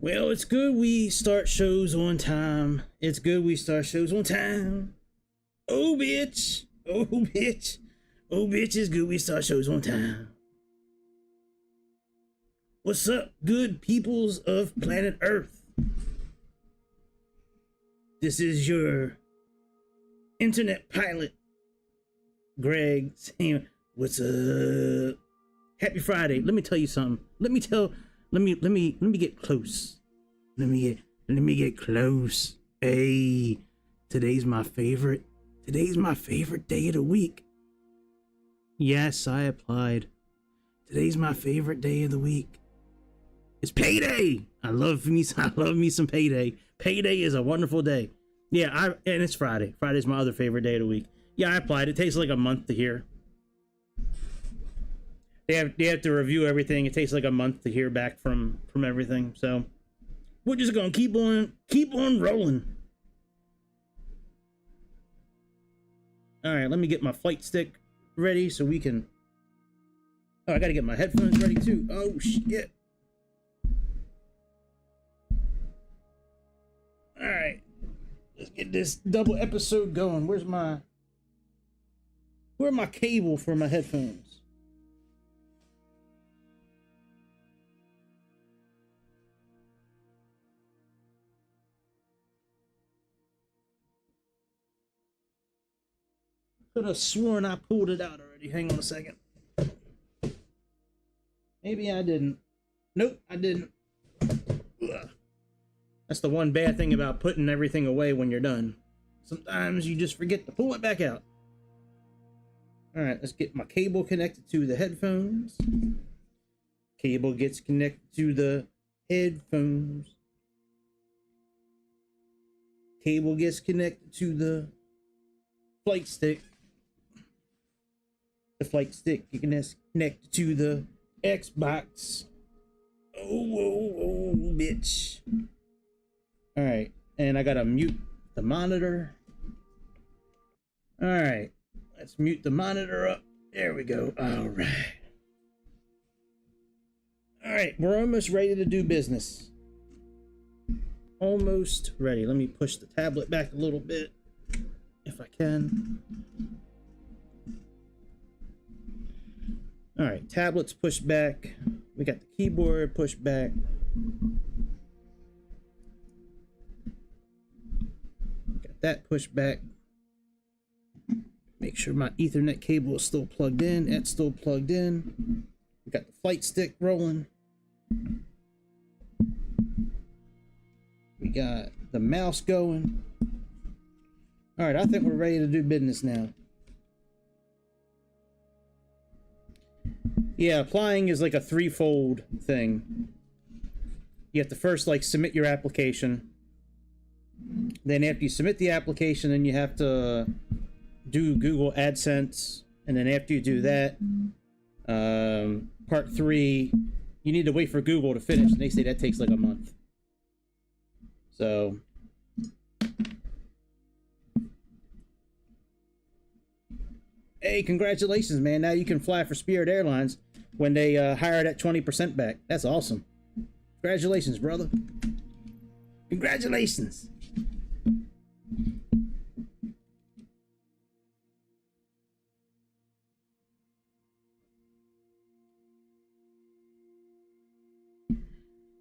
Well, it's good we start shows on time. It's good we start shows on time. Oh, bitch. Oh, bitch. Oh, bitch, it's good we start shows on time. What's up, good peoples of planet Earth? This is your internet pilot, Greg, saying, what's up? Happy Friday. Let me tell you something. Let me get close. Let me get close. Hey, today's my favorite day of the week. Yes, I applied. Today's my favorite day of the week. It's payday. I love me some payday. Payday is a wonderful day. Yeah, and it's Friday. Friday's my other favorite day of the week. Yeah, I applied. It takes like a month to hear. They have to review everything. It takes like a month to hear back from everything. So we're just gonna keep on rolling. All right, let me get my flight stick ready so we can. Oh, I gotta get my headphones ready too. Oh shit! All right, let's get this double episode going. Where's my cable for my headphones? Could have sworn I pulled it out already. Hang on a second. Maybe I didn't. Nope, I didn't. Ugh. That's the one bad thing about putting everything away when you're done. Sometimes you just forget to pull it back out. All right, let's get my cable connected to the headphones. Cable gets connected to the headphones. Cable gets connected to the flight stick. The flight stick you can connect to the Xbox. Oh, bitch. All right, and I gotta mute the monitor. All right, let's mute the monitor up. There we go. All right. All right, we're almost ready to do business. Almost ready. Let me push the tablet back a little bit if I can. All right, tablets pushed back. We got the keyboard pushed back. Got that pushed back. Make sure my Ethernet cable is still plugged in. That's still plugged in. We got the flight stick rolling. We got the mouse going. All right, I think we're ready to do business now. Yeah, applying is like a threefold thing. You have to first like submit your application. Then after you submit the application, then you have to do Google AdSense. And then after you do that, part 3, you need to wait for Google to finish. And they say that takes like a month. So hey, congratulations, man. Now you can fly for Spirit Airlines when they hire that 20% back. That's awesome. Congratulations, brother. Congratulations.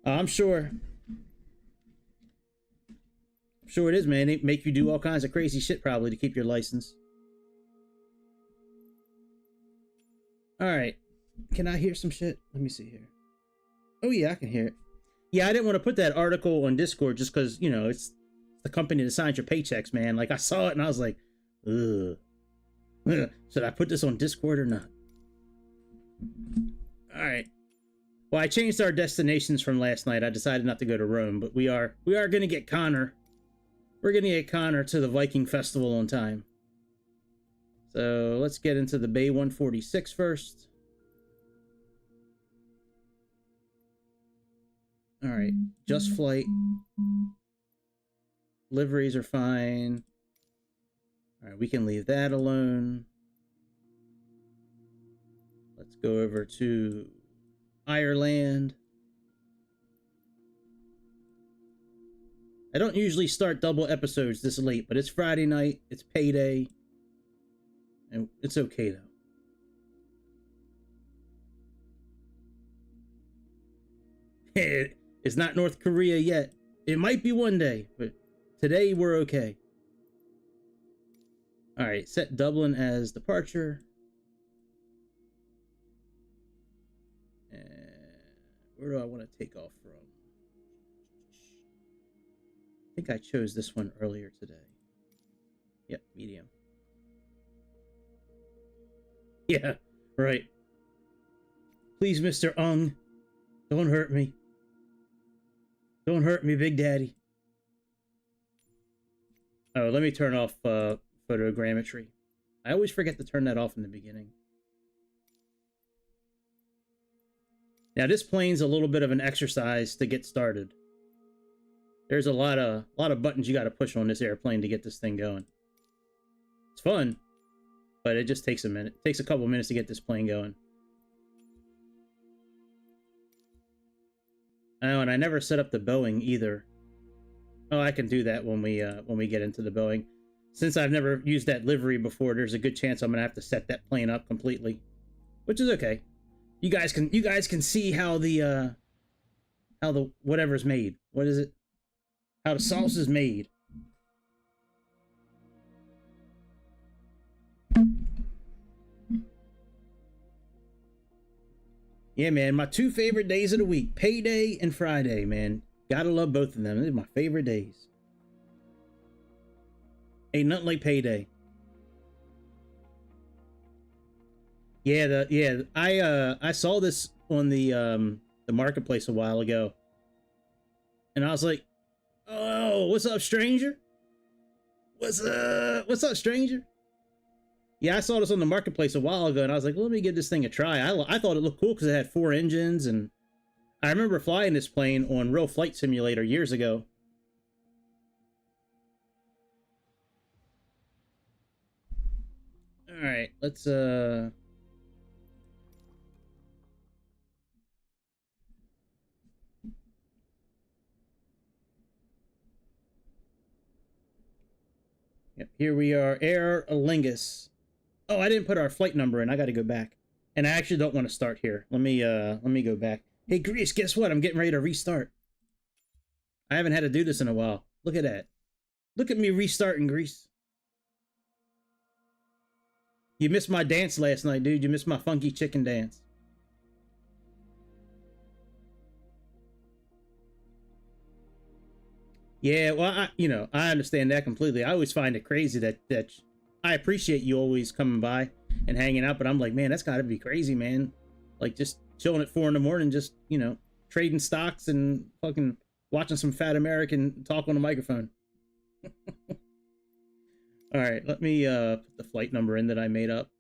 I'm sure. I'm sure it is, man. They make you do all kinds of crazy shit probably to keep your license. All right. Can I hear some shit? Let me see here. Oh, yeah, I can hear it. Yeah, I didn't want to put that article on Discord just because, you know, it's the company that signs your paychecks, man. Like, I saw it and I was like, ugh. Should I put this on Discord or not? All right. Well, I changed our destinations from last night. I decided not to go to Rome, but we are going to get Connor. We're going to get Connor to the Viking Festival on time. So let's get into the BAe146 first. All right, just flight. Liveries are fine. All right, we can leave that alone. Let's go over to Ireland. I don't usually start double episodes this late, but it's Friday night, it's payday, and it's okay though. It's not North Korea yet. It might be one day, but today we're okay. All right, set Dublin as departure. And where do I want to take off from? I think I chose this one earlier today. Yep, medium. Yeah, right. Please, Mr. Ung, don't hurt me. Don't hurt me, Big Daddy. Oh, let me turn off photogrammetry. I always forget to turn that off in the beginning. Now this plane's a little bit of an exercise to get started. There's a lot of buttons you got to push on this airplane to get this thing going. It's fun, but it just takes a minute. It takes a couple minutes to get this plane going. Oh, and I never set up the Boeing either. Oh, I can do that when we get into the Boeing. Since I've never used that livery before, there's a good chance I'm gonna have to set that plane up completely, which is okay. You guys can see how the whatever's made. What is it? How the sauce is made. Yeah, man, my two favorite days of the week, payday and Friday, man. Gotta love both of them. They're my favorite days. Ain't nothing like payday. Yeah, I saw this on the marketplace a while ago. And I was like, "Oh, what's up, stranger? What's up, stranger?" Yeah, I saw this on the marketplace a while ago, and I was like, well, let me give this thing a try. I thought it looked cool because it had 4 engines, and I remember flying this plane on Real Flight Simulator years ago. All right, let's Yep, here we are, Aer Lingus. Oh, I didn't put our flight number in. I got to go back. And I actually don't want to start here. Let me go back. Hey, Grease, guess what? I'm getting ready to restart. I haven't had to do this in a while. Look at that. Look at me restarting, Grease. You missed my dance last night, dude. You missed my funky chicken dance. Yeah, well, I understand that completely. I always find it crazy that I appreciate you always coming by and hanging out, but I'm like, man, that's got to be crazy, man. Like, just chilling at 4 in the morning, just, trading stocks and fucking watching some fat American talk on the microphone. All right, let me put the flight number in that I made up.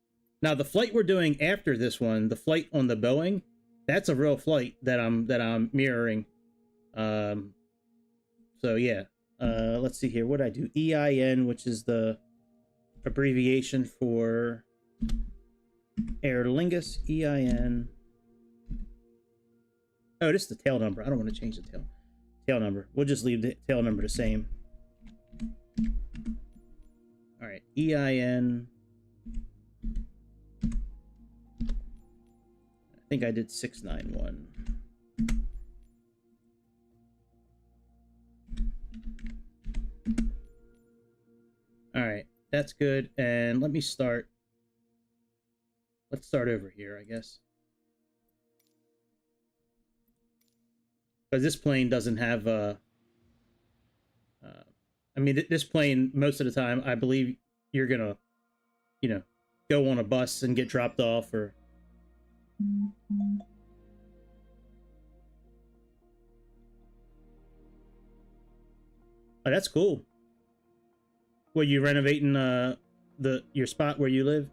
Now, the flight we're doing after this one, the flight on the Boeing, that's a real flight that I'm mirroring. So yeah, let's see here. What I do? EIN, which is the abbreviation for Aer Lingus. EIN. Oh, this is the tail number. I don't want to change the tail number. We'll just leave the tail number the same. All right, EIN. I think I did 691. All right, that's good. And let me start. Let's start over here, I guess. Because this plane doesn't have I mean, this plane, most of the time, I believe you're gonna, go on a bus and get dropped off, or oh, that's cool. Were you renovating your spot where you live?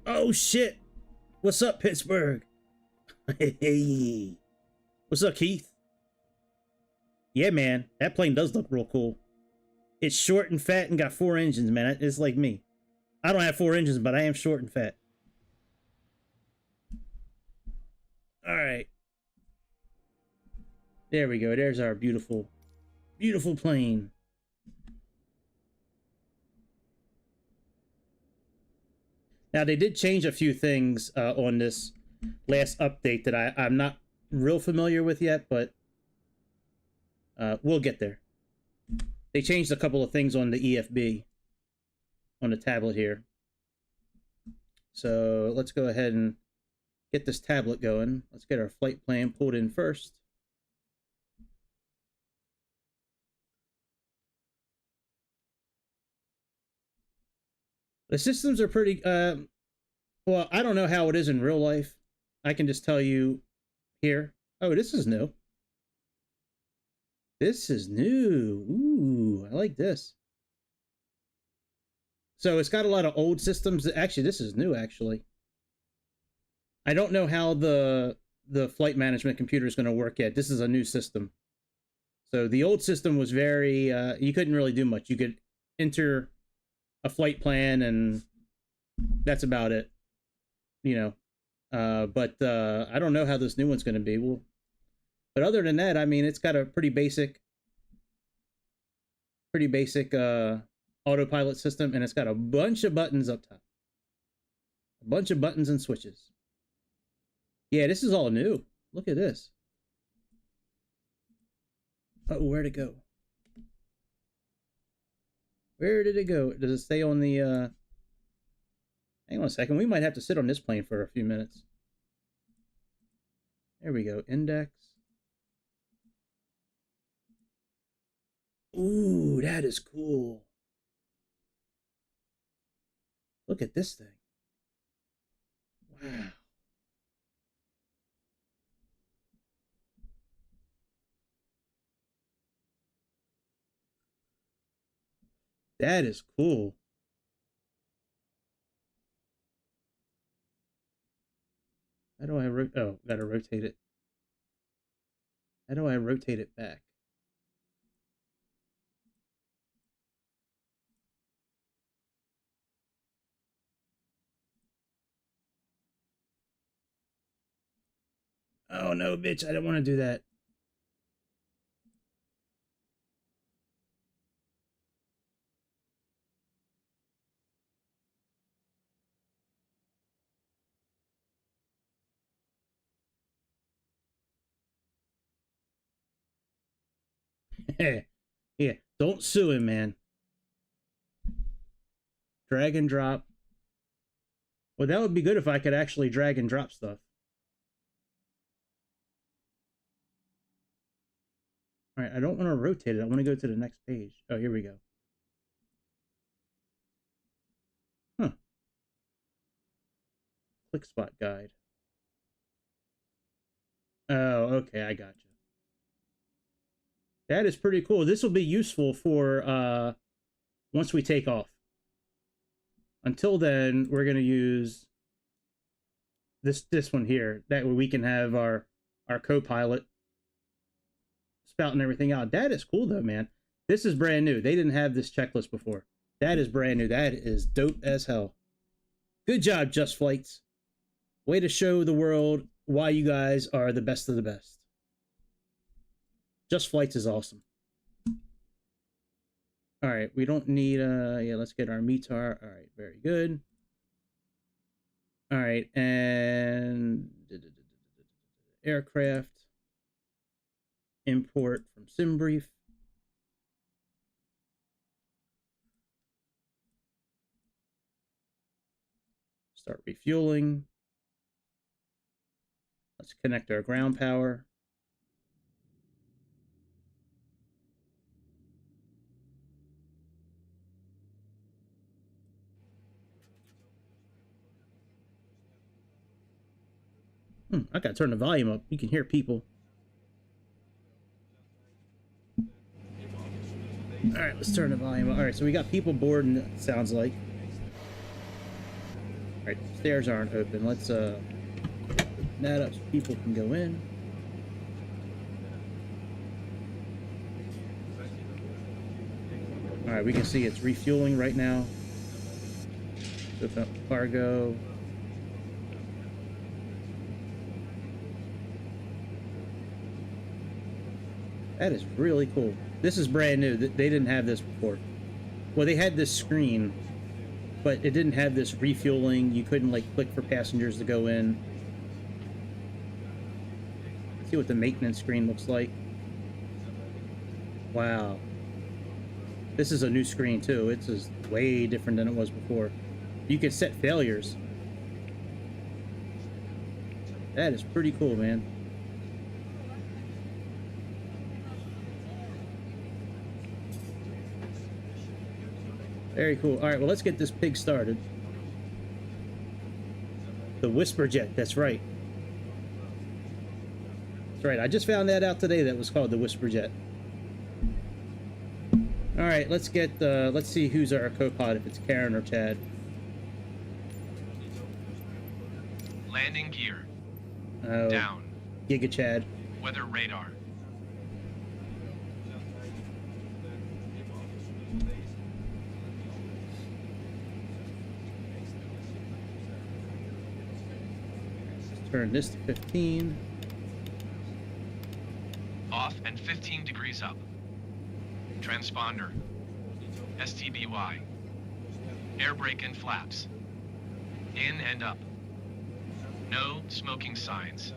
Oh shit! What's up, Pittsburgh? Hey, what's up, Keith? Yeah, man, that plane does look real cool. It's short and fat and got 4 engines, man. It's like me. I don't have 4 engines, but I am short and fat. All right. There we go. There's our beautiful, beautiful plane. Now, they did change a few things on this last update that I'm not real familiar with yet, but we'll get there. They changed a couple of things on the EFB, on the tablet here. So let's go ahead and get this tablet going. Let's get our flight plan pulled in first. The systems are pretty, well, I don't know how it is in real life. I can just tell you here. Oh, this is new. This is new. Ooh, I like this. So it's got a lot of old systems. Actually, this is new, actually. I don't know how the flight management computer is going to work yet. This is a new system. So the old system was very, you couldn't really do much. You could enter a flight plan and that's about it, you know. But I don't know how this new one's going to be. Well, but other than that, I mean, it's got a pretty basic autopilot system, and it's got a bunch of buttons up top. A bunch of buttons and switches. Yeah, this is all new. Look at this. Oh, where'd it go? Where did it go? Does it stay on the, hang on a second. We might have to sit on this plane for a few minutes. There we go. Index. Ooh, that is cool. Look at this thing. Wow. That is cool. How do I oh, gotta rotate it. How do I rotate it back? Oh no, bitch, I don't want to do that. Yeah, don't sue him, man. Drag and drop. Well, that would be good if I could actually drag and drop stuff. All right, I don't want to rotate it. I want to go to the next page. Oh, here we go. Huh. Click spot guide. Oh, okay, I got you. That is pretty cool. This will be useful for once we take off. Until then, we're gonna use this one here. That way we can have our co-pilot spouting everything out. That is cool though, man. This is brand new. They didn't have this checklist before. That is brand new. That is dope as hell. Good job, Just Flights. Way to show the world why you guys are the best of the best. Just Flights is awesome. All right, we don't need, yeah, let's get our METAR. All right, very good. All right, and aircraft, import from SimBrief. Start refueling. Let's connect our ground power. I gotta turn the volume up. You can hear people. All right, let's turn the volume up. All right, so we got people boarding, it sounds like. All right, stairs aren't open. Let's open that up so people can go in. All right, we can see it's refueling right now. Open up cargo. That is really cool. This is brand new. They didn't have this before. Well, they had this screen, but it didn't have this refueling. You couldn't like click for passengers to go in. Let's see what the maintenance screen looks like. Wow. This is a new screen too. It's just way different than it was before. You can set failures. That is pretty cool, man. Very cool. All right, well, let's get this pig started. The Whisper Jet, that's right. That's right, I just found that out today. That was called the Whisper Jet. All right, let's get, let's see who's our co-pilot, if it's Karen or Chad. Landing gear. Oh, Down. Giga Chad. Weather radar. Turn this to 15. Off and 15 degrees up. Transponder. STBY. Air brake and flaps. In and up. No smoking signs.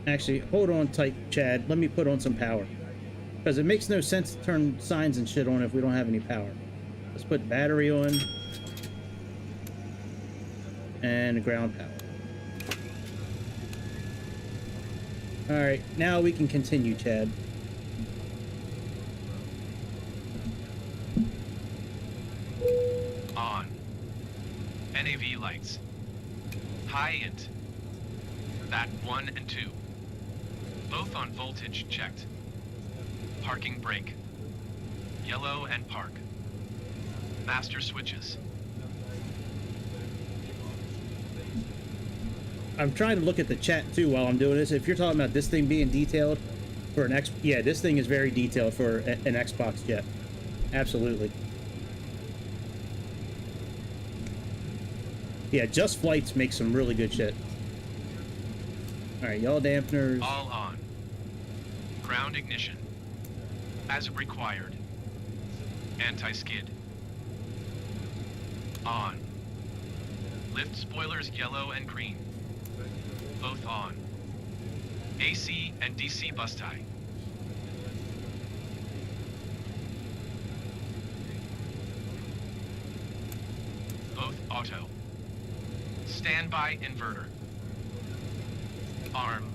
Actually, hold on tight, Chad. Let me put on some power. Because it makes no sense to turn signs and shit on if we don't have any power. Let's put battery on. And ground power. Alright, now we can continue, Chad. On. NAV lights. High int. That 1 and 2. Both on voltage checked. Parking brake. Yellow and park. Master switches. I'm trying to look at the chat too while I'm doing this. If you're talking about this thing being detailed for an X, yeah, this thing is very detailed for an Xbox jet. Absolutely. Yeah, Just Flights makes some really good shit. All right, y'all dampeners. All on. Ground ignition. As required. Anti-skid. On. Lift spoilers yellow and green. Both on. AC and DC bus tie. Both auto. Standby inverter. Arm.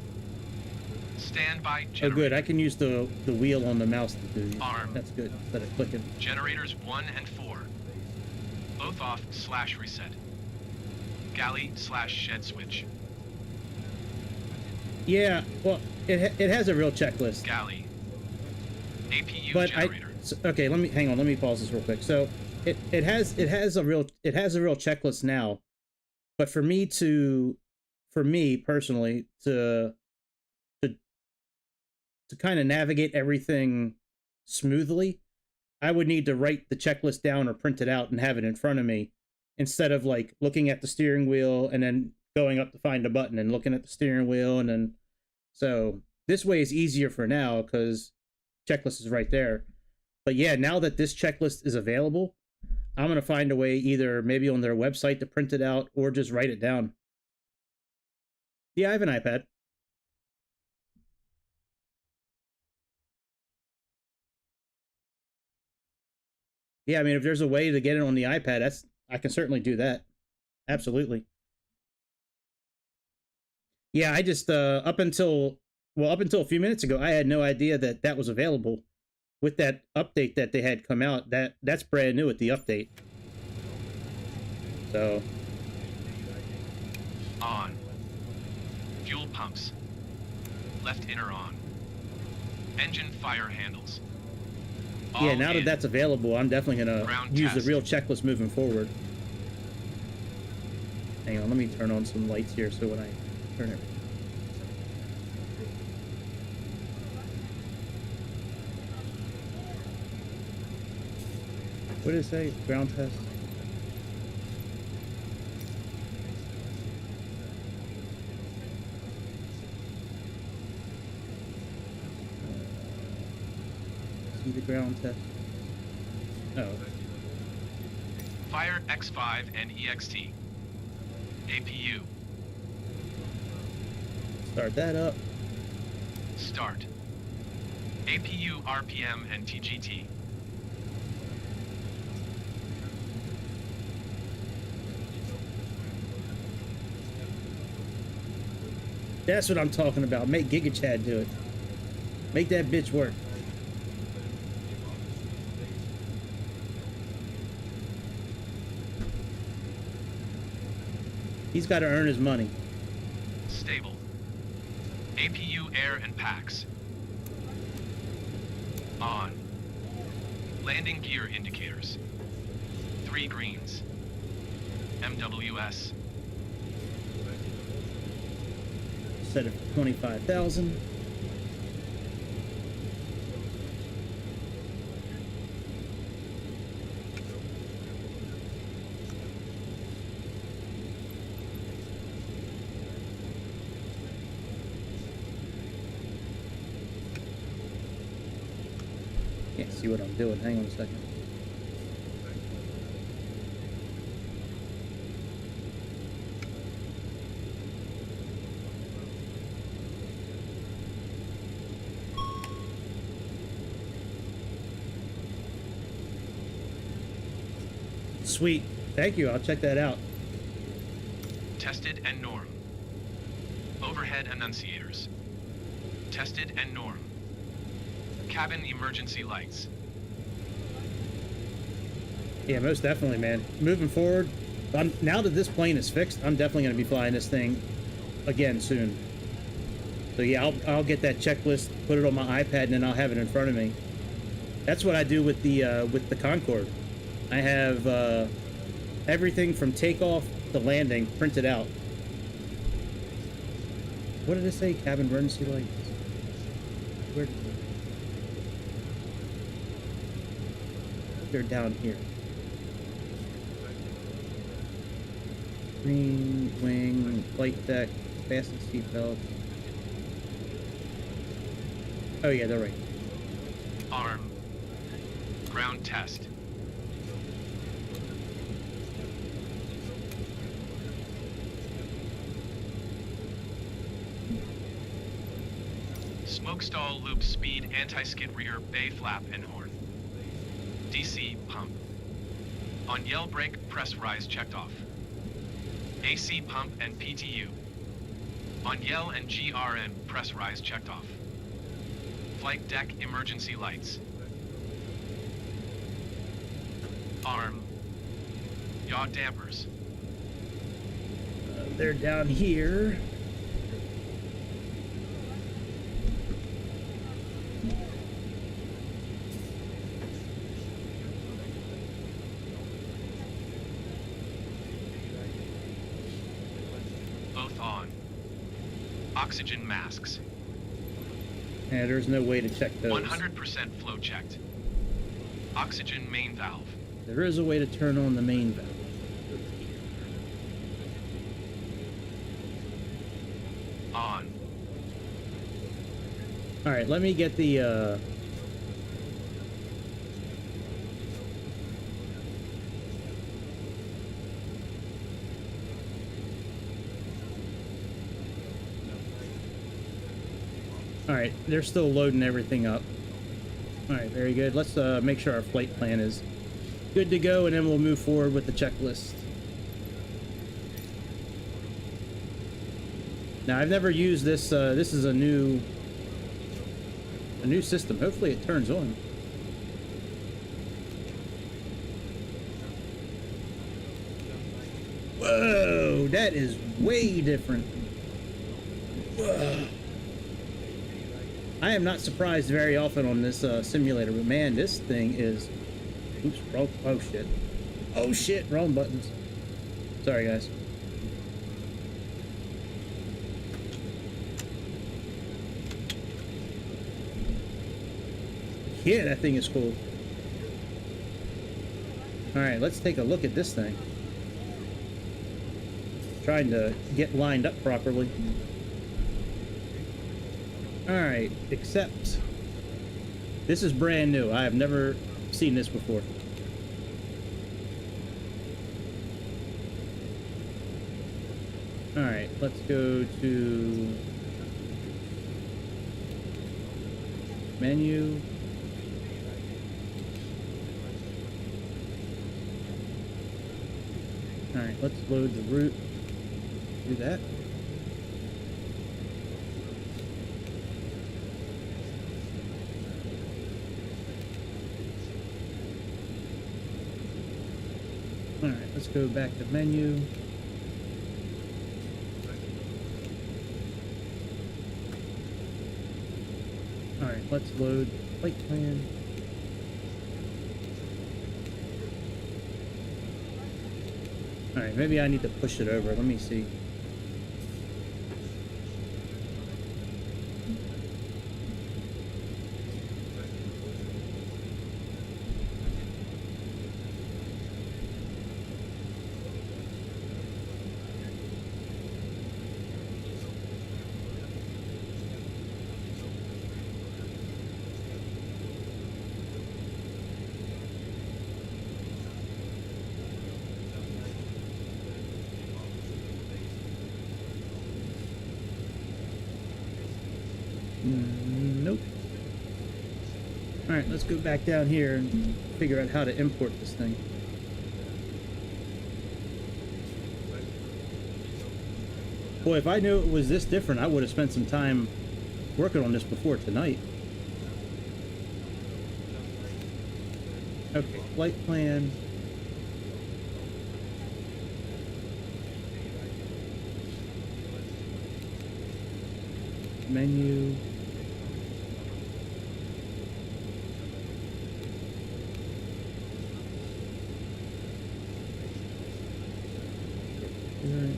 Standby generator. Oh, good. I can use the wheel on the mouse to do these. Arm. That's good. Instead of clicking. Generators 1 and 4. Both off / reset. Galley / shed switch. Yeah, well, it has a real checklist. Galley. APU But generator. okay, let me pause this real quick. So it has a real checklist now, but for me personally to kind of navigate everything smoothly, I would need to write the checklist down or print it out and have it in front of me, instead of like looking at the steering wheel and then going up to find a button and looking at the steering wheel. And then, so this way is easier for now because checklist is right there. But yeah, now that this checklist is available, I'm going to find a way, either maybe on their website to print it out or just write it down. Yeah, I have an iPad. Yeah, I mean, if there's a way to get it on the iPad, I can certainly do that. Absolutely. Yeah, I just up until a few minutes ago, I had no idea that that was available. With that update that they had come out, that's brand new with the update. So On. Fuel pumps. Left inner on. Engine fire handles. yeah, All now that in. that's available, I'm definitely gonna Ground use test. the real checklist moving forward. Hang on, let me turn on some lights here so when I turn it. What did it say? Ground test? the ground test. Oh. Fire X5 and EXT. APU. Start that up. Start. APU RPM and TGT. That's what I'm talking about. Make GigaChad do it. Make that bitch work. He's got to earn his money. Stable. APU air and packs. On. Landing gear indicators. 3 greens. MWS. Set it for 25,000. Can't see what I'm doing. Hang on a second. Sweet. Thank you. I'll check that out. Tested and norm. Overhead annunciators. Tested and norm. Cabin emergency lights. Yeah, most definitely, man. Moving forward, now that this plane is fixed, I'm definitely going to be flying this thing again soon. So yeah, I'll get that checklist, put it on my iPad, and then I'll have it in front of me. That's what I do with the Concorde. I have everything from takeoff to landing printed out. What did it say? Cabin emergency lights. Where? They're down here. Green, wing, flight deck, fasten seatbelts. Oh yeah, they're right. Arm. Ground test. Smoke stall loop speed anti-skid rear bay flap and horn. DC pump. On yell brake press rise checked off. AC pump and PTU. On yell and GRN press rise checked off. Flight deck emergency lights. Arm. Yaw dampers. They're down here. Both on. Oxygen masks. Yeah, there's no way to check those. 100% flow checked. Oxygen main valve. There is a way to turn on the main valve. On. All right, let me get the All right, they're still loading everything up. All right, very good. Let's make sure our flight plan is good to go, and then we'll move forward with the checklist. Now, I've never used this. This is a new system. Hopefully, it turns on. Whoa, that is way different. Whoa. I am not surprised very often on this simulator, but man, this thing is... Oops, wrong... Oh, shit. Oh, shit, wrong buttons. Sorry, guys. Yeah, that thing is cool. Alright, let's take a look at this thing. Trying to get lined up properly. Alright, accept. This is brand new. I have never seen this before. Alright, let's go to menu. Alright, let's load the route. Do that. Alright, let's go back to menu. Alright, let's load flight plan. Alright, maybe I need to push it over. Let me see. Nope. Alright, let's go back down here and figure out how to import this thing. Boy, if I knew it was this different, I would have spent some time working on this before tonight. Okay, flight plan. Menu. Right.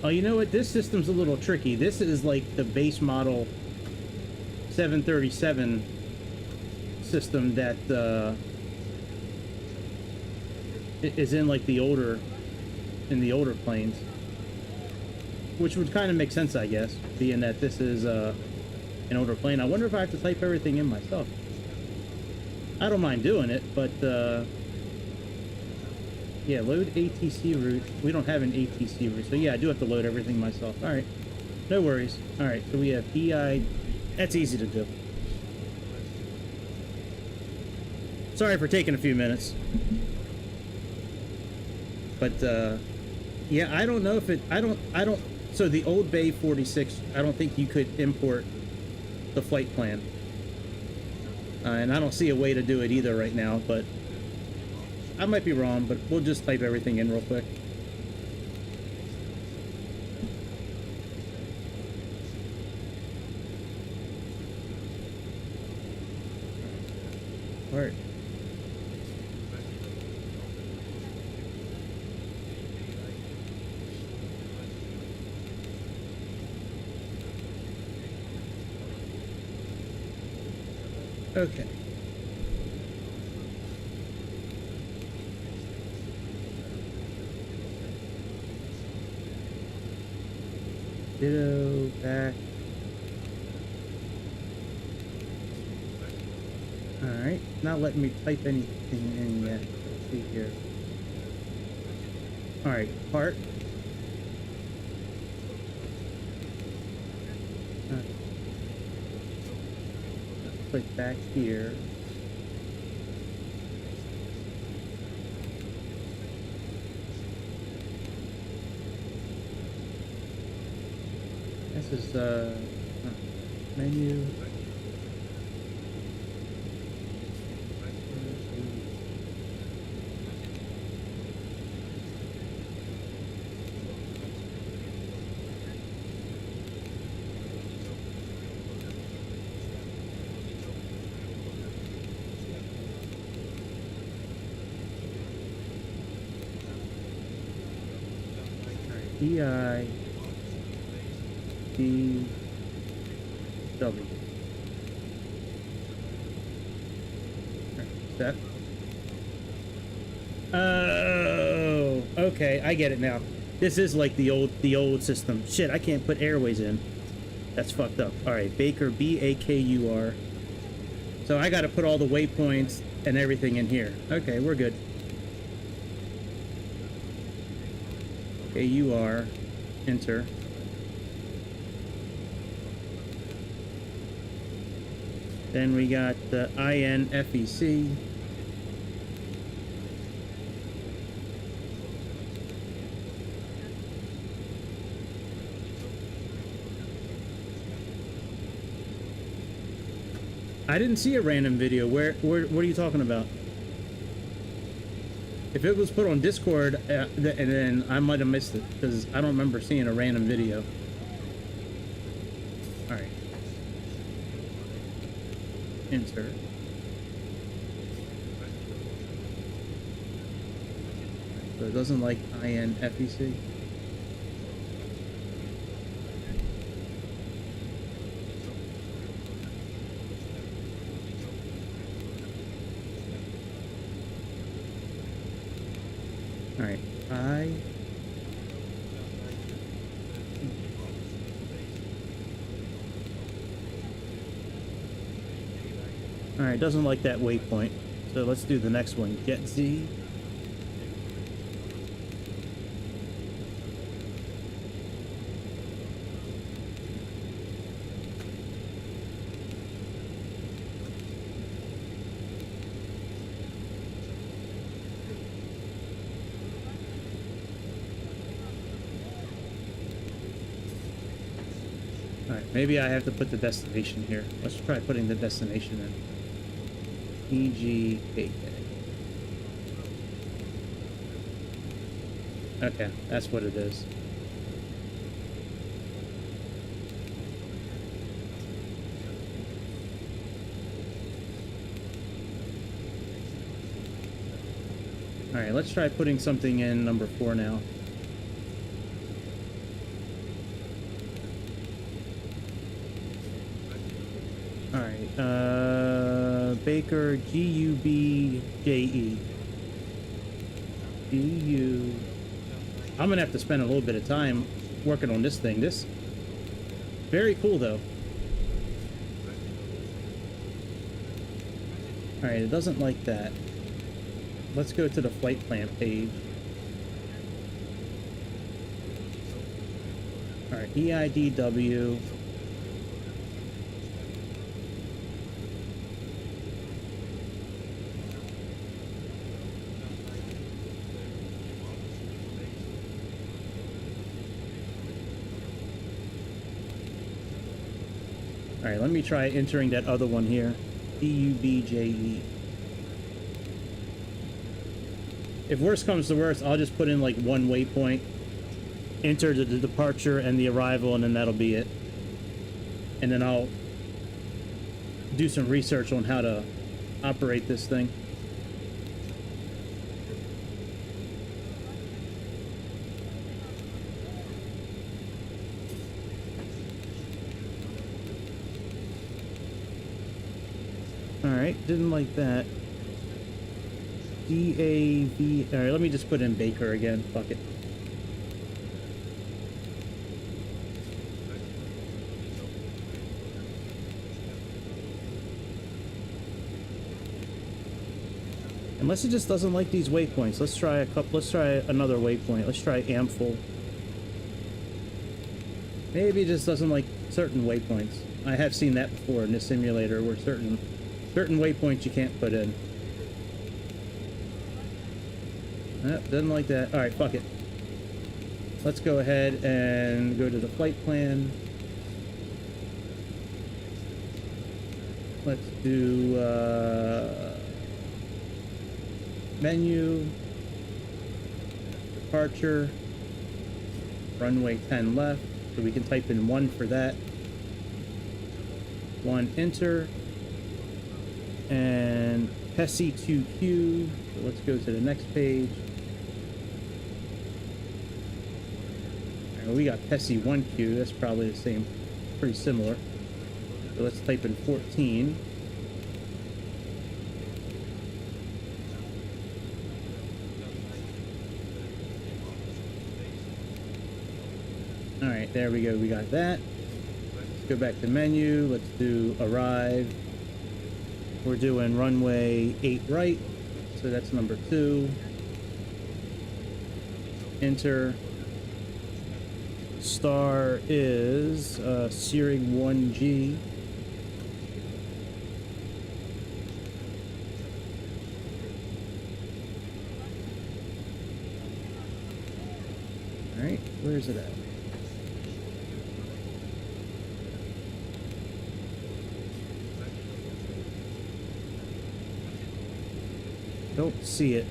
Oh, you know what? This system's a little tricky. This is like the base model 737 system that is in like the older planes, which would kind of make sense, I guess, being that this is an older plane. I wonder if I have to type everything in myself. I don't mind doing it, but yeah, load ATC route. We don't have an ATC route, so yeah, I do have to load everything myself. All right, no worries. All right, so we have BI. That's easy to do. Sorry for taking a few minutes. But yeah, I don't know if it. I don't. So the old BAe146, I don't think you could import the flight plan, and I don't see a way to do it either right now. But I might be wrong. But we'll just type everything in real quick. All right. Okay. Ditto back. Alright, not letting me type anything in yet. Let's see here. Alright, part. Click back here. This is menu. BI D W. That. Oh, okay, I get it now. This is like the old system. Shit, I can't put airways in. That's fucked up. All right, Baker, B-A-K-U-R. So I got to put all the waypoints and everything in here. Okay, we're good. K-U-R, enter. Then we got the INFEC. I didn't see a random video. Where what are you talking about? If it was put on Discord, and then I might have missed it, because I don't remember seeing a random video. All right. Enter. So it doesn't like INFEC. All right, all right, doesn't like that waypoint. So let's do the next one. Get Z. Maybe I have to put the destination here. Let's try putting the destination in. EGKK. Okay, that's what it is. Alright, let's try putting something in number 4 now. Baker, G-U-B-J-E. G-U... I'm gonna have to spend a little bit of time working on this thing. This... very cool, though. Alright, it doesn't like that. Let's go to the flight plan page. Alright, EIDW... Alright, let me try entering that other one here. D-U-B-J-E. If worst comes to worst, I'll just put in like one waypoint, enter the departure and the arrival, and then that'll be it. And then I'll do some research on how to operate this thing. Alright, didn't like that. D-A-V... Alright, let me just put in Baker again. Fuck it. Unless it just doesn't like these waypoints. Let's try another waypoint. Let's try Amphil. Maybe it just doesn't like certain waypoints. I have seen that before in this simulator where certain waypoints you can't put in. Doesn't like that. Alright, fuck it. Let's go ahead and go to the flight plan. Let's do menu, departure, runway 10 left, so we can type in 1 for that. 1 enter. And PESI 2Q. So let's go to the next page. Right, we got PESI 1Q. That's probably the same, pretty similar. So let's type in 14. right, there we go. We got that. Let's go back to menu. Let's do arrive. We're doing runway 8 right. So that's number 2. Enter. Star is Searing 1G. Alright, where is it at? Don't see it.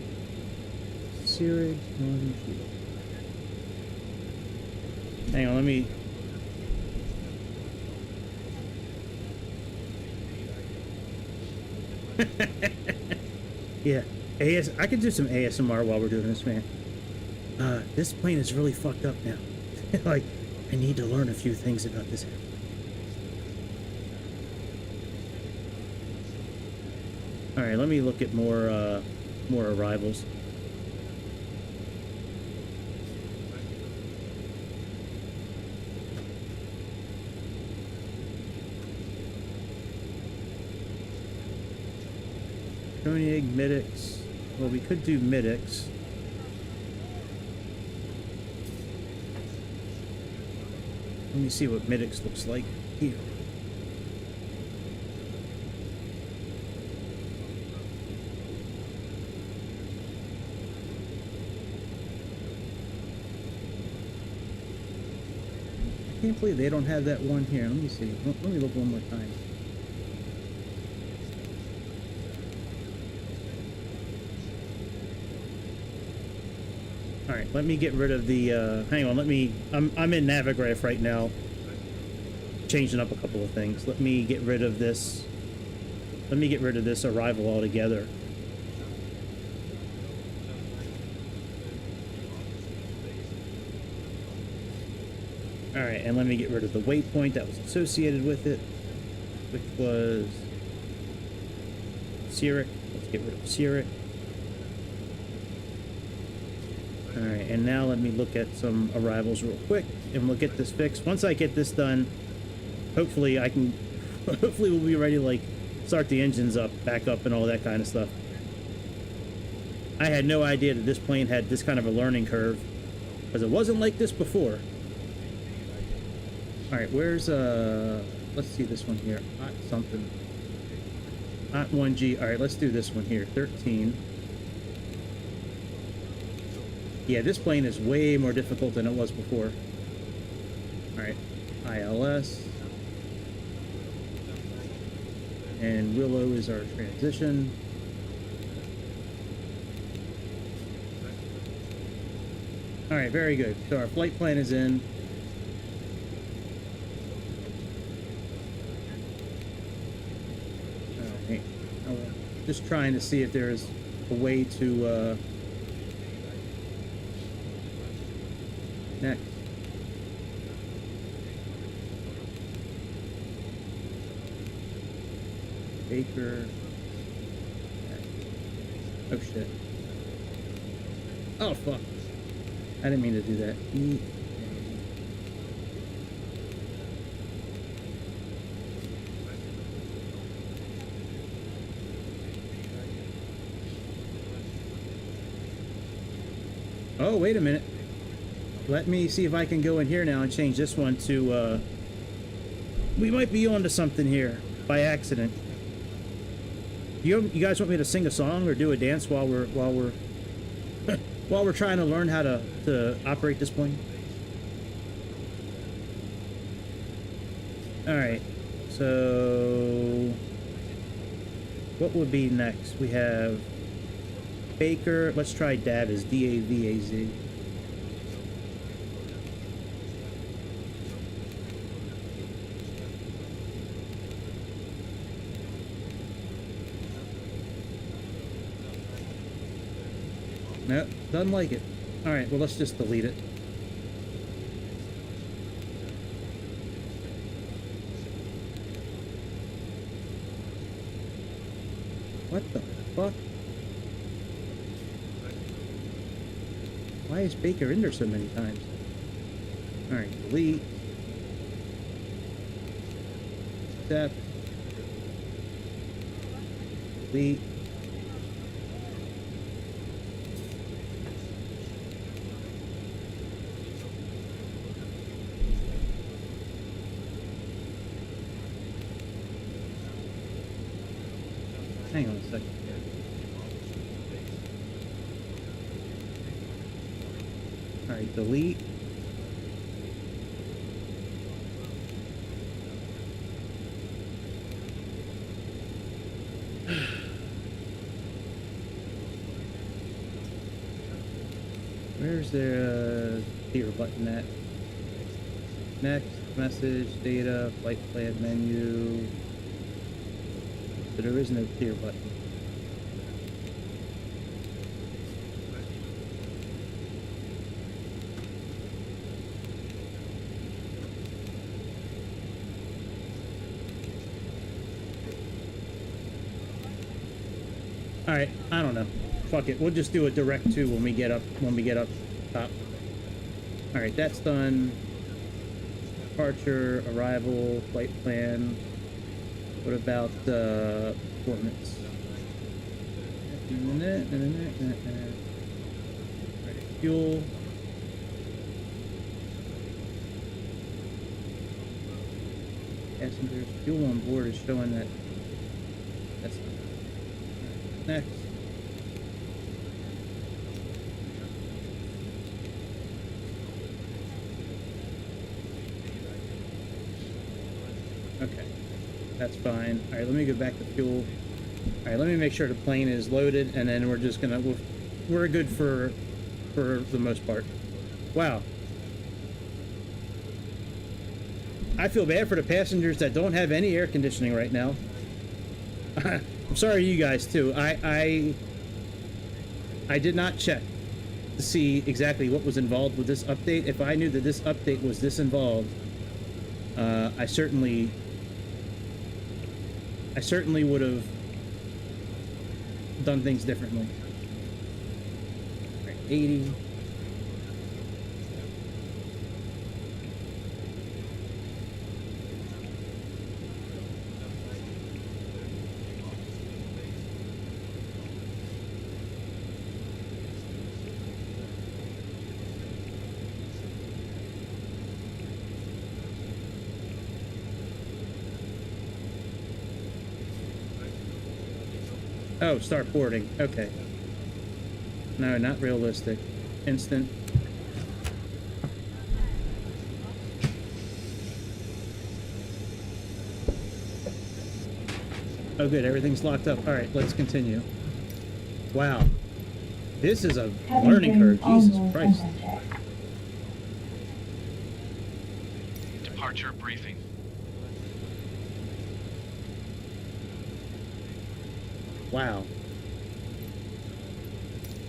Searing 1G. Hang on, let me... Yeah, I could do some ASMR while we're doing this, man. This plane is really fucked up now. Like, I need to learn a few things about this airplane. Alright, let me look at more arrivals. Koenig, Midix. Well, we could do Midix. Let me see what Midix looks like here. I can't believe they don't have that one here. Let me see. Let me look one more time. Alright, let me get rid of the, hang on, I'm in Navigraph right now, changing up a couple of things. Let me get rid of this arrival altogether. Alright, and let me get rid of the waypoint that was associated with it, which was Zurich. Let's get rid of Zurich. Alright, and now let me look at some arrivals real quick, and we'll get this fixed. Once I get this done, hopefully we'll be ready to, like, start the engines up, back up, and all that kind of stuff. I had no idea that this plane had this kind of a learning curve, because it wasn't like this before. Alright, where's, let's see this one here. Something. Not 1G. Alright, let's do this one here. 13. Yeah, this plane is way more difficult than it was before. Alright, ILS. And Willow is our transition. Alright, very good. So our flight plan is in. Alright, just trying to see if there's a way to, next. Baker. Oh shit. Oh fuck. I didn't mean to do that. Oh, wait a minute. Let me see if I can go in here now and change this one to, we might be onto something here by accident. You guys want me to sing a song or do a dance while we're while we're trying to learn how to operate this plane? Alright, so what would be next? We have Baker. Let's try Davaz, D-A-V-A-Z. Nope, doesn't like it. Alright, well, let's just delete it. What the fuck? Why is Baker in there so many times? All right, delete. Accept. Delete. Hang on a second. All right, delete. Where's the clear button at? Next, message, data, flight plan menu. So there is no clear button. All right, I don't know. Fuck it. We'll just do a direct to when we get up top. All right, that's done. Departure, arrival, flight plan. What about coordinates? Right, fuel. Passengers. Fuel on board is showing that. That's next. Okay, that's fine. All right, let me go back to fuel. All right, let me make sure the plane is loaded, and then we're just gonna we're good for the most part. Wow. I feel bad for the passengers that don't have any air conditioning right now. I'm sorry, you guys too. I did not check to see exactly what was involved with this update. If I knew that this update was this involved, I certainly would have done things differently. All right, 80. Oh, start boarding. Okay. No, not realistic. Instant. Oh, good. Everything's locked up. All right, let's continue. Wow. This is a learning curve. Jesus Christ. Departure briefing. Wow.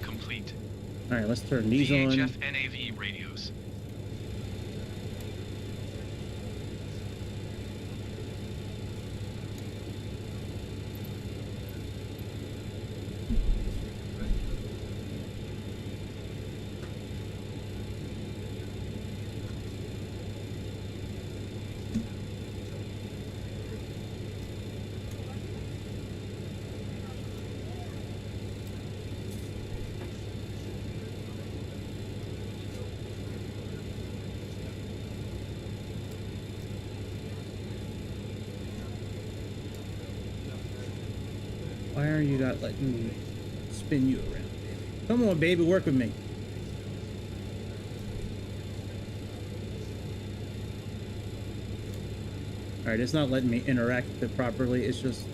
Complete. All right, let's turn these on. VHF NAV radios. Why are you not letting me spin you around? Come on, baby, work with me. All right, it's not letting me interact with it properly. It's just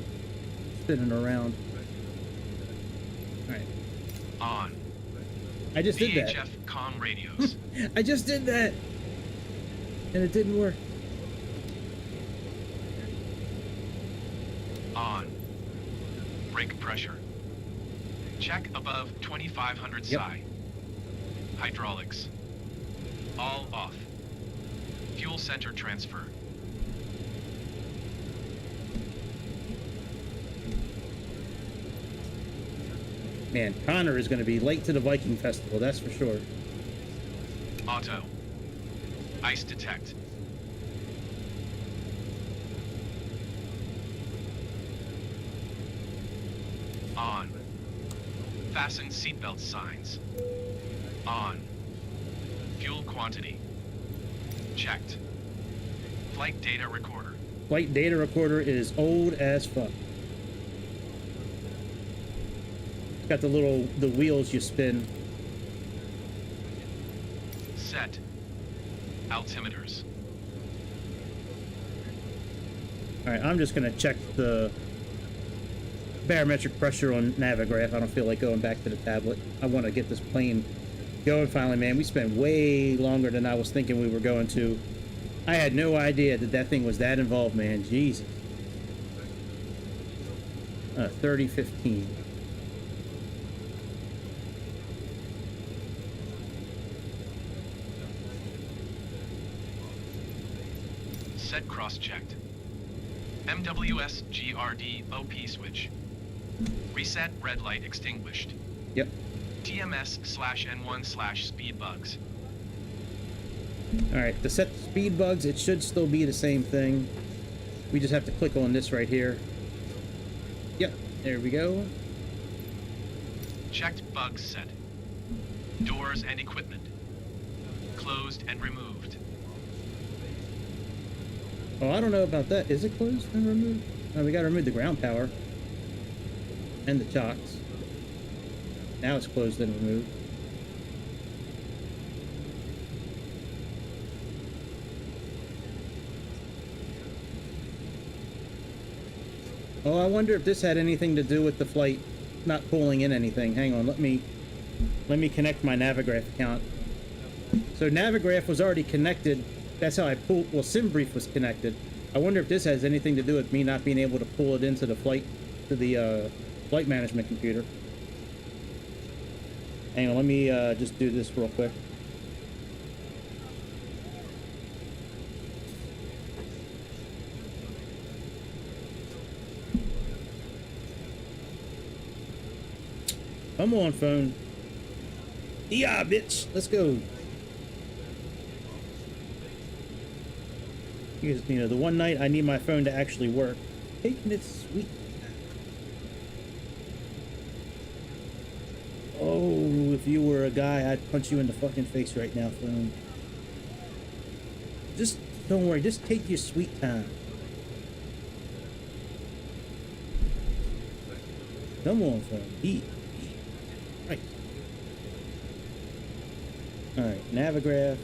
spinning around. All right. On. I just did that. VHF comm radios. I just did that. And it didn't work. On. Brake pressure. Check above 2500 Yep. psi. Hydraulics. All off. Fuel center transfer. Man, Connor is going to be late to the Viking Festival, that's for sure. Auto. Ice detect. On. Fasten seatbelt signs. On. Fuel quantity. Checked. Flight data recorder. Flight data recorder is old as fuck. It's got the wheels you spin. Set. Altimeters. Alright, I'm just gonna check the barometric pressure on Navigraph. I don't feel like going back to the tablet. I want to get this plane going finally, man. We spent way longer than I was thinking we were going to. I had no idea that thing was that involved, man. Jesus. 3015. Set cross-checked. MWS GRD OP switch. Reset red light extinguished. Yep. TMS/N1/speed bugs. Alright, to set the speed bugs, it should still be the same thing. We just have to click on this right here. Yep, there we go. Checked bugs set. Doors and equipment. Closed and removed. Oh, I don't know about that. Is it closed and removed? Oh, we gotta remove the ground power. And the chocks. Now it's closed and removed. Oh, I wonder if this had anything to do with the flight not pulling in anything. Hang on, let me connect my Navigraph account. So Navigraph was already connected. That's how I pulled. Well, SimBrief was connected. I wonder if this has anything to do with me not being able to pull it into the flight management computer. Hang on, let me just do this real quick. Come on, phone. Yeah, bitch. Let's go. Because, you know, the one night I need my phone to actually work. Taking it sweet. Oh, if you were a guy, I'd punch you in the fucking face right now, phone. Just, don't worry. Just take your sweet time. Come on, phone. Eat. Right. Alright, Navigraph.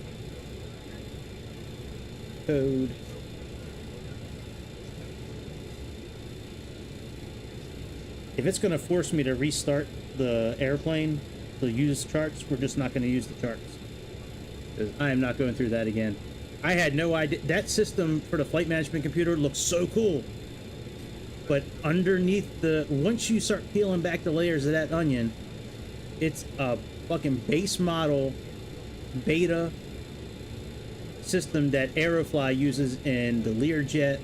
Code. If it's going to force me to restart the airplane to use charts, we're just not going to use the charts. Because I am not going through that again. I had no idea. That system for the flight management computer looks so cool. But underneath once you start peeling back the layers of that onion, it's a fucking base model beta system that Aerofly uses in the Learjet.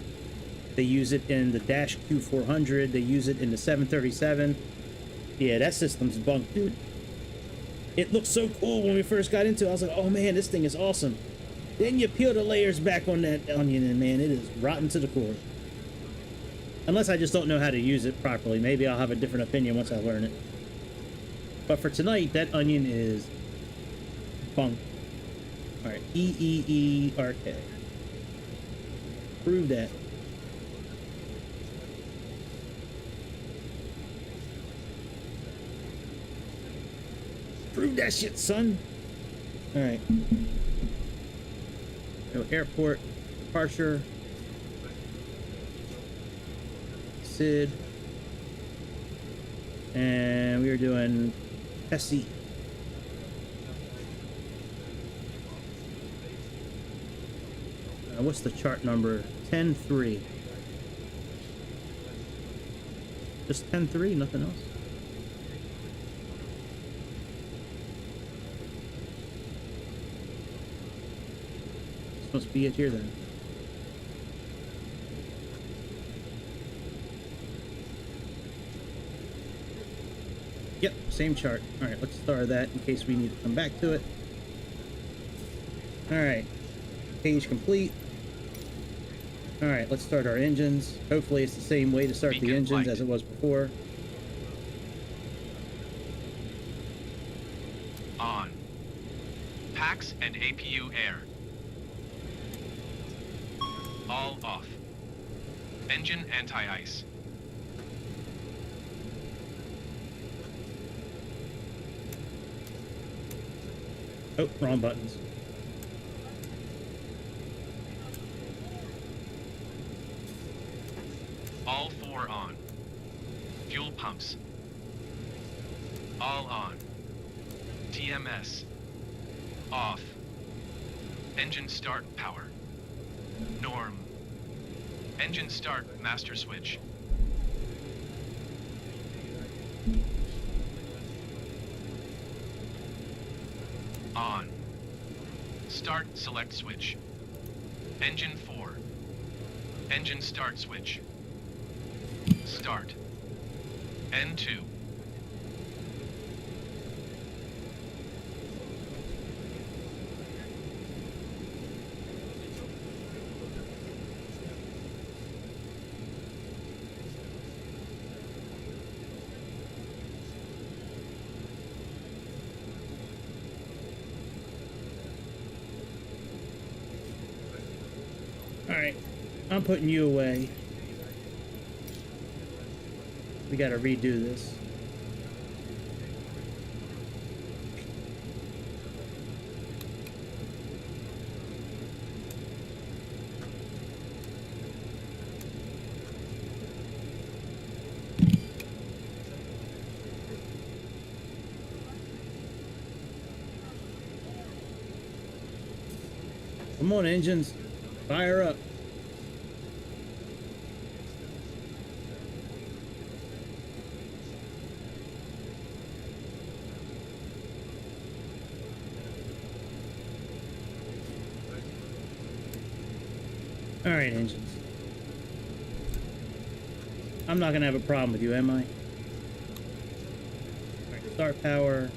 They use it in the Dash Q400. They use it in the 737. Yeah, that system's bunk, dude. It looked so cool when we first got into it. I was like, oh man, this thing is awesome. Then you peel the layers back on that onion and man, it is rotten to the core. Unless I just don't know how to use it properly. Maybe I'll have a different opinion once I learn it. But for tonight, that onion is bunk. Alright, EEERK. Prove that. Prove that shit, son. Alright. So airport, departure. SID. And we are doing SE. What's the chart number? 10-3. Just 10-3, nothing else. This must be it here then. Yep, same chart. Alright, let's start that in case we need to come back to it. Alright. page complete. All right, let's start our engines. Hopefully it's the same way to start the Beacon engines light. as it was before. On. Packs and APU air. All off. Engine anti-ice. Oh, wrong buttons. All 4 on. Fuel pumps. All on. TMS. Off. Engine start power. Norm. Engine start master switch. On. Start select switch. Engine 4. Engine start switch. Start. N2. All right, I'm putting you away. We gotta redo this. Come on, engines, fire up. All right, engines. I'm not gonna have a problem with you, am I? All right, start power.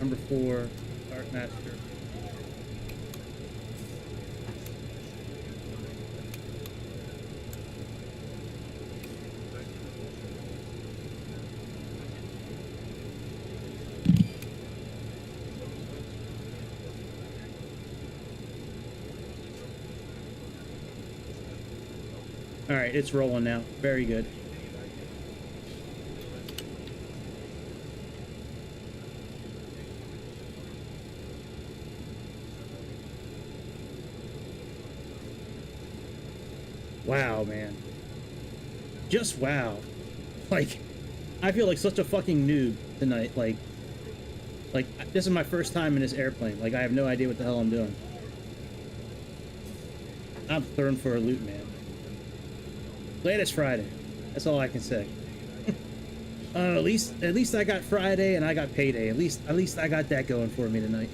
Number 4, start master. All right, it's rolling now. Very good. Wow, man. Just wow. Like, I feel like such a fucking noob tonight. Like, this is my first time in this airplane. Like, I have no idea what the hell I'm doing. I'm thrown for a loop, man. Glad it's Friday. That's all I can say. At least I got Friday and I got payday. At least I got that going for me tonight.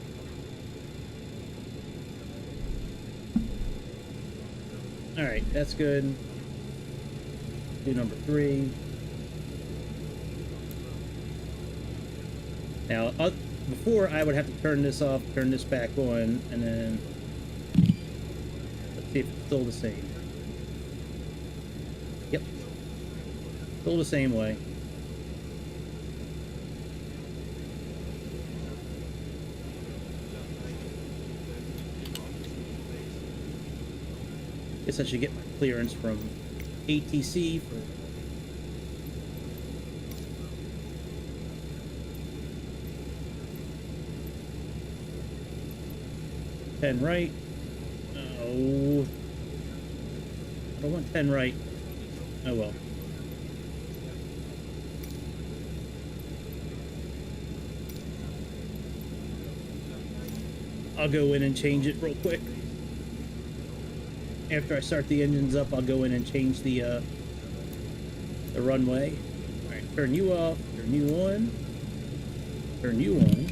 All right, that's good. Do number 3. Now, before I would have to turn this off, turn this back on, and then let's see if it's still the same. Yep, still the same way. Guess I should get my clearance from ATC for ten right. Oh, I don't want 10 right. Oh well. I'll go in and change it real quick. After I start the engines up, I'll go in and change the runway. All right, turn you off, turn you on, turn you on.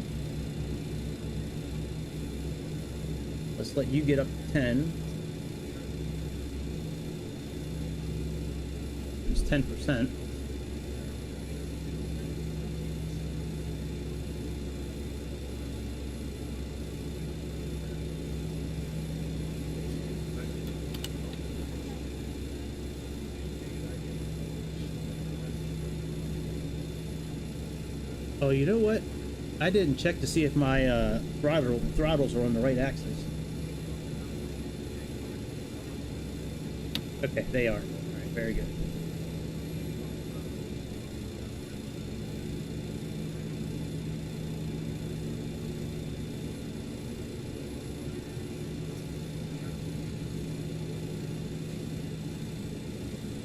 Let's let you get up to 10. It's 10%. Oh, you know what? I didn't check to see if my throttles are on the right axis. Okay, they are. All right, very good.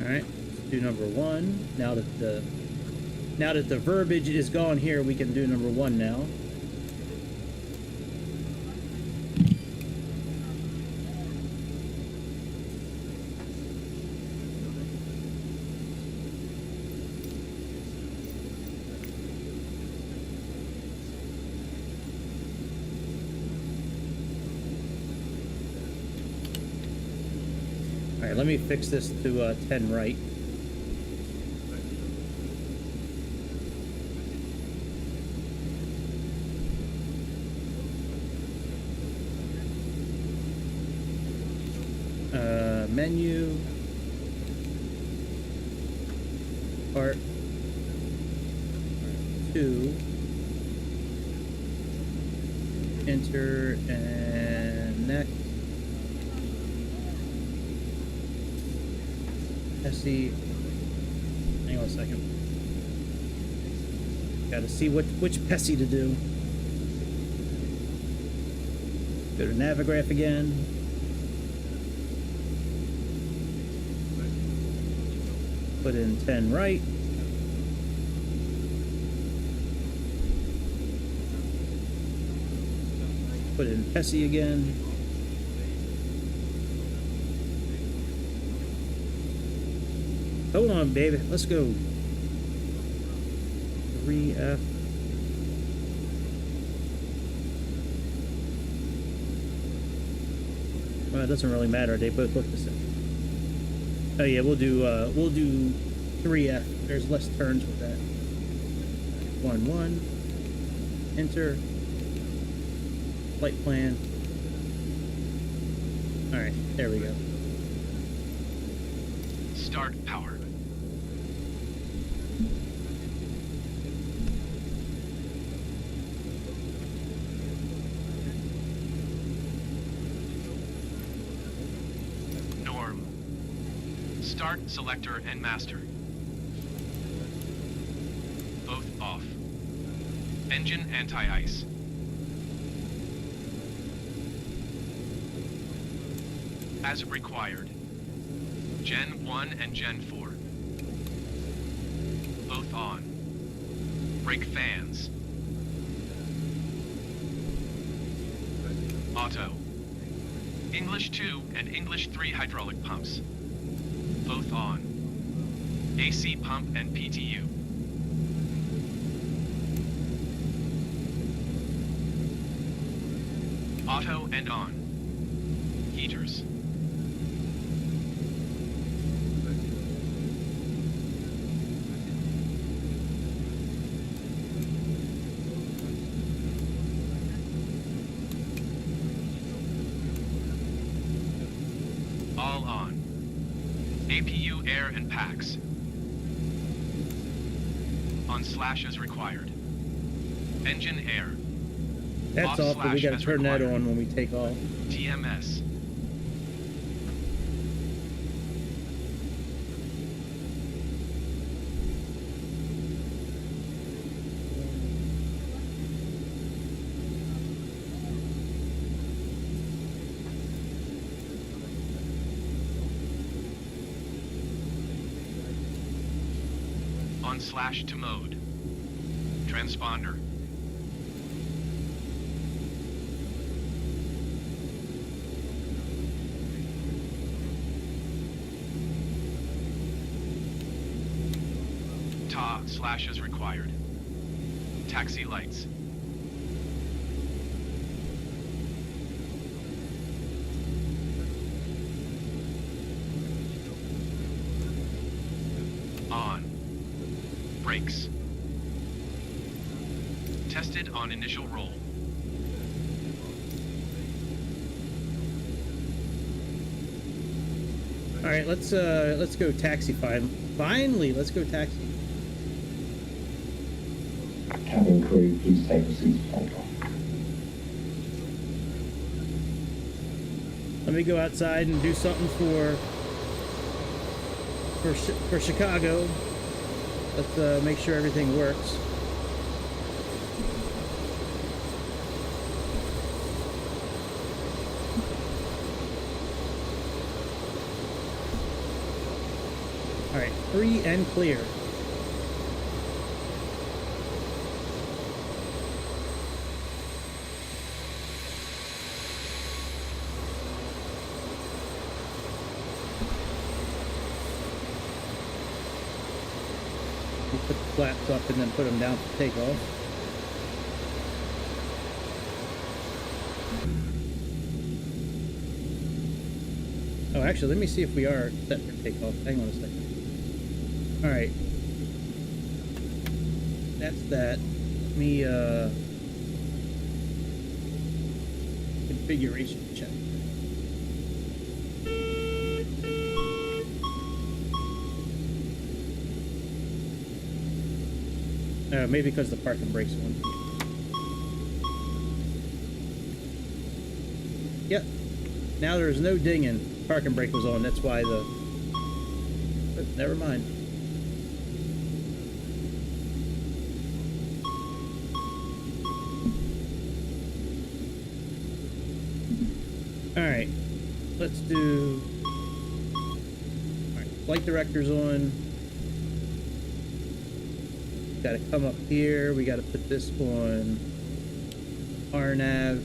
All right, let's do number one. Now that the verbiage is gone here, we can do number one now. All right, let me fix this to 10 right. Menu, part 2, enter, and next. SE, hang on a second. Gotta see which PESI to do. Go to Navigraph again. Put in 10 right. Put in PESI again. Hold on, baby. Let's go. 3F. Well, it doesn't really matter. They both look the same. Oh yeah, we'll do 3F. There's less turns with that. 1-1. Enter. Flight plan. All right, there we go. Start power. Norm. Start selector and master. Both off. Engine anti-ice. As required. Gen 1 and Gen 4. Both on. Brake fans. Auto. English 2 and English 3 hydraulic pumps. Both on. AC pump and PTU. Auto and on. Heaters. All on. APU air and packs. On slash as required. Engine air. That's off, but we gotta turn that on when we take off. TMS. On slash to mode. Transponder. Ta slash as required. Taxi lights. On. Brakes. Tested on initial roll. All right, let's go taxi. Finally, let's go taxi. Cabin crew, please take the seats for takeoff. Let me go outside and do something for Chicago. Let's make sure everything works. All right, free and clear. Put the flaps up and then put them down for takeoff. Oh, actually, let me see if we are set for takeoff. Hang on a second. All right. That's that. Let me, configuration check. Maybe because the parking brake's on. Yep. Now there's no dinging. Parking brake was on. That's why the... Oh, never mind. Alright. Let's do... Alright. Flight director's on. Gotta come up here. We gotta put this on RNAV.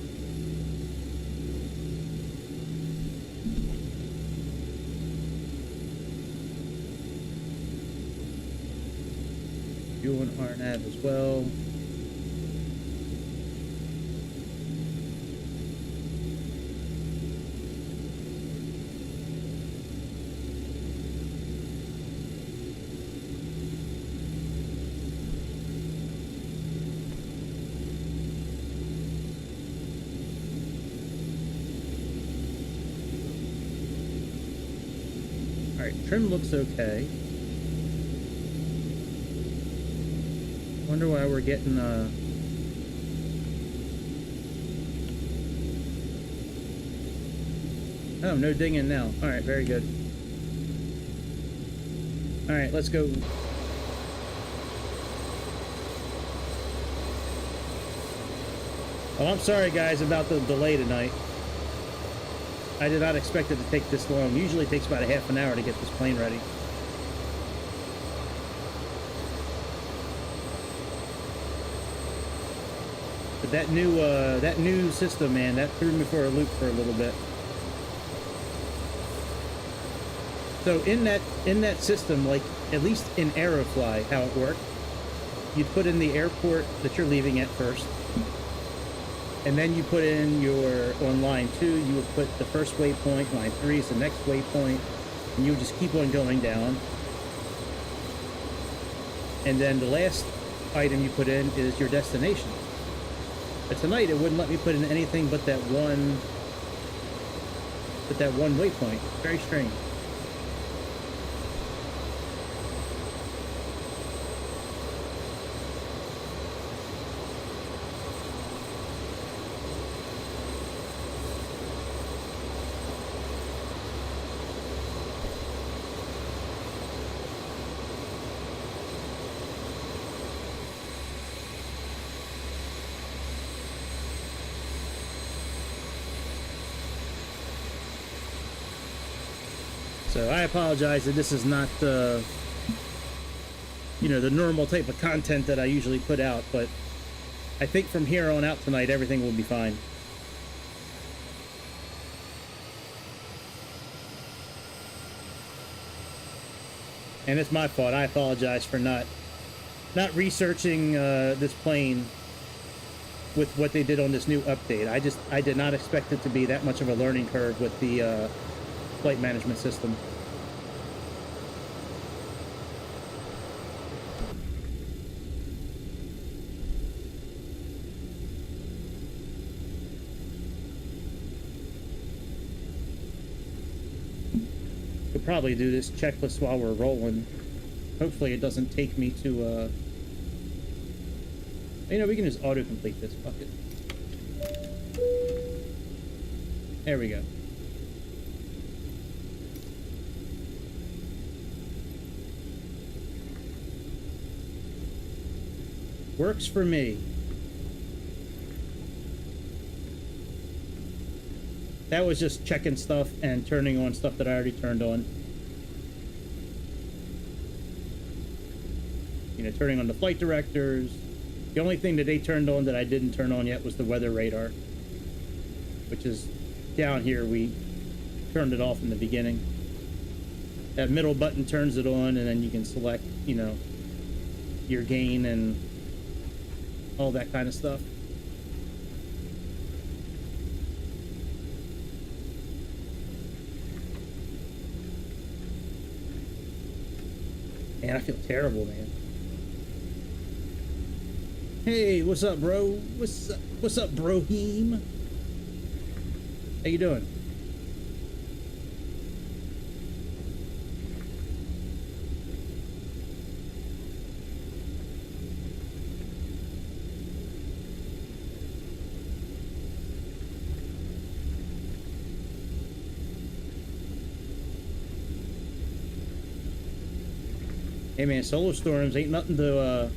You on RNAV as well. Alright, trim looks okay. Wonder why we're getting oh, no dinging now. Alright, very good. Alright, let's go. Well, I'm sorry guys about the delay tonight. I did not expect it to take this long. Usually it takes about a half an hour to get this plane ready. But that new system, man, that threw me for a loop for a little bit. So in that system, like at least in Aerofly, how it worked, you'd put in the airport that you're leaving at first. And then you put in your, on line 2, you would put the first waypoint, line 3 is the next waypoint, and you would just keep on going down. And then the last item you put in is your destination. But tonight it wouldn't let me put in anything but that one waypoint. Very strange. So I apologize that this is not the, you know, the normal type of content that I usually put out, but I think from here on out tonight, everything will be fine. And it's my fault. I apologize for not researching this plane with what they did on this new update. I did not expect it to be that much of a learning curve with the flight management system. Could probably do this checklist while we're rolling. Hopefully it doesn't take me to You know, we can just autocomplete this. Fuck it. There we go. Works for me. That was just checking stuff and turning on stuff that I already turned on. You know, turning on the flight directors. The only thing that they turned on that I didn't turn on yet was the weather radar, which is down here. We turned it off in the beginning. That middle button turns it on, and then you can select, you know, your gain and all that kind of stuff. Man, I feel terrible, man. Hey, what's up, bro? What's up, Broheem? How you doing? Hey man, solar storms ain't nothing to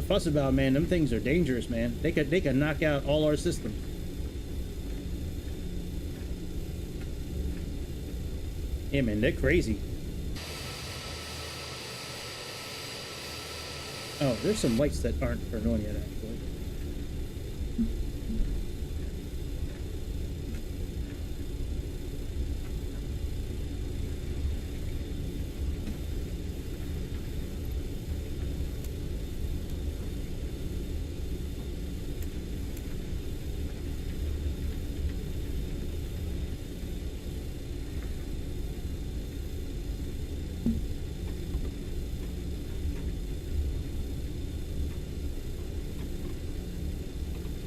fuss about, man. Them things are dangerous, man. They could knock out all our systems. Yeah, man, they're crazy. Oh, there's some lights that aren't turned on yet, actually.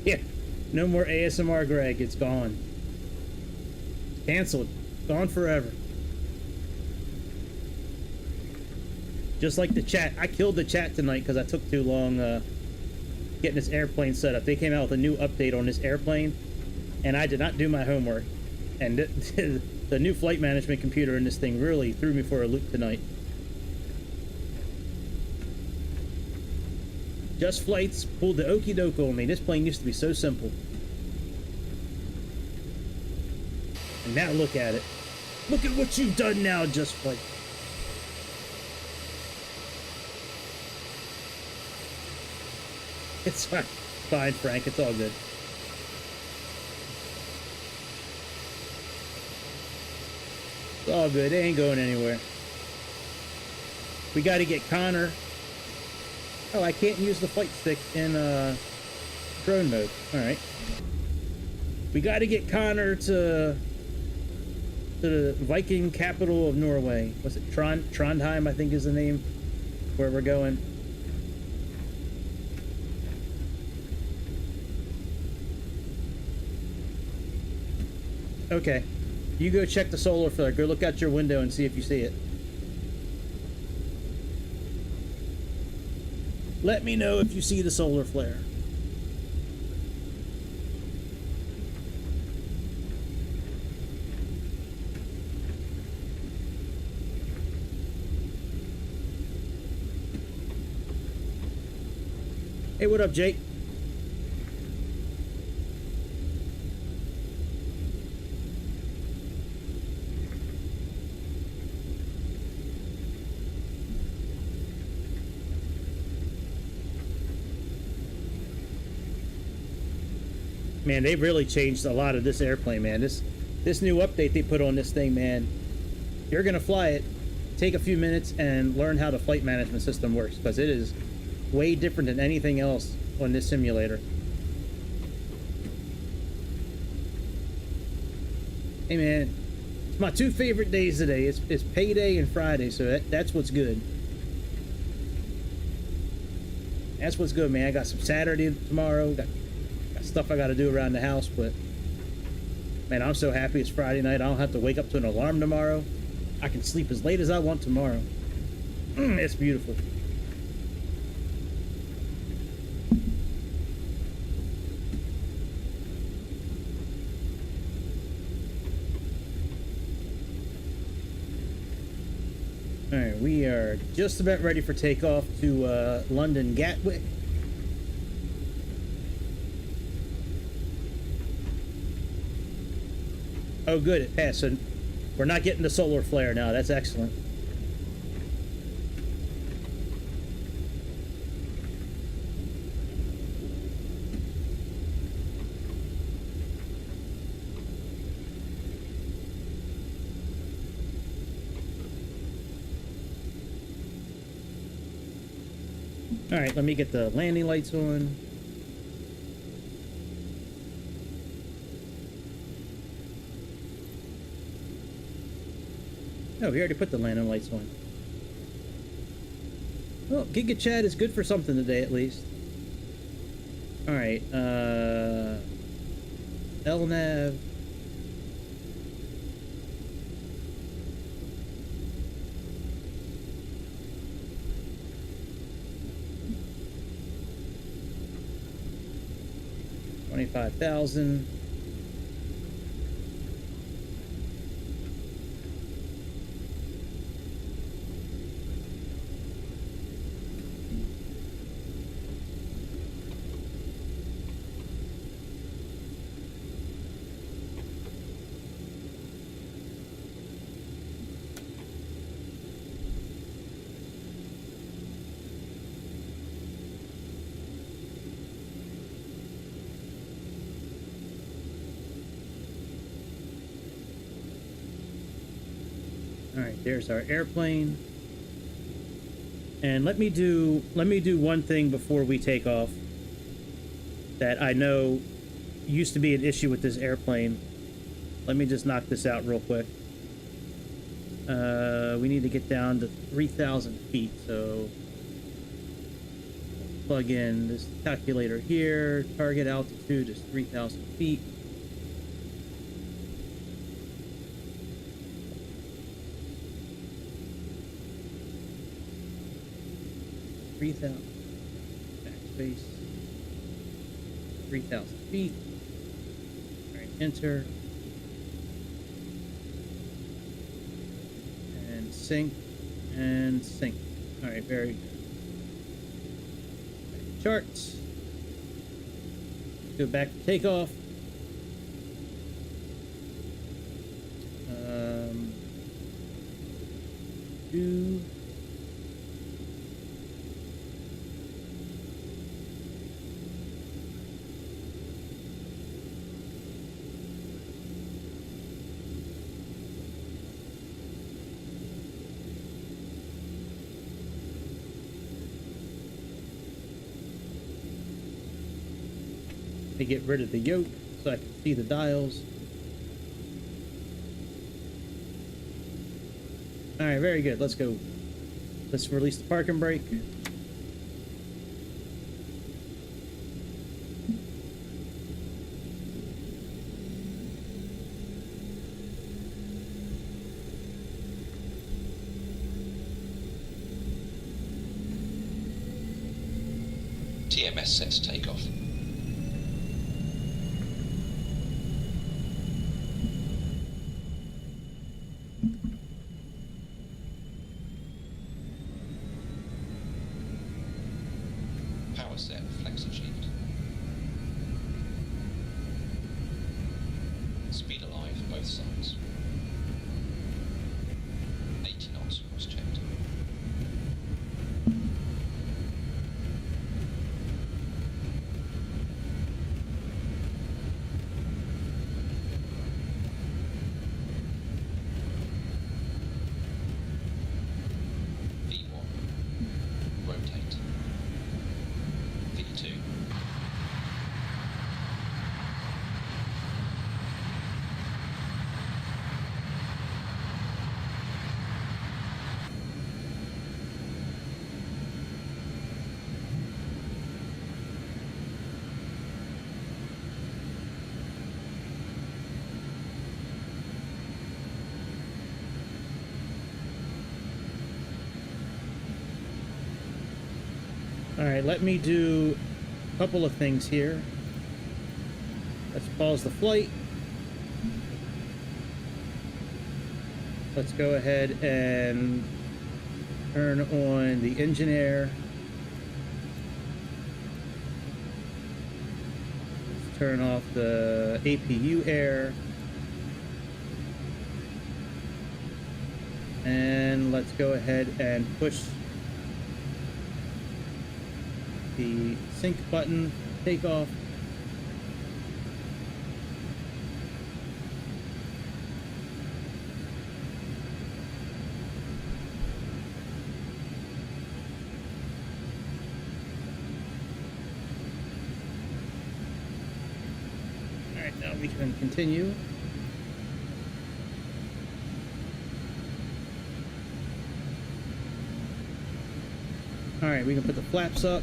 Yeah, no more ASMR Greg, it's gone. Canceled. Gone forever. Just like the chat. I killed the chat tonight because I took too long getting this airplane set up. They came out with a new update on this airplane, and I did not do my homework. And the new flight management computer in this thing really threw me for a loop tonight. Just Flights pulled the okie doke on me. This plane used to be so simple. And now look at it. Look at what you've done now, Just Flight. It's fine. Fine, Frank. It's all good. It's all good. They ain't going anywhere. We got to get Connor. Oh, I can't use the flight stick in drone mode. Alright. We got to get Connor to the Viking capital of Norway. What's it? Trondheim, I think is the name where we're going. Okay. You go check the solar flare. Go look out your window and see if you see it. Let me know if you see the solar flare. Hey, what up, Jake? Man, they've really changed a lot of this airplane, man. This new update they put on this thing, man. You're gonna fly it, take a few minutes and learn how the flight management system works, because it is way different than anything else on this simulator. Hey man, it's my two favorite days today. It's payday and Friday, so that's what's good. That's what's good, man. I got some Saturday tomorrow. Got stuff I got to do around the house, but man, I'm so happy it's Friday night. I don't have to wake up to an alarm tomorrow. I can sleep as late as I want tomorrow. It's beautiful. Alright, we are just about ready for takeoff to London Gatwick. Oh good, it passed, so we're not getting the solar flare now. That's excellent. Alright, let me get the landing lights on. Oh, we already put the landing lights on. Well, Giga Chad is good for something today, at least. Alright, LNAV. $25,000. Alright, there's our airplane. And let me do one thing before we take off that I know used to be an issue with this airplane. Let me just knock this out real quick. We need to get down to 3,000 feet, so plug in this calculator here. Target altitude is 3,000 feet. Backspace. 3,000 feet. Alright, enter. And sync. And sync. Alright, very good. Right, charts. Let's go back to takeoff. Do. To get rid of the yoke so I can see the dials. Alright, very good. Let's go. Let's release the parking brake. TMS set to take off. Power set, flex achieved. Speed alive, both sides. 80 knots, cross checked. V1, rotate. V2. Alright, let me do a couple of things here. Let's pause the flight. Let's go ahead and Turn on the engine air. Let's turn off the APU air. And let's go ahead and push the sync button, takeoff. All right, now we can continue. All right, we can put the flaps up.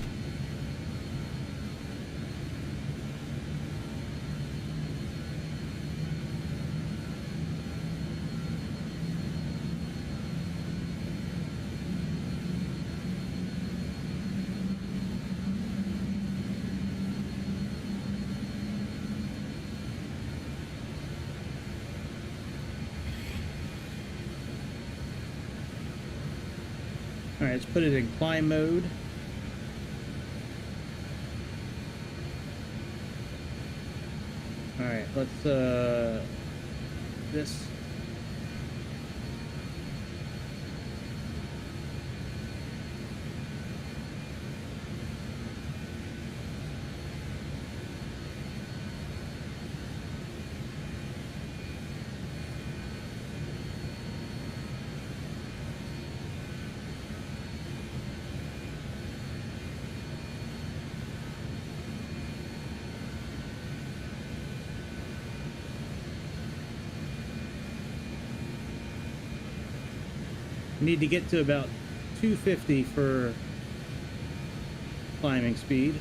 All right, let's put it in climb mode. All right, let's this. Need to get to about 250 for climbing speed.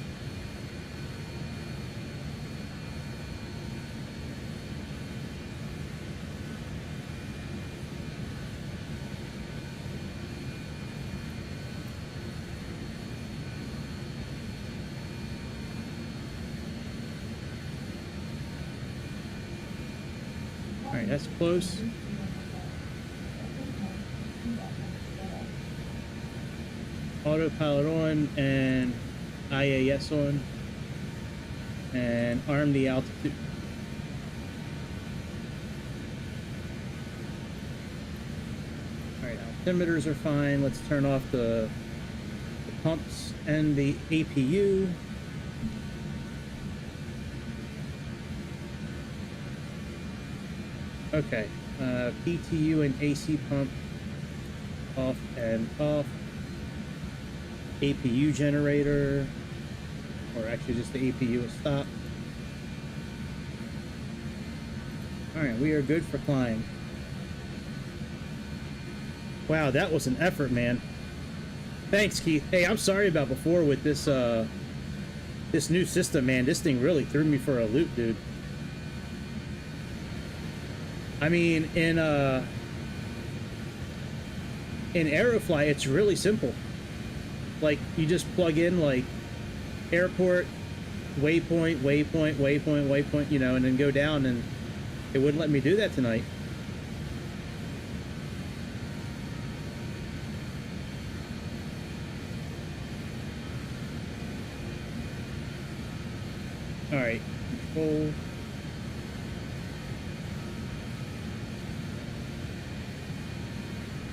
All right, that's close. Autopilot on and IAS on, and arm the altitude. All right, altimeters are fine. Let's turn off the pumps and the APU. Okay, PTU and AC pump off and off. APU generator, or actually just the APU is stopped. All right, we are good for climb. Wow, that was an effort, man. Thanks, Keith. Hey, I'm sorry about before with this this new system, man. This thing really threw me for a loop, dude. I mean, in Aerofly, it's really simple. Like, you just plug in, like, airport, waypoint, waypoint, waypoint, waypoint, you know, and then go down, and it wouldn't let me do that tonight. All right, control.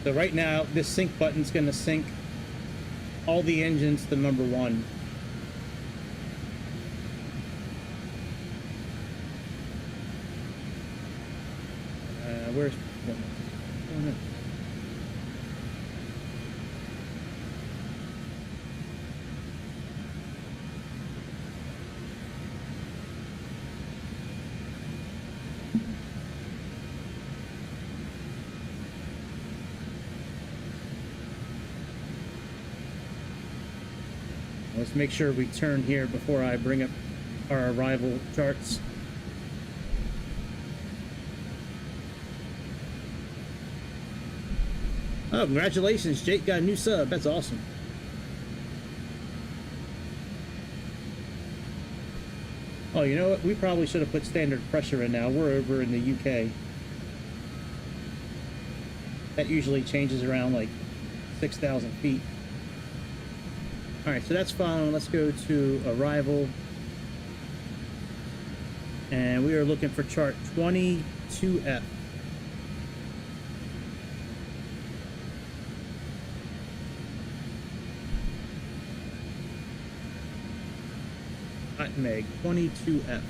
So right now, this sync button's going to sync all the engines to number 1. Where's... Oh, no. Let's make sure we turn here before I bring up our arrival charts. Oh, congratulations, Jake got a new sub. That's awesome. Oh, you know what? We probably should have put standard pressure in now. We're over in the UK. That usually changes around like 6,000 feet. All right, so that's following. Let's go to arrival. And we are looking for chart 22F. Meg 22F.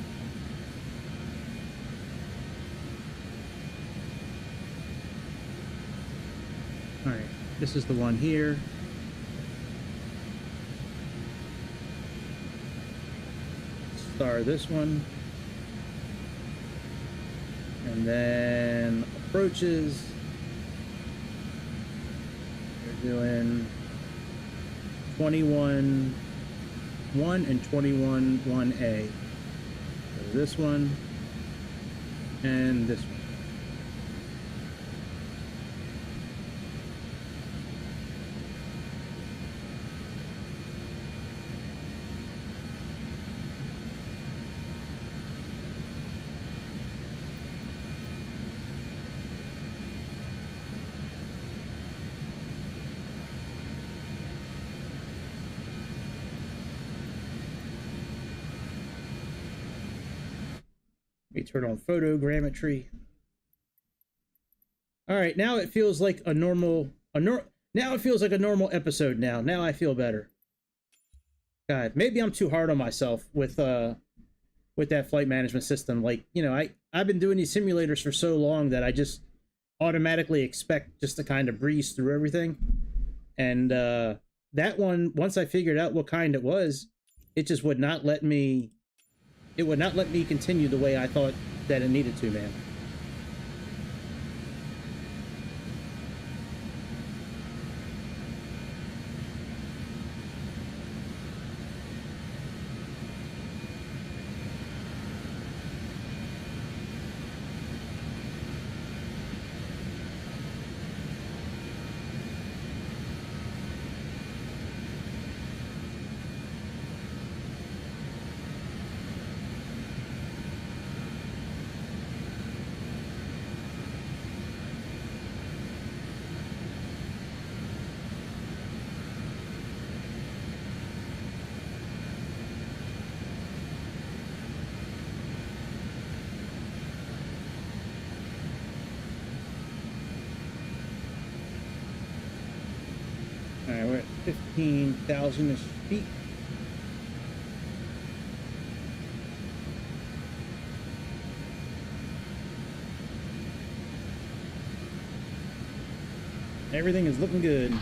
All right, this is the one here. Star this one. And then approaches. We're doing 21 1 and 21 1A. So this one and this one. Let me turn on photogrammetry. All right, now it feels like a normal episode now. Now I feel better. God, maybe I'm too hard on myself with that flight management system. Like, you know, I've been doing these simulators for so long that I just automatically expect just to kind of breeze through everything. And that one, once I figured out what kind it was, it just would not let me. It would not let me continue the way I thought that it needed to, man. Alright, we're at 15,000-ish feet. Everything is looking good.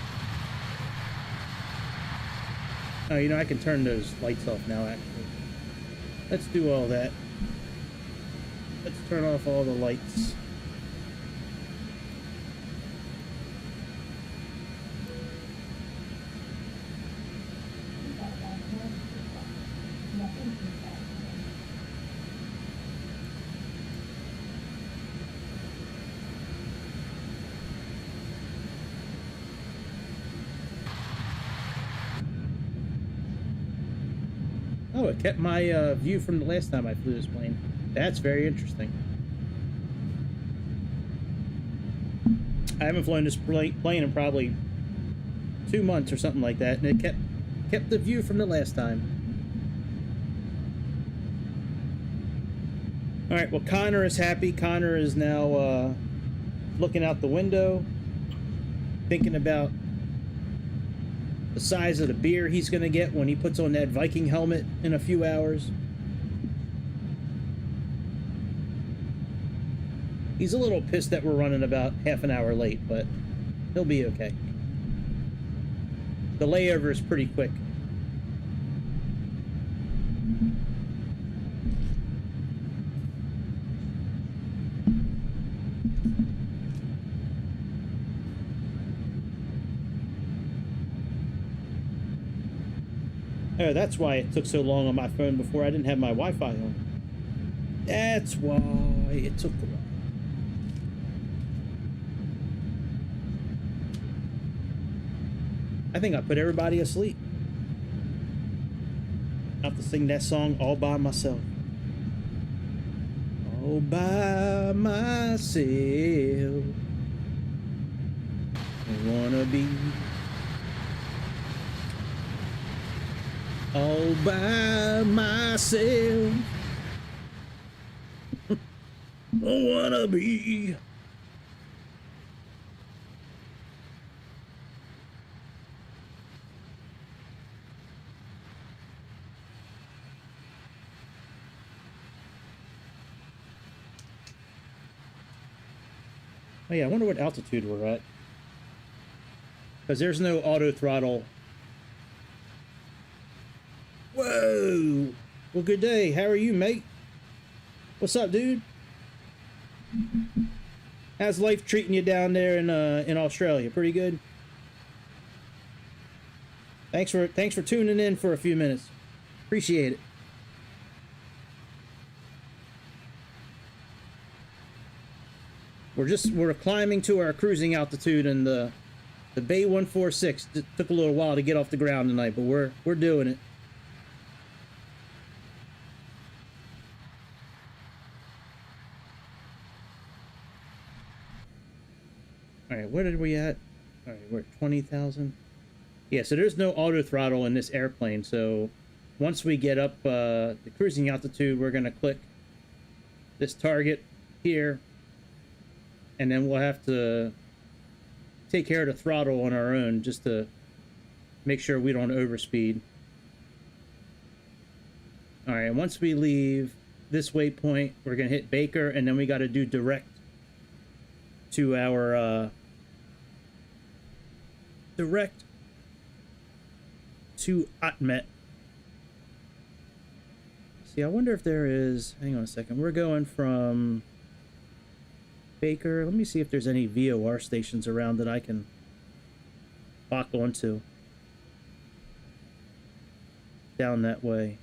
Oh, you know, I can turn those lights off now, actually. Let's do all that. Let's turn off all the lights. Oh, it kept my view from the last time I flew this plane. That's very interesting. I haven't flown this plane in probably 2 months or something like that, and it kept the view from the last time. All right, well, Connor is happy. Connor is now looking out the window, thinking about the size of the beer he's going to get when he puts on that Viking helmet in a few hours. He's a little pissed that we're running about half an hour late, but he'll be okay. The layover is pretty quick. Oh, that's why it took so long on my phone before. I didn't have my Wi-Fi on. That's why it took a while. I think I put everybody asleep. I have to sing that song all by myself. All by myself. I wanna be all by myself. I wanna be. Oh yeah, I wonder what altitude we're at. Because there's no auto throttle. Whoa! Well, good day. How are you, mate? What's up, dude? How's life treating you down there in Australia? Pretty good. Thanks for tuning in for a few minutes. Appreciate it. We're climbing to our cruising altitude, and the BAe146 took a little while to get off the ground tonight, but we're doing it. All right, where did we at? All right, we're at 20,000. Yeah, so there's no auto throttle in this airplane. So once we get up the cruising altitude, we're gonna click this target here, and then we'll have to take care of the throttle on our own just to make sure we don't overspeed. All right, once we leave this waypoint, we're gonna hit Baker, and then we got to do direct to our direct to Atmet. See, I wonder if there is, hang on a second, we're going from Baker. Let me see if there's any VOR stations around that I can lock onto down that way.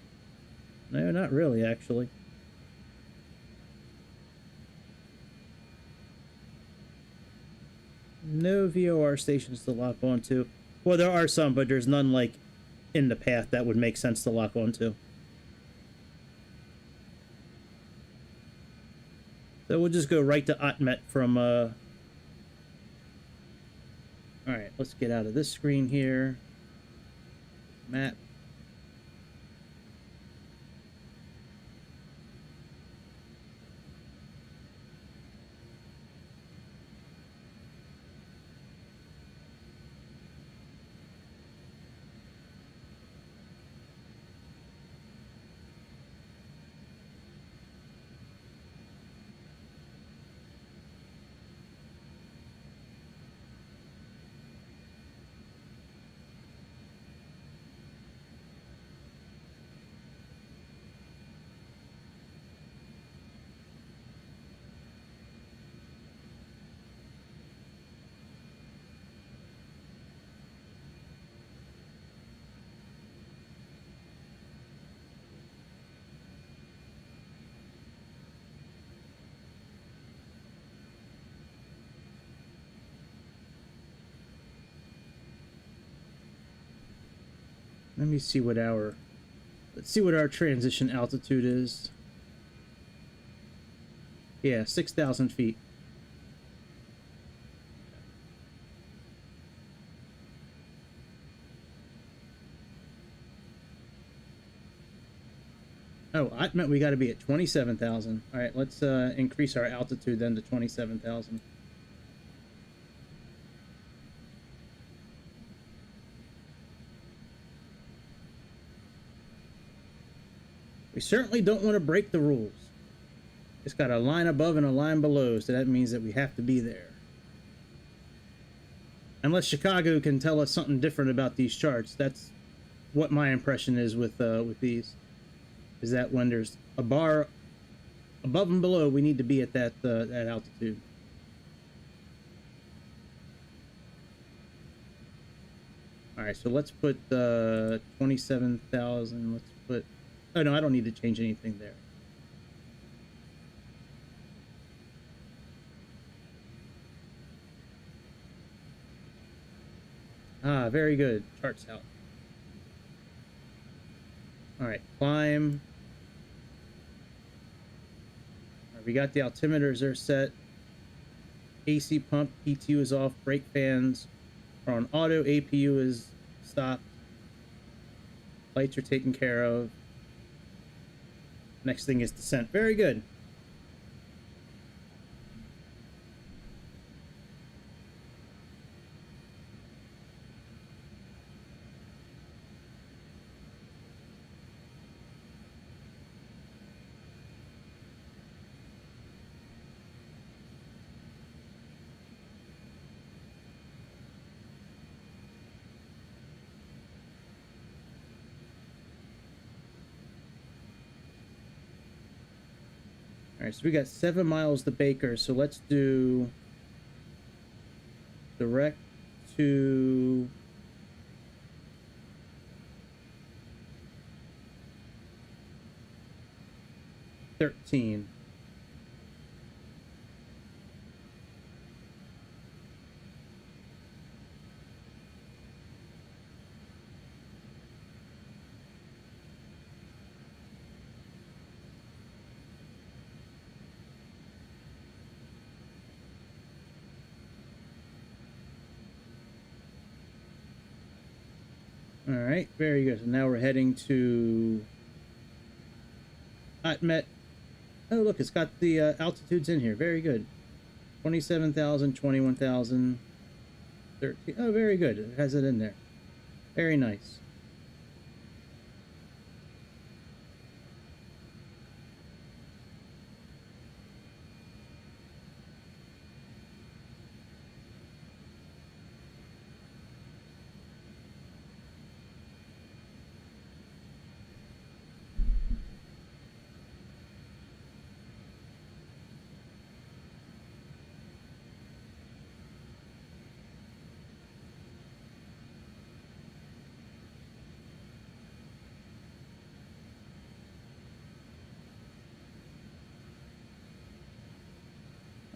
No, not really, actually. No VOR stations to lock onto. Well, there are some, but there's none like in the path that would make sense to lock onto. So we'll just go right to Atmet from Alright, let's get out of this screen here. Map. Let me see what our, let's see what our transition altitude is. Yeah, 6,000 feet. Oh, I meant we got to be at 27,000. All right, let's increase our altitude then to 27,000. We certainly don't want to break the rules. It's got a line above and a line below, so that means that we have to be there. Unless Chicago can tell us something different about these charts. That's what my impression is with these. Is that when there's a bar above and below, we need to be at that that altitude. All right, so let's put 27,000. Let's put. Oh no, I don't need to change anything there. Ah, very good. Charts out. All right, climb. All right, we got the altimeters are set. AC pump, PTU is off. Brake fans are on auto. APU is stopped. Lights are taken care of. Next thing is descent. Very good. All right, so we got 7 miles to Baker, so let's do direct to $13. All right, very good. So now we're heading to Hotmet. Oh, look, it's got the altitudes in here. Very good. 27,000, 21,000, 13. Oh, very good. It has it in there. Very nice.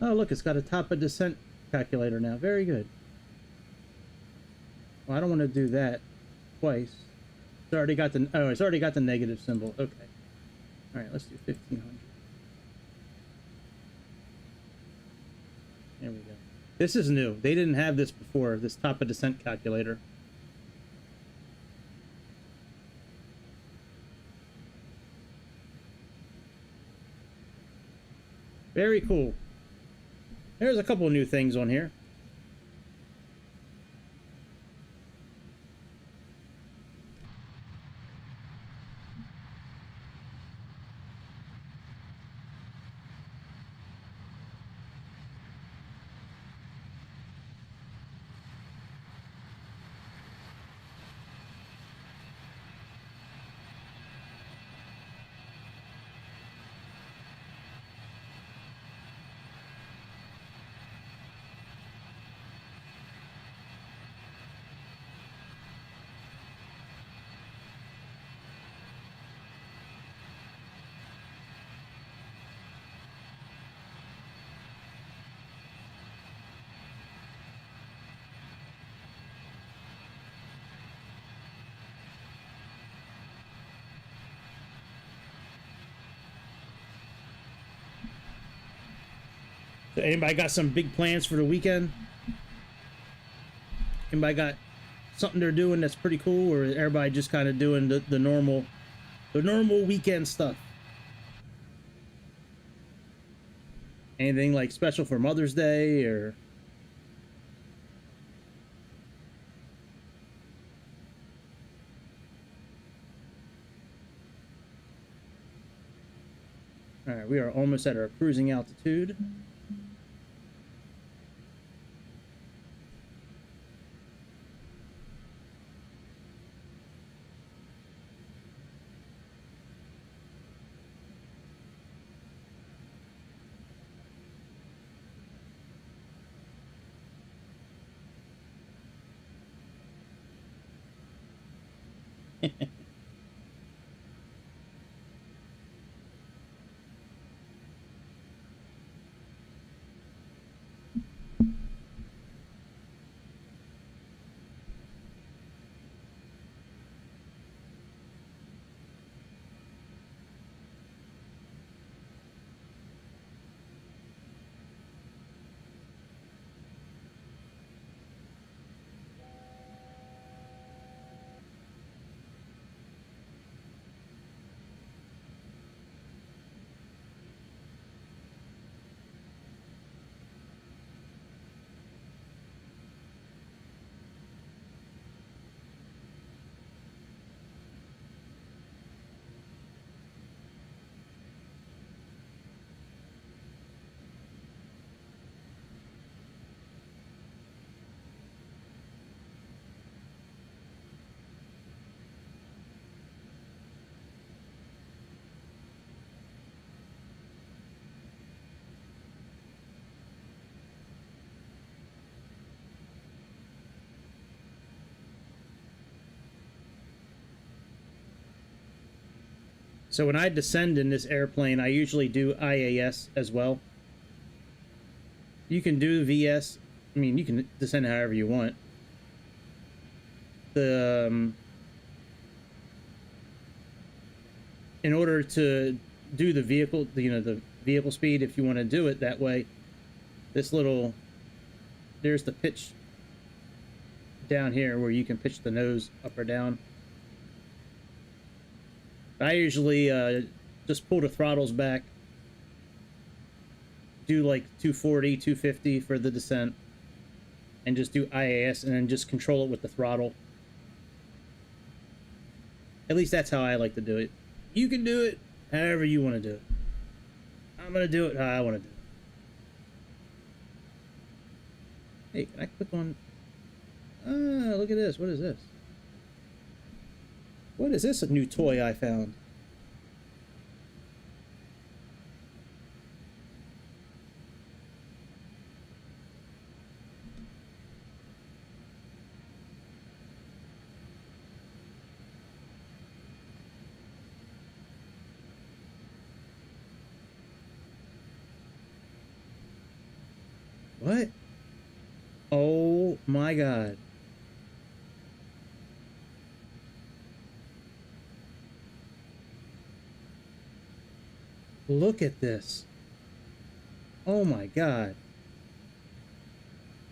Oh, look, it's got a top of descent calculator now. Very good. Well, I don't want to do that twice. It's already got the it's already got the negative symbol. Okay. All right, let's do 1500. There we go. This is new. They didn't have this before, this top of descent calculator. Very cool. There's a couple new things on here. So anybody got some big plans for the weekend? Anybody got something they're doing that's pretty cool, or everybody just kind of doing the normal weekend stuff? Anything like special for Mother's Day or? All right, we are almost at our cruising altitude. So when I descend in this airplane, I usually do IAS as well. You can do VS. I mean, you can descend however you want. In order to do the vehicle, the vehicle speed, if you want to do it that way, there's the pitch down here where you can pitch the nose up or down. I usually just pull the throttles back, do like 240, 250 for the descent, and just do IAS and then just control it with the throttle. At least that's how I like to do it. You can do it however you want to do it. I'm going to do it how I want to do it. Hey, can I click on... Ah, look at this. What is this? What is this? A new toy I found. What? Oh my God. Look at this. Oh my God.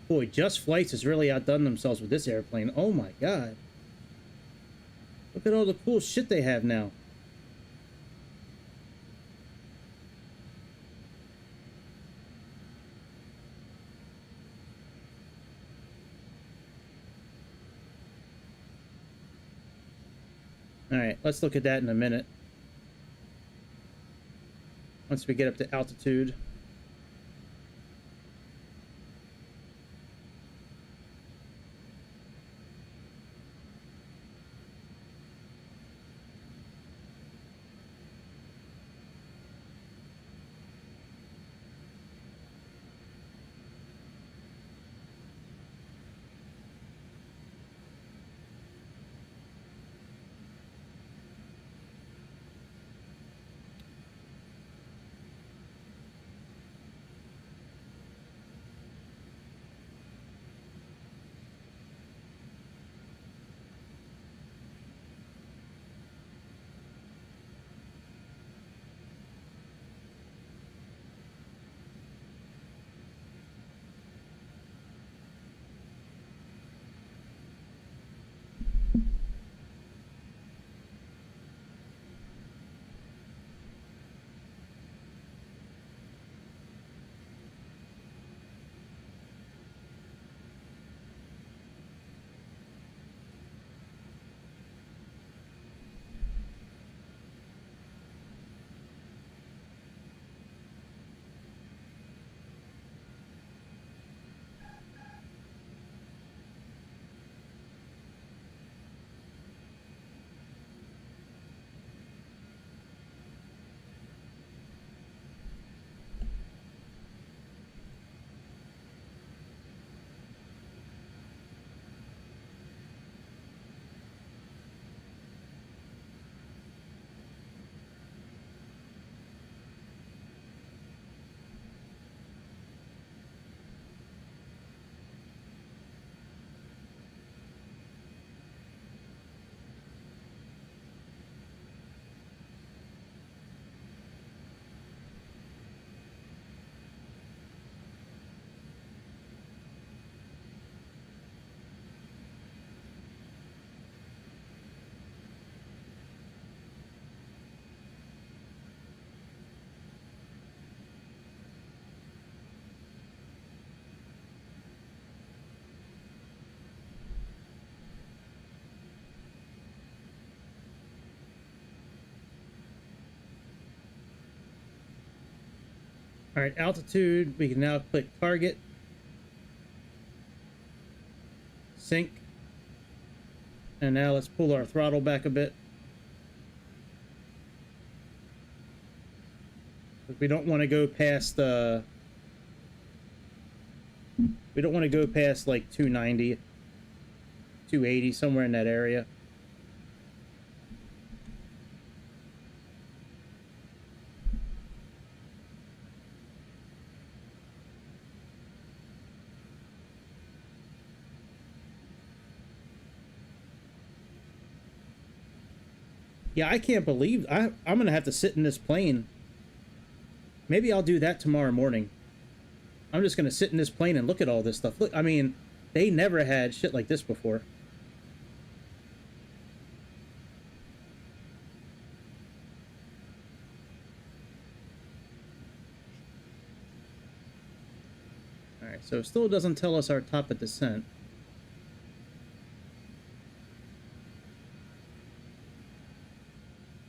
Boy, Just Flights has really outdone themselves with this airplane. Oh my God. Look at all the cool shit they have now. Alright, let's look at that in a minute. Once we get up to altitude. All right, altitude, we can now click target, sync, and now let's pull our throttle back a bit. We don't want to go past we don't want to go past like 290, 280, somewhere in that area. Yeah, I can't believe I'm gonna have to sit in this plane. Maybe I'll do that tomorrow morning. I'm just gonna sit in this plane and look at all this stuff. Look, I mean, they never had shit like this before. Alright, so it still doesn't tell us our top of descent.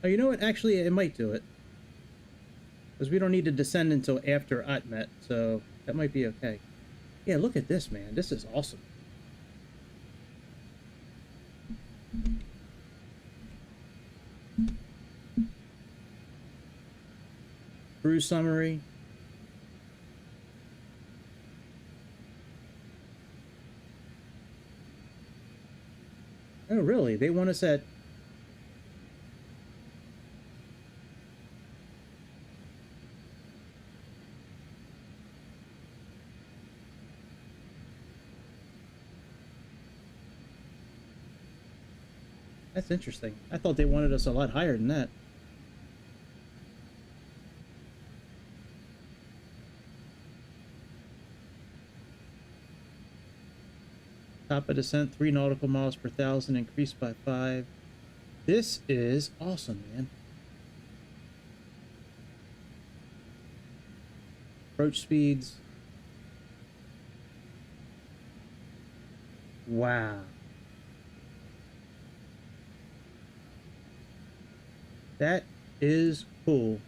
Oh, you know what? Actually, it might do it. Because we don't need to descend until after Atmet, so that might be okay. Yeah, look at this, man. This is awesome. Cruise summary. Oh, really? They want us at... That's interesting. I thought they wanted us a lot higher than that. Top of descent, 3 nautical miles per thousand, increased by 5. This is awesome, man. Approach speeds. Wow. That is cool.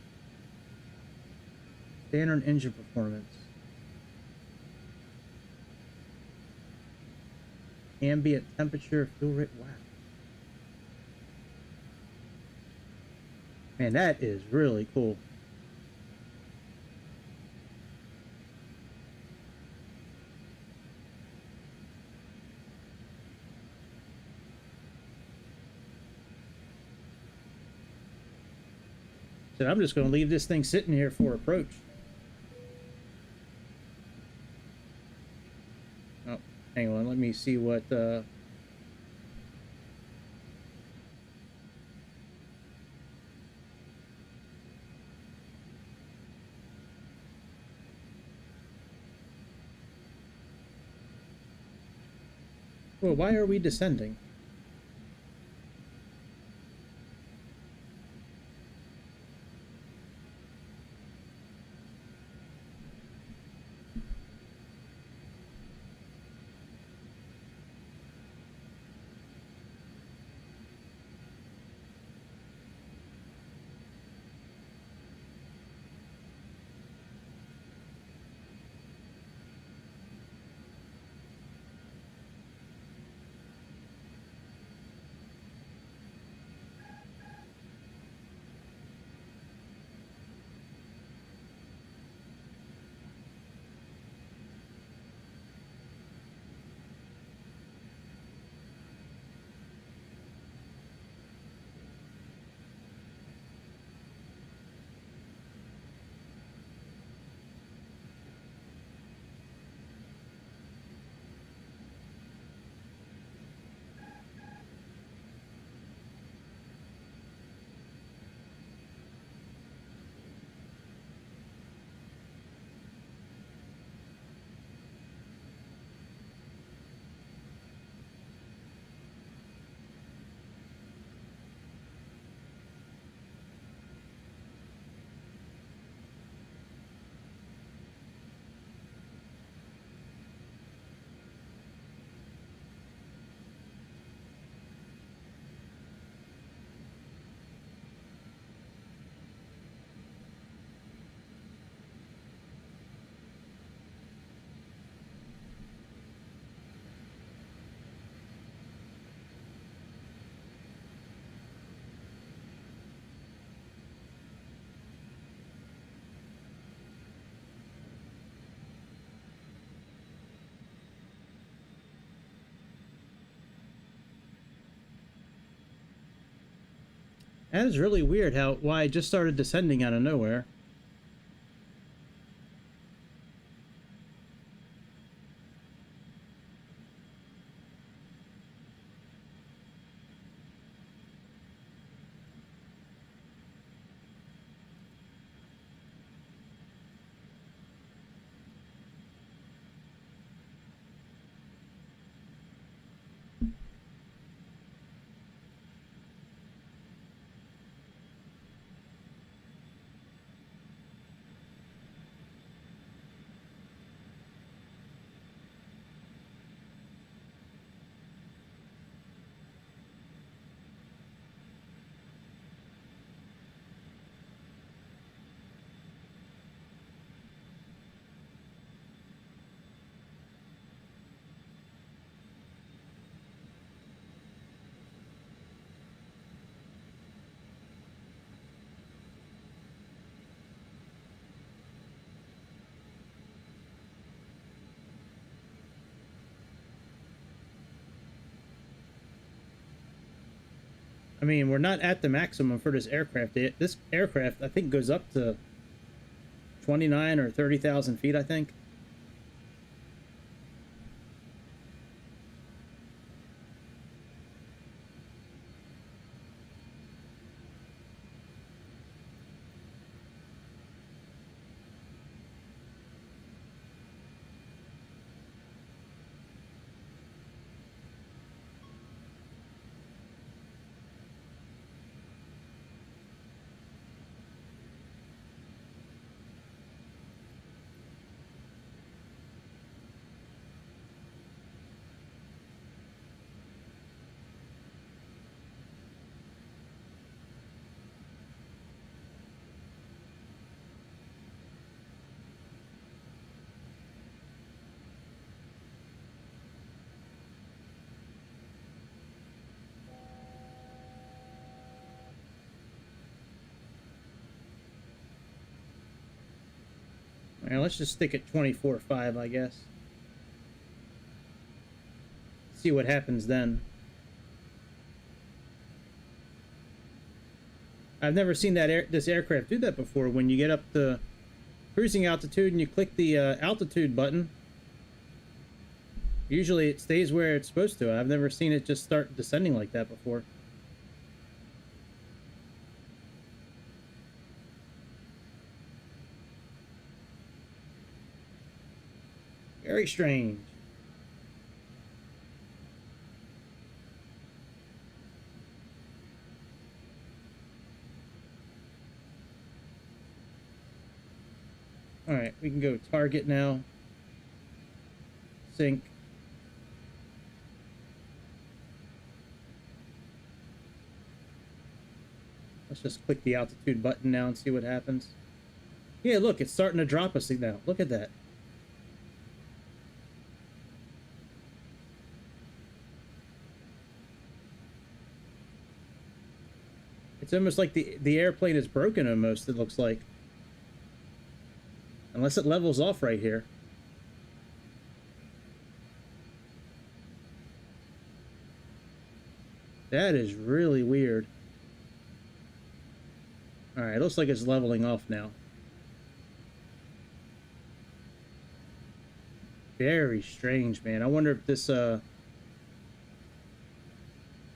Standard engine performance. Ambient temperature, fuel rate. Wow. Man, that is really cool. So I'm just going to leave this thing sitting here for approach. Oh, hang on. Let me see what... Well, why are we descending? That is really weird why I just started descending out of nowhere. I mean, we're not at the maximum for this aircraft. This aircraft, I think, goes up to 29 or 30,000 feet, I think. All right, let's just stick at 24.5, I guess. See what happens then. I've never seen this aircraft do that before. When you get up to cruising altitude and you click the altitude button, usually it stays where it's supposed to. I've never seen it just start descending like that before. Very strange. All right, we can go target now. Sync. Let's just click the altitude button now and see what happens. Yeah, look, it's starting to drop us now. Look at that. It's almost like the airplane is broken almost, it looks like. Unless it levels off right here. That is really weird. Alright, looks like it's leveling off now. Very strange, man. I wonder if this, I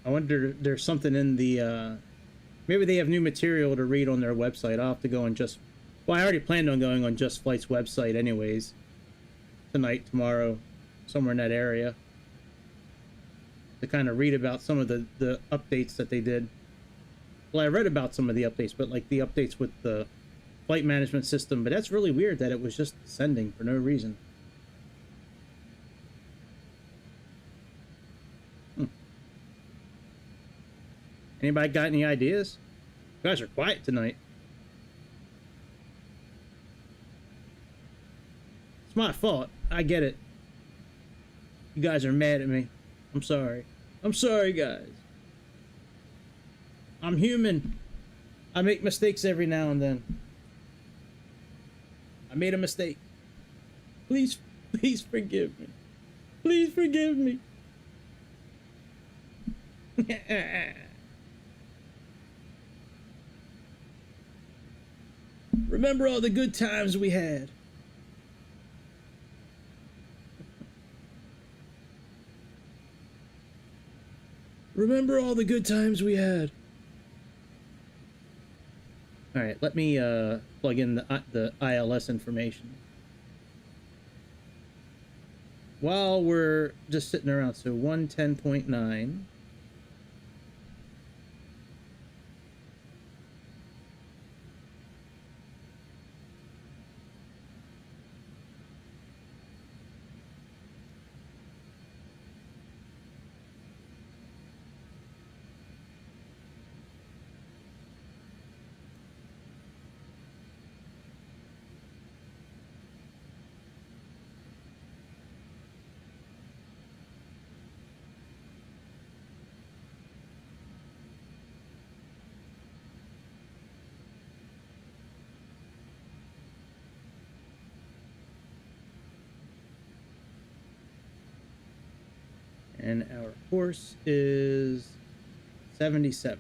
wonder if there's something in the, maybe they have new material to read on their website. I'll have to go on just... Well, I already planned on going on Just Flight's website anyways. Tonight, tomorrow, somewhere in that area. To kind of read about some of the updates that they did. Well, I read about some of the updates, but like the updates with the flight management system. But that's really weird that it was just descending for no reason. Anybody got any ideas? You guys are quiet tonight. It's my fault. I get it. You guys are mad at me. I'm sorry. I'm sorry, guys. I'm human. I make mistakes every now and then. I made a mistake. Please, please forgive me. Please forgive me. Remember all the good times we had. Remember all the good times we had. All right, let me plug in the ILS information. While we're just sitting around, so 110.9. And our course is 77.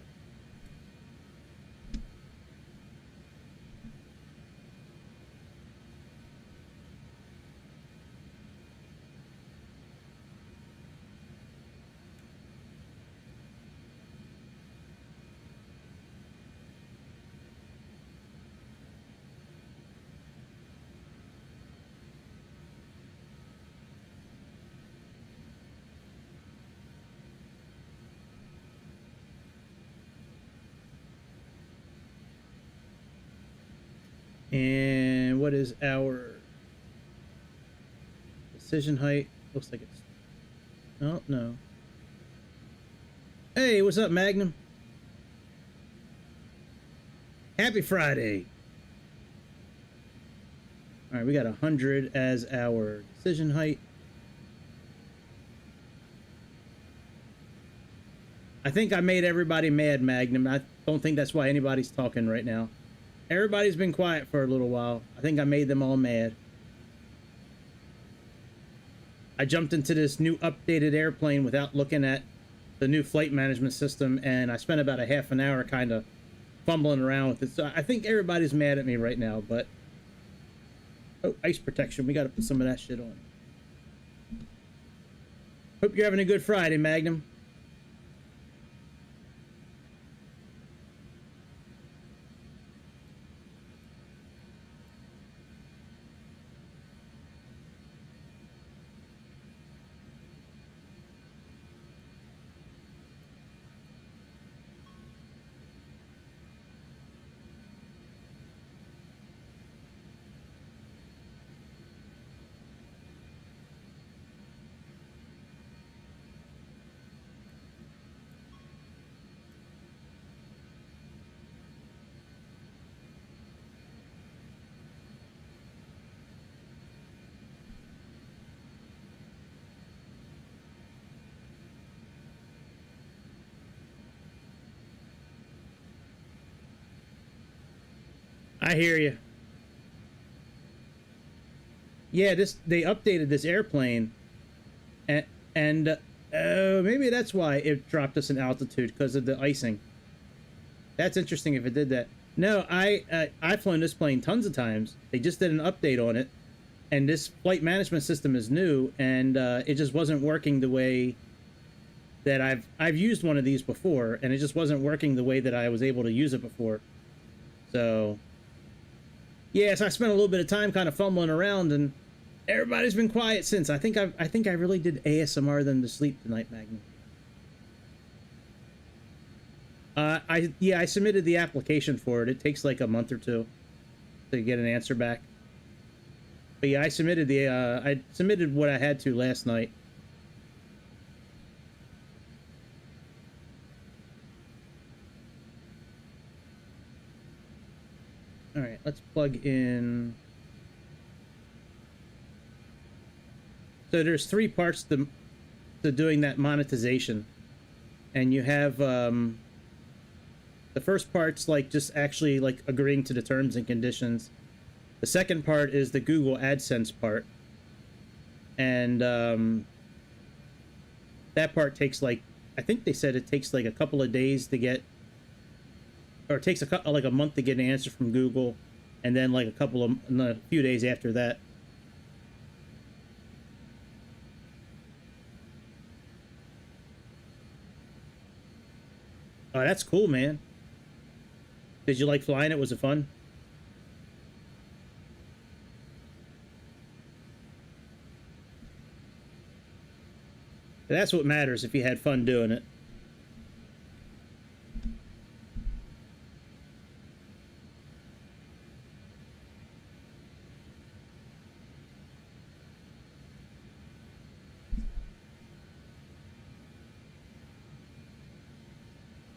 And what is our decision height? Looks like it's... Oh, no. Hey, what's up, Magnum? Happy Friday. All right, we got 100 as our decision height. I think I made everybody mad, Magnum. I don't think that's why anybody's talking right now. Everybody's been quiet for a little while. I think I made them all mad. I jumped into this new updated airplane without looking at the new flight management system, and I spent about a half an hour kind of fumbling around with it. So I think everybody's mad at me right now, but... Oh, ice protection. We got to put some of that shit on. Hope you're having a good Friday, Magnum. I hear you. Yeah, they updated this airplane, and maybe that's why it dropped us in altitude, because of the icing. That's interesting if it did that. No, I've flown this plane tons of times. They just did an update on it, and this flight management system is new, and it just wasn't working the way that I've used one of these before, and it just wasn't working the way that I was able to use it before. So yeah, so I spent a little bit of time kind of fumbling around, and everybody's been quiet since. I think I really did ASMR them to sleep tonight, Magnum. I submitted the application for it. It takes like a month or two to get an answer back. But yeah, I submitted what I had to last night. All right, let's plug in. So there's 3 parts to doing that monetization, and you have the first part's like just actually like agreeing to the terms and conditions. The second part is the Google AdSense part, and that part takes like, I think they said it takes like a couple of days to get, or it takes like a month to get an answer from Google, and then like a few days after that. Oh, that's cool, man. Did you like flying it? Was it fun? That's what matters, if you had fun doing it.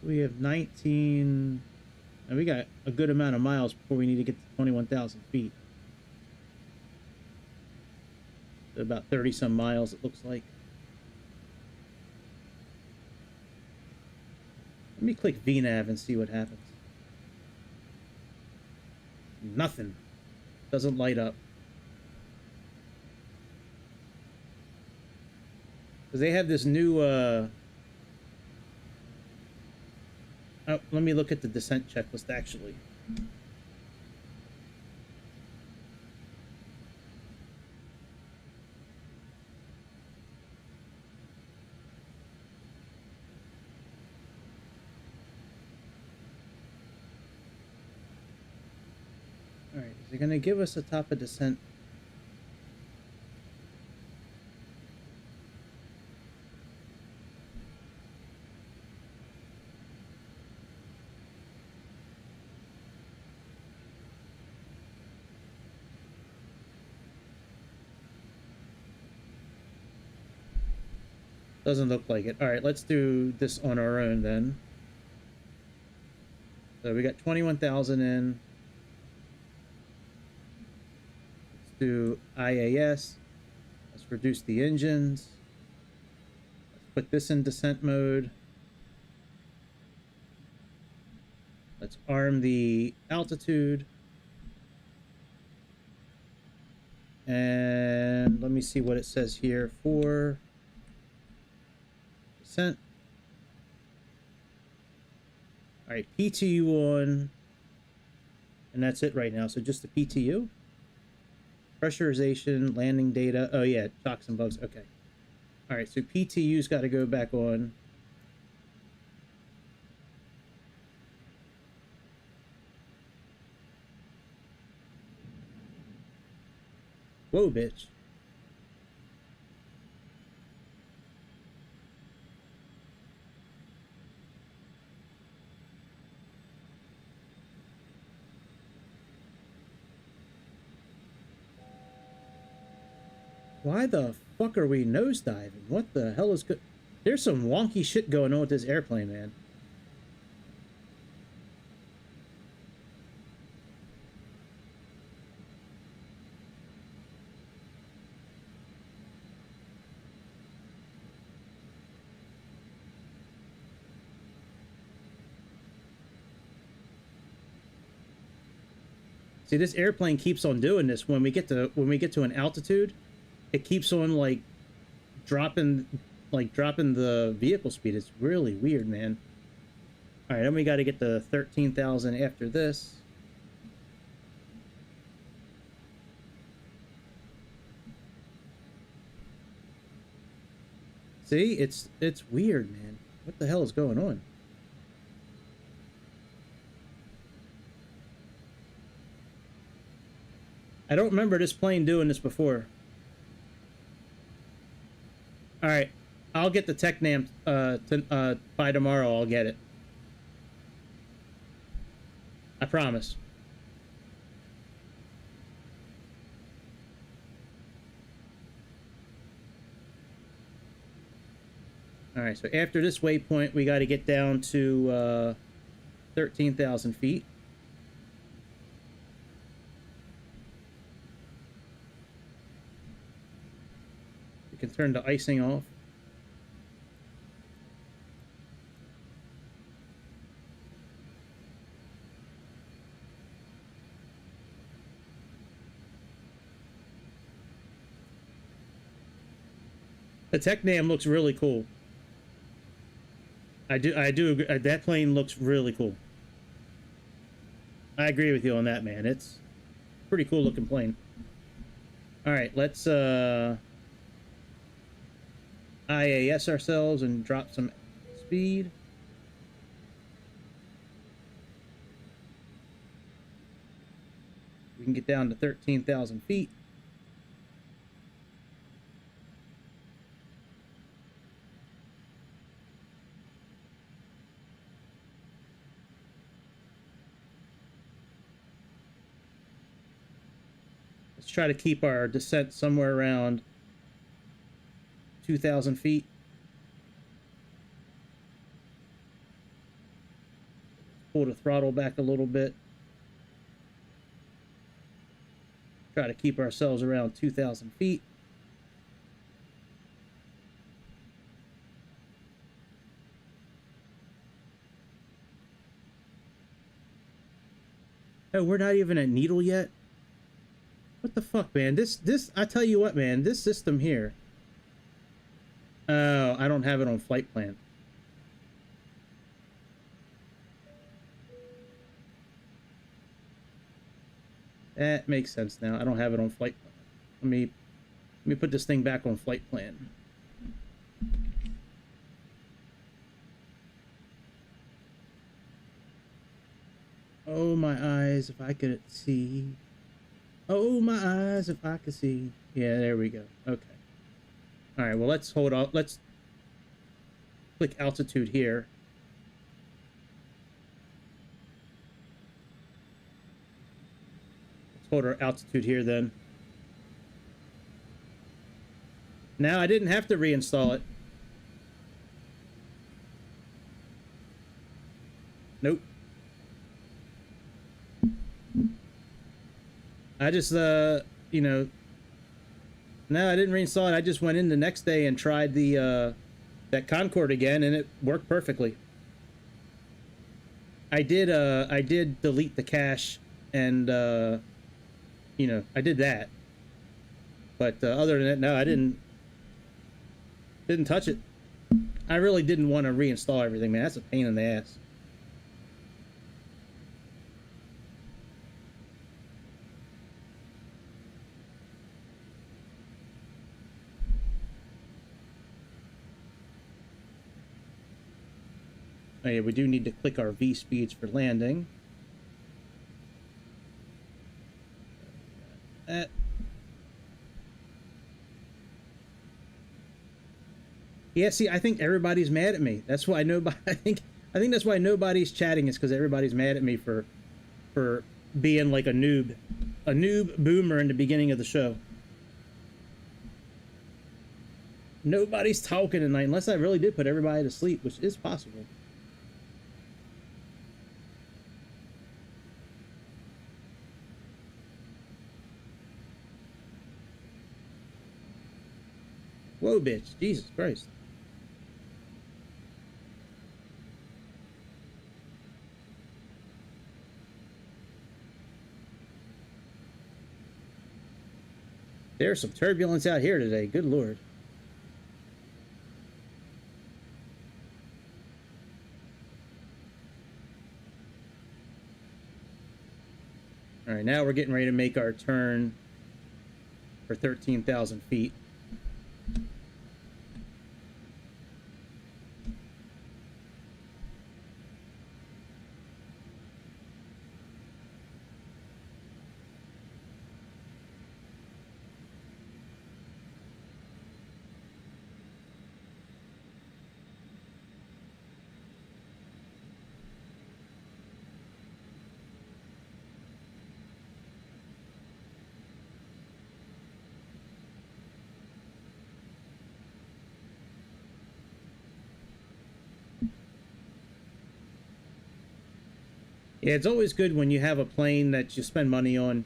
We have 19, and we got a good amount of miles before we need to get to 21,000 feet. So about 30 some miles, it looks like. Let me click VNav and see what happens. Nothing. Doesn't light up. Because they have this new, oh, let me look at the descent checklist, actually. All right, is it going to give us a top of descent? Doesn't look like it. All right, let's do this on our own then. So we got 21,000 in. Let's do IAS. Let's reduce the engines. Let's put this in descent mode. Let's arm the altitude. And let me see what it says here for descent. All right, PTU on, and that's it right now. So just the PTU. Pressurization, landing data. Oh yeah, shocks and bugs. Okay. All right, so PTU's got to go back on. Whoa, bitch. Why the fuck are we nosediving? What the hell is good? There's some wonky shit going on with this airplane, man. See, this airplane keeps on doing this when we get to an altitude. It keeps on like dropping the vehicle speed. It's really weird, man. All right, then we got to get to 13,000 after this. See, it's weird, man. What the hell is going on? I don't remember this plane doing this before. All right, I'll get the TechNam by tomorrow. I'll get it. I promise. All right, so after this waypoint, we got to get down to 13,000 feet. We can turn the icing off. The TechNam looks really cool. I do agree. That plane looks really cool. I agree with you on that, man. It's a pretty cool looking plane. All right, let's IAS ourselves and drop some speed. We can get down to 13,000 feet. Let's try to keep our descent somewhere around 2,000 feet. Pull the throttle back a little bit. Try to keep ourselves around 2,000 feet. Oh, we're not even at Needle yet? What the fuck, man? This, I tell you what, man, this system here. Oh, I don't have it on flight plan. That makes sense now. I don't have it on flight plan. Let me put this thing back on flight plan. Oh, my eyes, if I could see. Oh, my eyes, if I could see. Yeah, there we go. Okay. All right, well, let's hold up. Let's click altitude here. Let's hold our altitude here then. Now, I didn't have to reinstall it. Nope. I just, you know, no, I didn't reinstall it. I just went in the next day and tried the, that Concord again, and it worked perfectly. I did delete the cache, and, you know, I did that. But, other than that, no, I didn't touch it. I really didn't want to reinstall everything, man. That's a pain in the ass. Oh yeah, we do need to click our V speeds for landing. Yeah, see, I think everybody's mad at me. That's why nobody. I think that's why nobody's chatting, is because everybody's mad at me for being like a noob boomer in the beginning of the show. Nobody's talking tonight, unless I really did put everybody to sleep, which is possible. Whoa, bitch. Jesus Christ. There's some turbulence out here today. Good Lord. All right, now we're getting ready to make our turn for 13,000 feet. Yeah, it's always good when you have a plane that you spend money on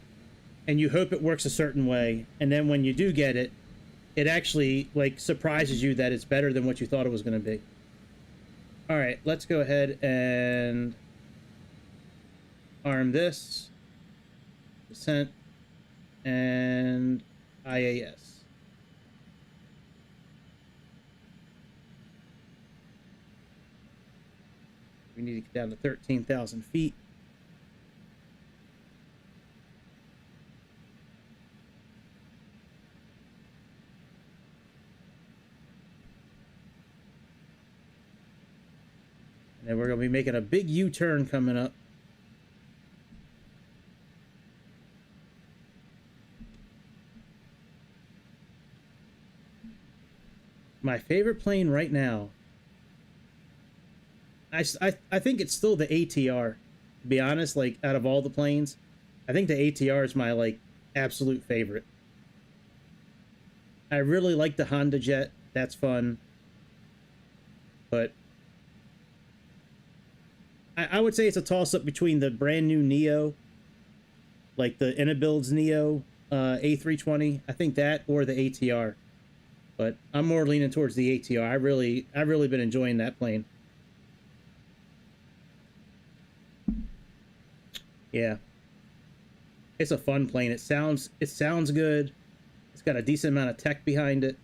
and you hope it works a certain way, and then when you do get it, it actually like surprises you that it's better than what you thought it was going to be. All right, let's go ahead and arm this, descent, and IAS. We need to get down to 13,000 feet. And then we're going to be making a big U-turn coming up. My favorite plane right now, I think it's still the ATR. To be honest, like out of all the planes, I think the ATR is my like absolute favorite. I really like the Honda Jet. That's fun. But I would say it's a toss-up between the brand new Neo, like the Inabuilds Neo A320. I think that, or the ATR. But I'm more leaning towards the ATR. I've really been enjoying that plane. Yeah. It's a fun plane. It sounds good. It's got a decent amount of tech behind it.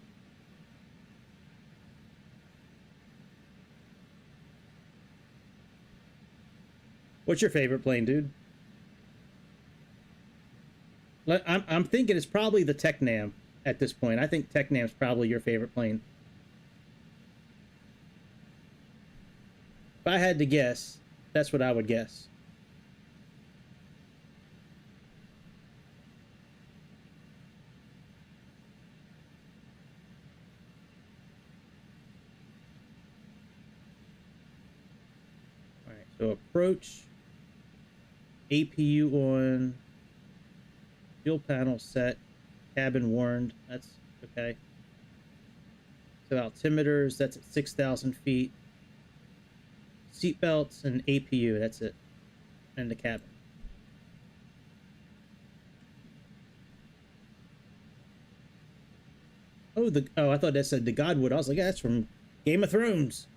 What's your favorite plane, dude? I'm thinking it's probably the Tecnam at this point. I think Tecnam's probably your favorite plane. If I had to guess, that's what I would guess. All right, so approach, APU on, fuel panel set, cabin warned. That's okay. So altimeters, that's at 6,000 feet. seat belts, and APU. That's it. And the cabin. Oh, I thought that said the Godwood. I was like, yeah, that's from Game of Thrones.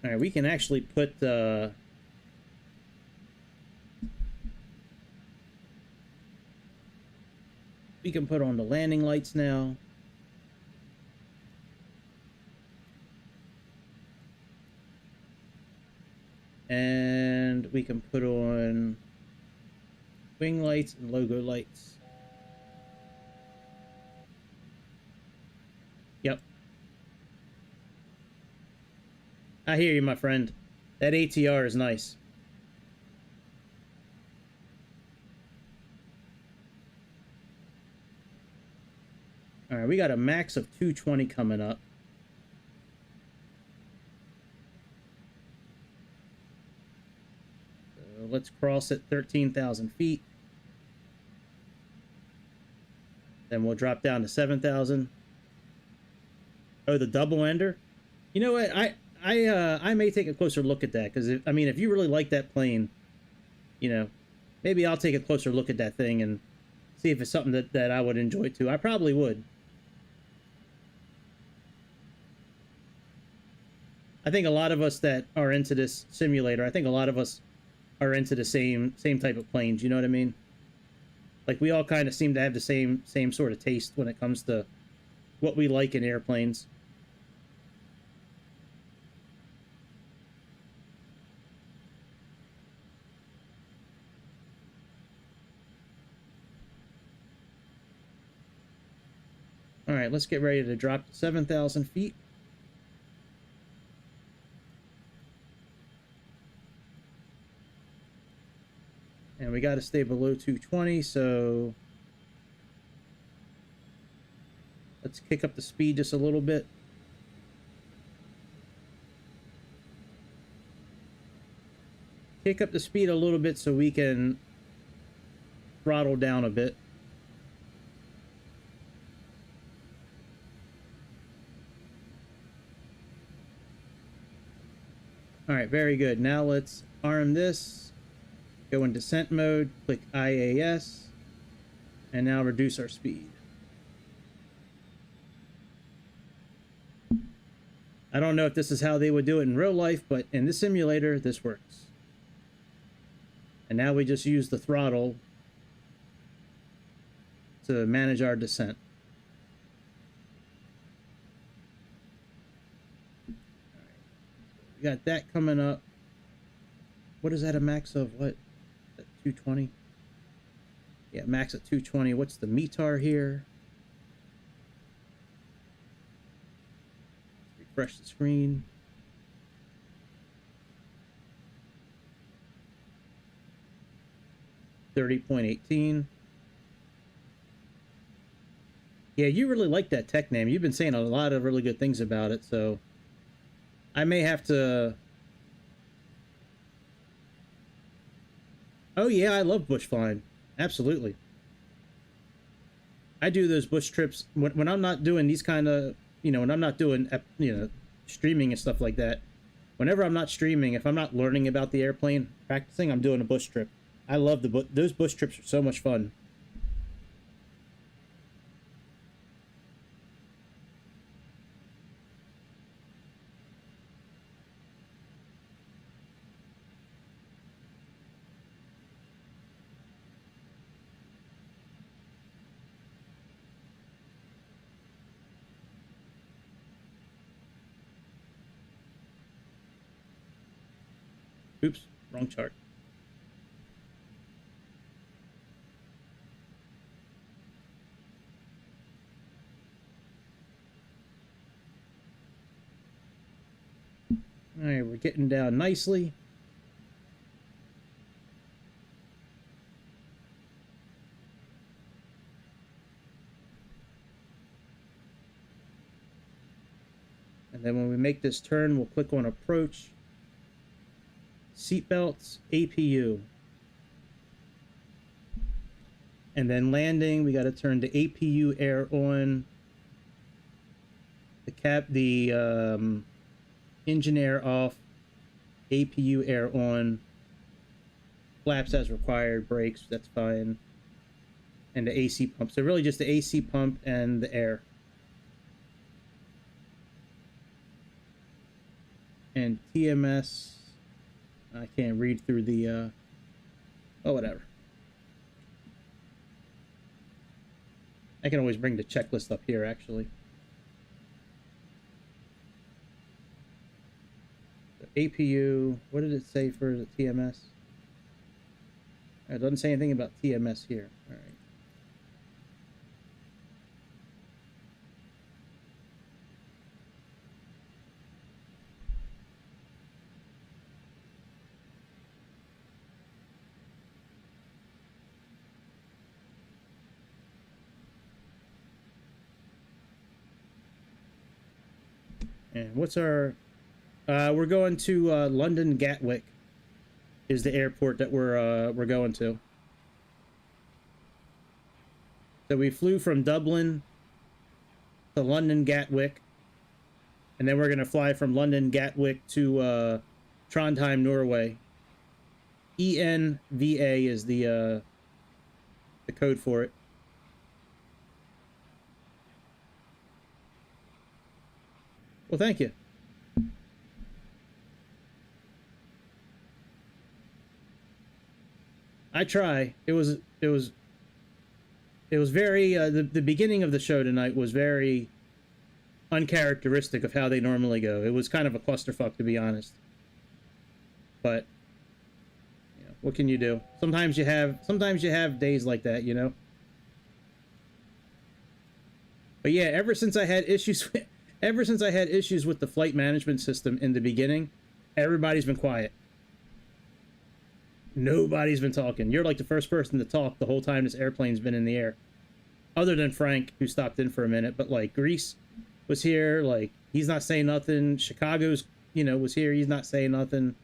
All right, we can actually put we can put on the landing lights now. And we can put on wing lights and logo lights. Yep. I hear you, my friend. That ATR is nice. All right, we got a max of 220 coming up. So let's cross at 13,000 feet. Then we'll drop down to 7,000. Oh, the double ender. You know what? I may take a closer look at that, because I mean, if you really like that plane, you know, maybe I'll take a closer look at that thing and see if it's something that I would enjoy too. I probably would. I think a lot of us that are into this simulator, I think a lot of us are into the same type of planes. You know what I mean? Like, we all kind of seem to have the same sort of taste when it comes to what we like in airplanes. All right, let's get ready to drop to 7,000 feet. And we got to stay below 220, so let's kick up the speed just a little bit. Kick up the speed a little bit so we can throttle down a bit. All right, very good. Now let's arm this, go in descent mode, click IAS, and now reduce our speed. I don't know if this is how they would do it in real life, but in this simulator, this works. And now we just use the throttle to manage our descent. We got that coming up. What is that, a max of what? 220? Yeah, max at 220. What's the METAR here? Refresh the screen. $30.18. Yeah, you really like that tech name. You've been saying a lot of really good things about it, so I may have to... Oh yeah, I love bush flying. Absolutely. I do those bush trips when I'm not doing these kind of, you know, when I'm not doing, you know, streaming and stuff like that. Whenever I'm not streaming, if I'm not learning about the airplane, practicing, I'm doing a bush trip. I love those bush trips are so much fun. Oops, wrong chart. All right, we're getting down nicely. And then when we make this turn, we'll click on approach. seatbelts, APU. And then landing, we got to turn the APU air on. The engine air off. APU air on. Flaps as required, brakes, that's fine. And the AC pump. So really just the AC pump and the air. And TMS, I can't read through the, oh, whatever. I can always bring the checklist up here, actually. So APU, what did it say for the TMS? It doesn't say anything about TMS here. All right. And what's our... we're going to London Gatwick is the airport that we're going to. So we flew from Dublin to London Gatwick, and then we're going to fly from London Gatwick to Trondheim, Norway. ENVA is the code for it. Well, thank you. I try. It was very the beginning of the show tonight was very uncharacteristic of how they normally go. It was kind of a clusterfuck, to be honest. But you know, what can you do? Sometimes you have days like that, you know. But yeah, ever since I had issues with the flight management system in the beginning, everybody's been quiet. Nobody's been talking. You're like the first person to talk the whole time this airplane's been in the air. Other than Frank, who stopped in for a minute. But, like, Greece was here. Like, he's not saying nothing. Chicago's, you know, was here. He's not saying nothing.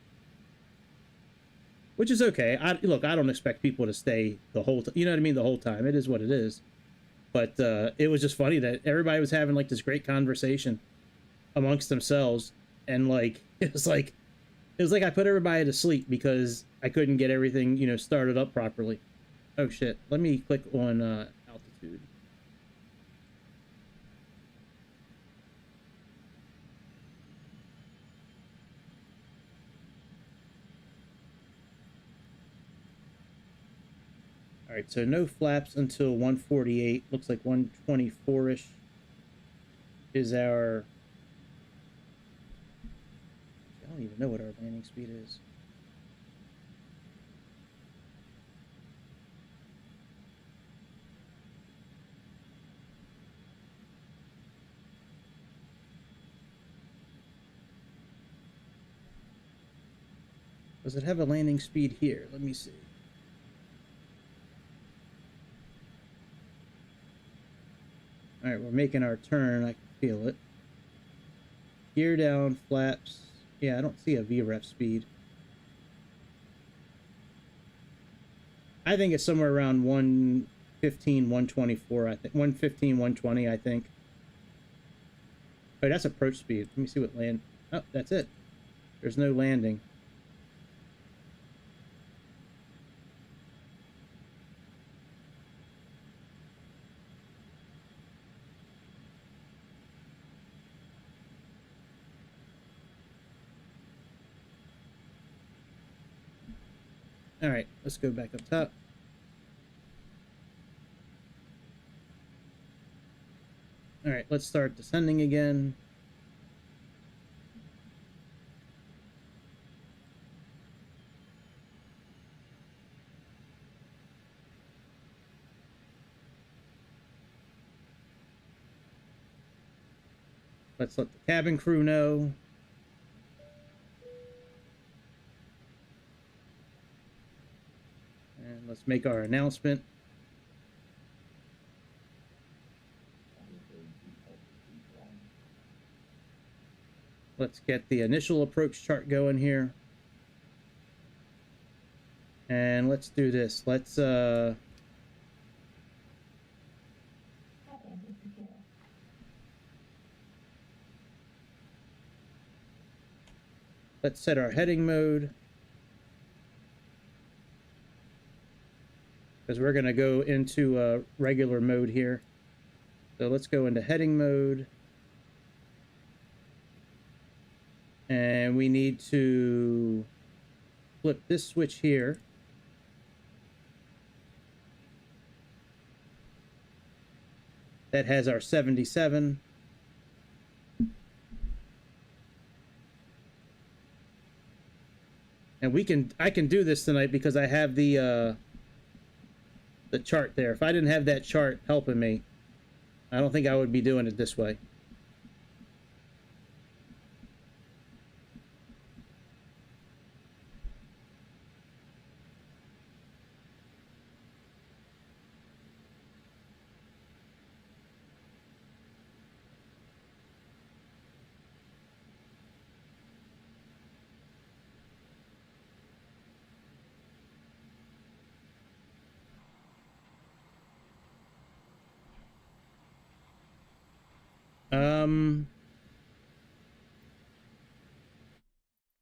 Which is okay. Look, I don't expect people to stay the whole time. You know what I mean? The whole time. It is what it is. But it was just funny that everybody was having, like, this great conversation amongst themselves. And, like, it was like I put everybody to sleep because I couldn't get everything, you know, started up properly. Oh, shit. Let me click on altitude. All right, so no flaps until 148. Looks like 124-ish is our... I don't even know what our landing speed is. Does it have a landing speed here? Let me see. All right, we're making our turn. I can feel it. Gear down, flaps. Yeah, I don't see a VREF speed. I think it's somewhere around 115, 124. I think 115, 120. I think. Oh, that's approach speed. Let me see what land. Oh, that's it. There's no landing. All right, let's go back up top. All right, let's start descending again. Let's let the cabin crew know. And let's make our announcement. Let's get the initial approach chart going here. And let's do this. Let's set our heading mode, because we're going to go into regular mode here. So let's go into heading mode. And we need to flip this switch here. That has our 77. And I can do this tonight because I have the chart there. If I didn't have that chart helping me, I don't think I would be doing it this way.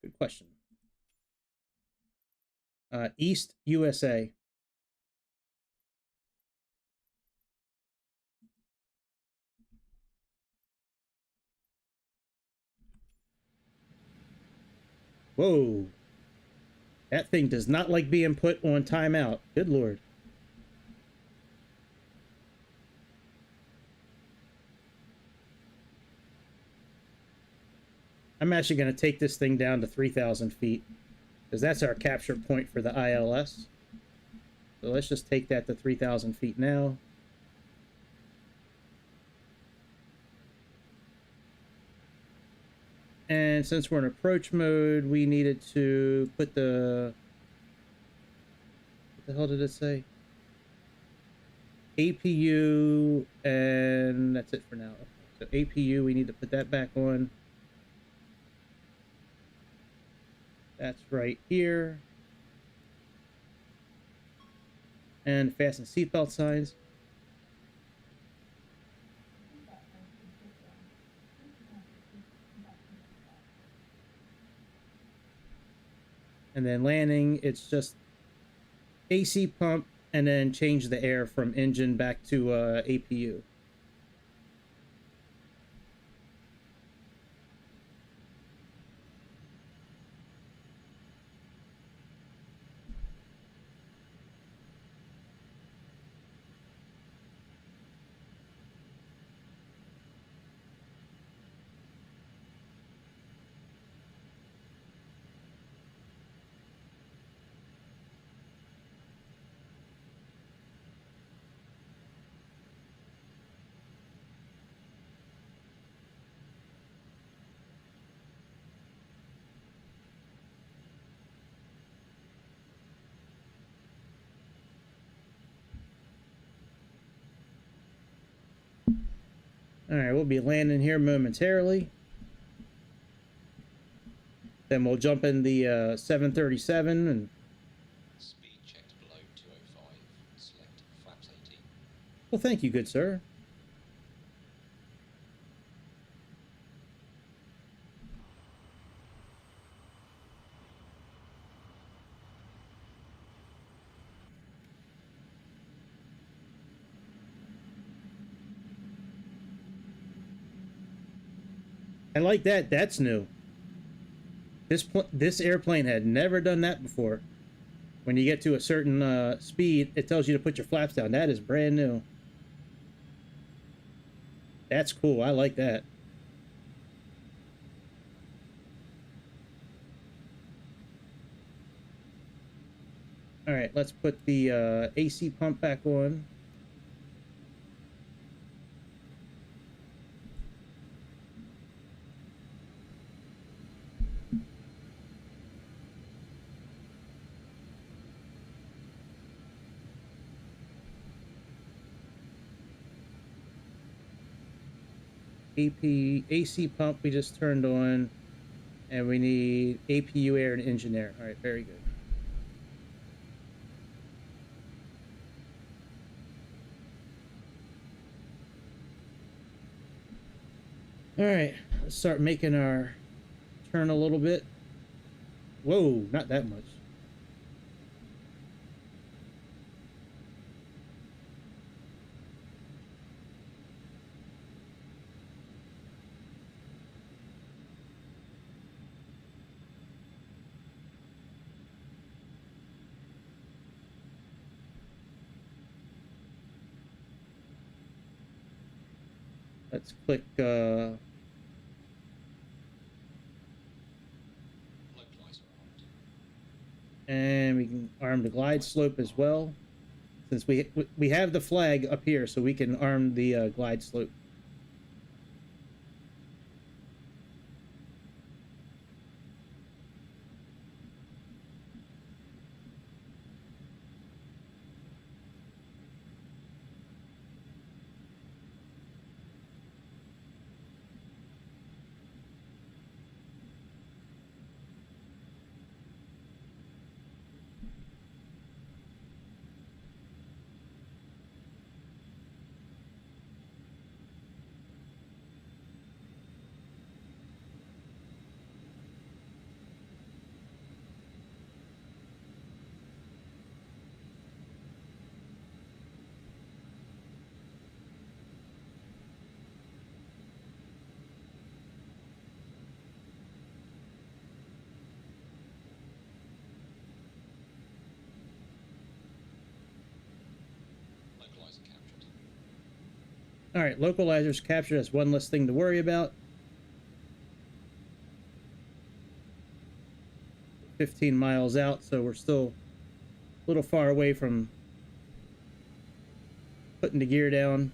Good question. East USA. Whoa. That thing does not like being put on timeout. Good Lord. I'm actually going to take this thing down to 3,000 feet, because that's our capture point for the ILS. So let's just take that to 3,000 feet now. And since we're in approach mode, we needed to put the... What the hell did it say? APU, and that's it for now. So APU, we need to put that back on. That's right here. And fasten seatbelt signs. And then landing, it's just AC pump and then change the air from engine back to APU. All right, we'll be landing here momentarily. Then we'll jump in the 737 and... Speed checked below 205. Select flaps 18. Well, thank you, good sir. I like that. That's new. This airplane had never done that before. When you get to a certain speed, it tells you to put your flaps down. That is brand new. That's cool. I like that. All right, let's put the AC pump back on. AC pump we just turned on, and we need APU air and engine air. All right, very good. All right, let's start making our turn a little bit. Whoa, not that much. Let's click Localizer armed. and we can arm the glide slope as well, since we have the flag up here, so we can arm the glide slope. Localizer captured. All right, localizers captured. That's one less thing to worry about. 15 miles out, so we're still a little far away from putting the gear down.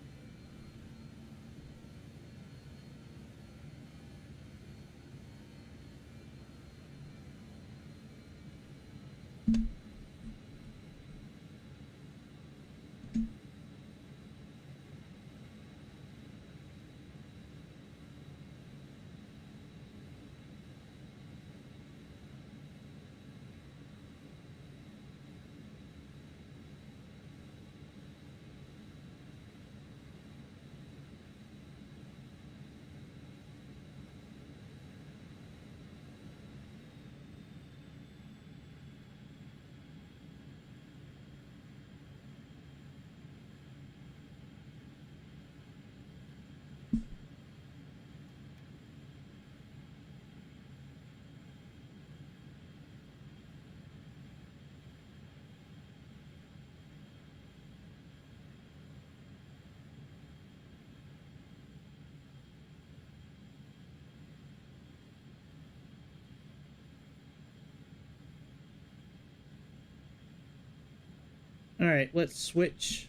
All right, let's switch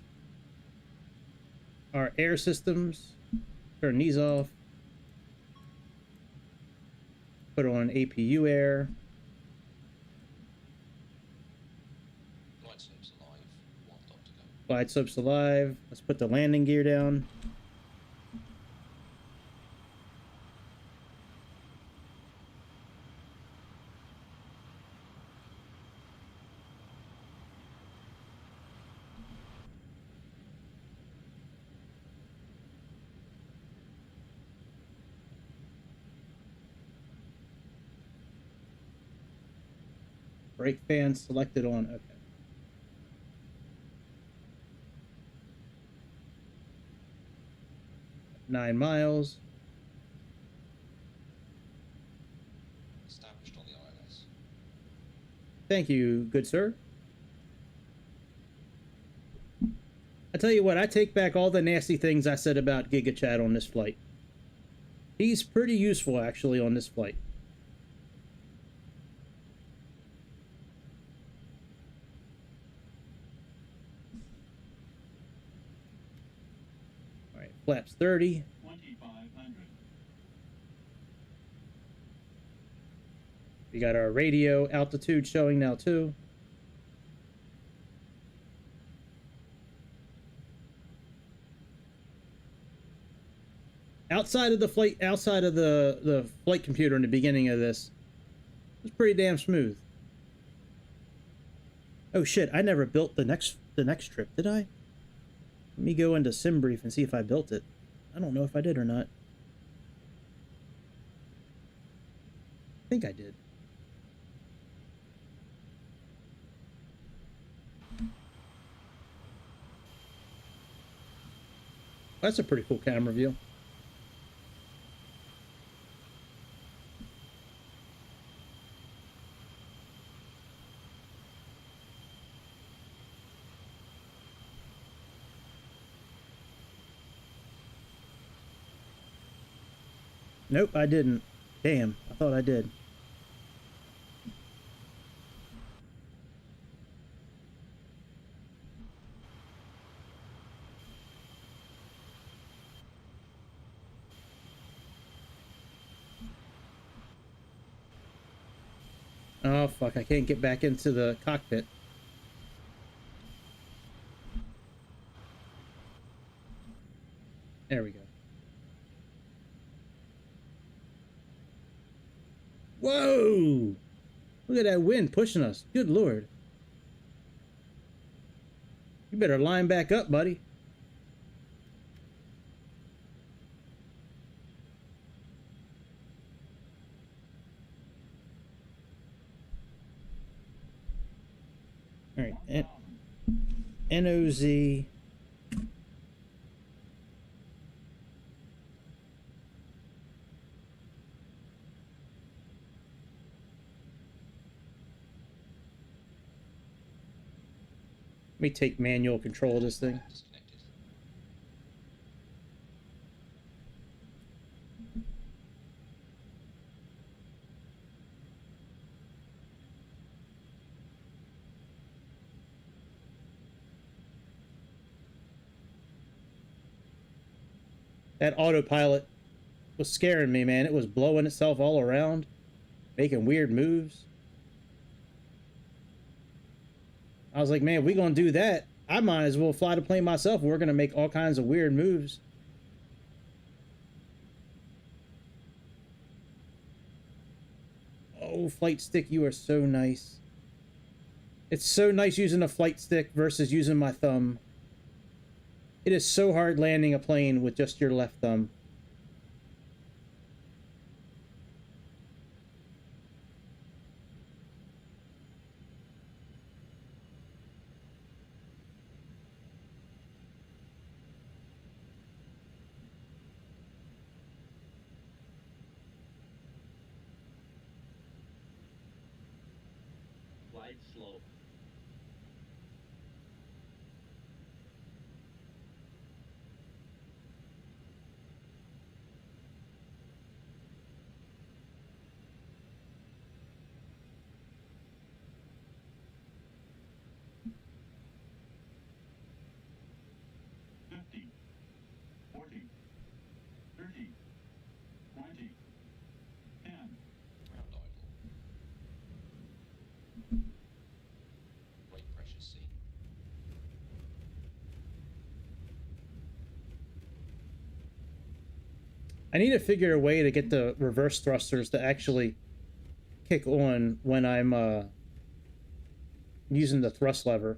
our air systems. Turn these off. Put on APU air. Glide slope's alive. 1 dot to go. Glide slope's alive. Let's put the landing gear down. Brake fan selected on. Okay. Nine miles. Established on the ILS. Thank you, good sir. I tell you what, I take back all the nasty things I said about GigaChat on this flight. He's pretty useful, actually, on this flight. All right, flaps 30. 2500. We got our radio altitude showing now, too. Outside of the flight computer in the beginning of this, it was pretty damn smooth. Oh shit, I never built the next trip, did I? Let me go into SimBrief and see if I built it. I don't know if I did or not. I think I did. That's a pretty cool camera view. Nope, I didn't. Damn, I thought I did. Oh, fuck, I can't get back into the cockpit. There we go. Whoa! Look at that wind pushing us. Good lord. You better line back up, buddy. All right, NOZ. Let me take manual control of this thing. Disconnected. That autopilot was scaring me, man. It was blowing itself all around, making weird moves. I was like, man, if we gonna do that, I might as well fly the plane myself. We're gonna make all kinds of weird moves. Oh, flight stick, you are so nice. It's so nice using a flight stick versus using my thumb. It is so hard landing a plane with just your left thumb. Glide slope. Ground idle. Brake pressure seen. I need to figure a way to get the reverse thrusters to actually kick on when I'm using the thrust lever.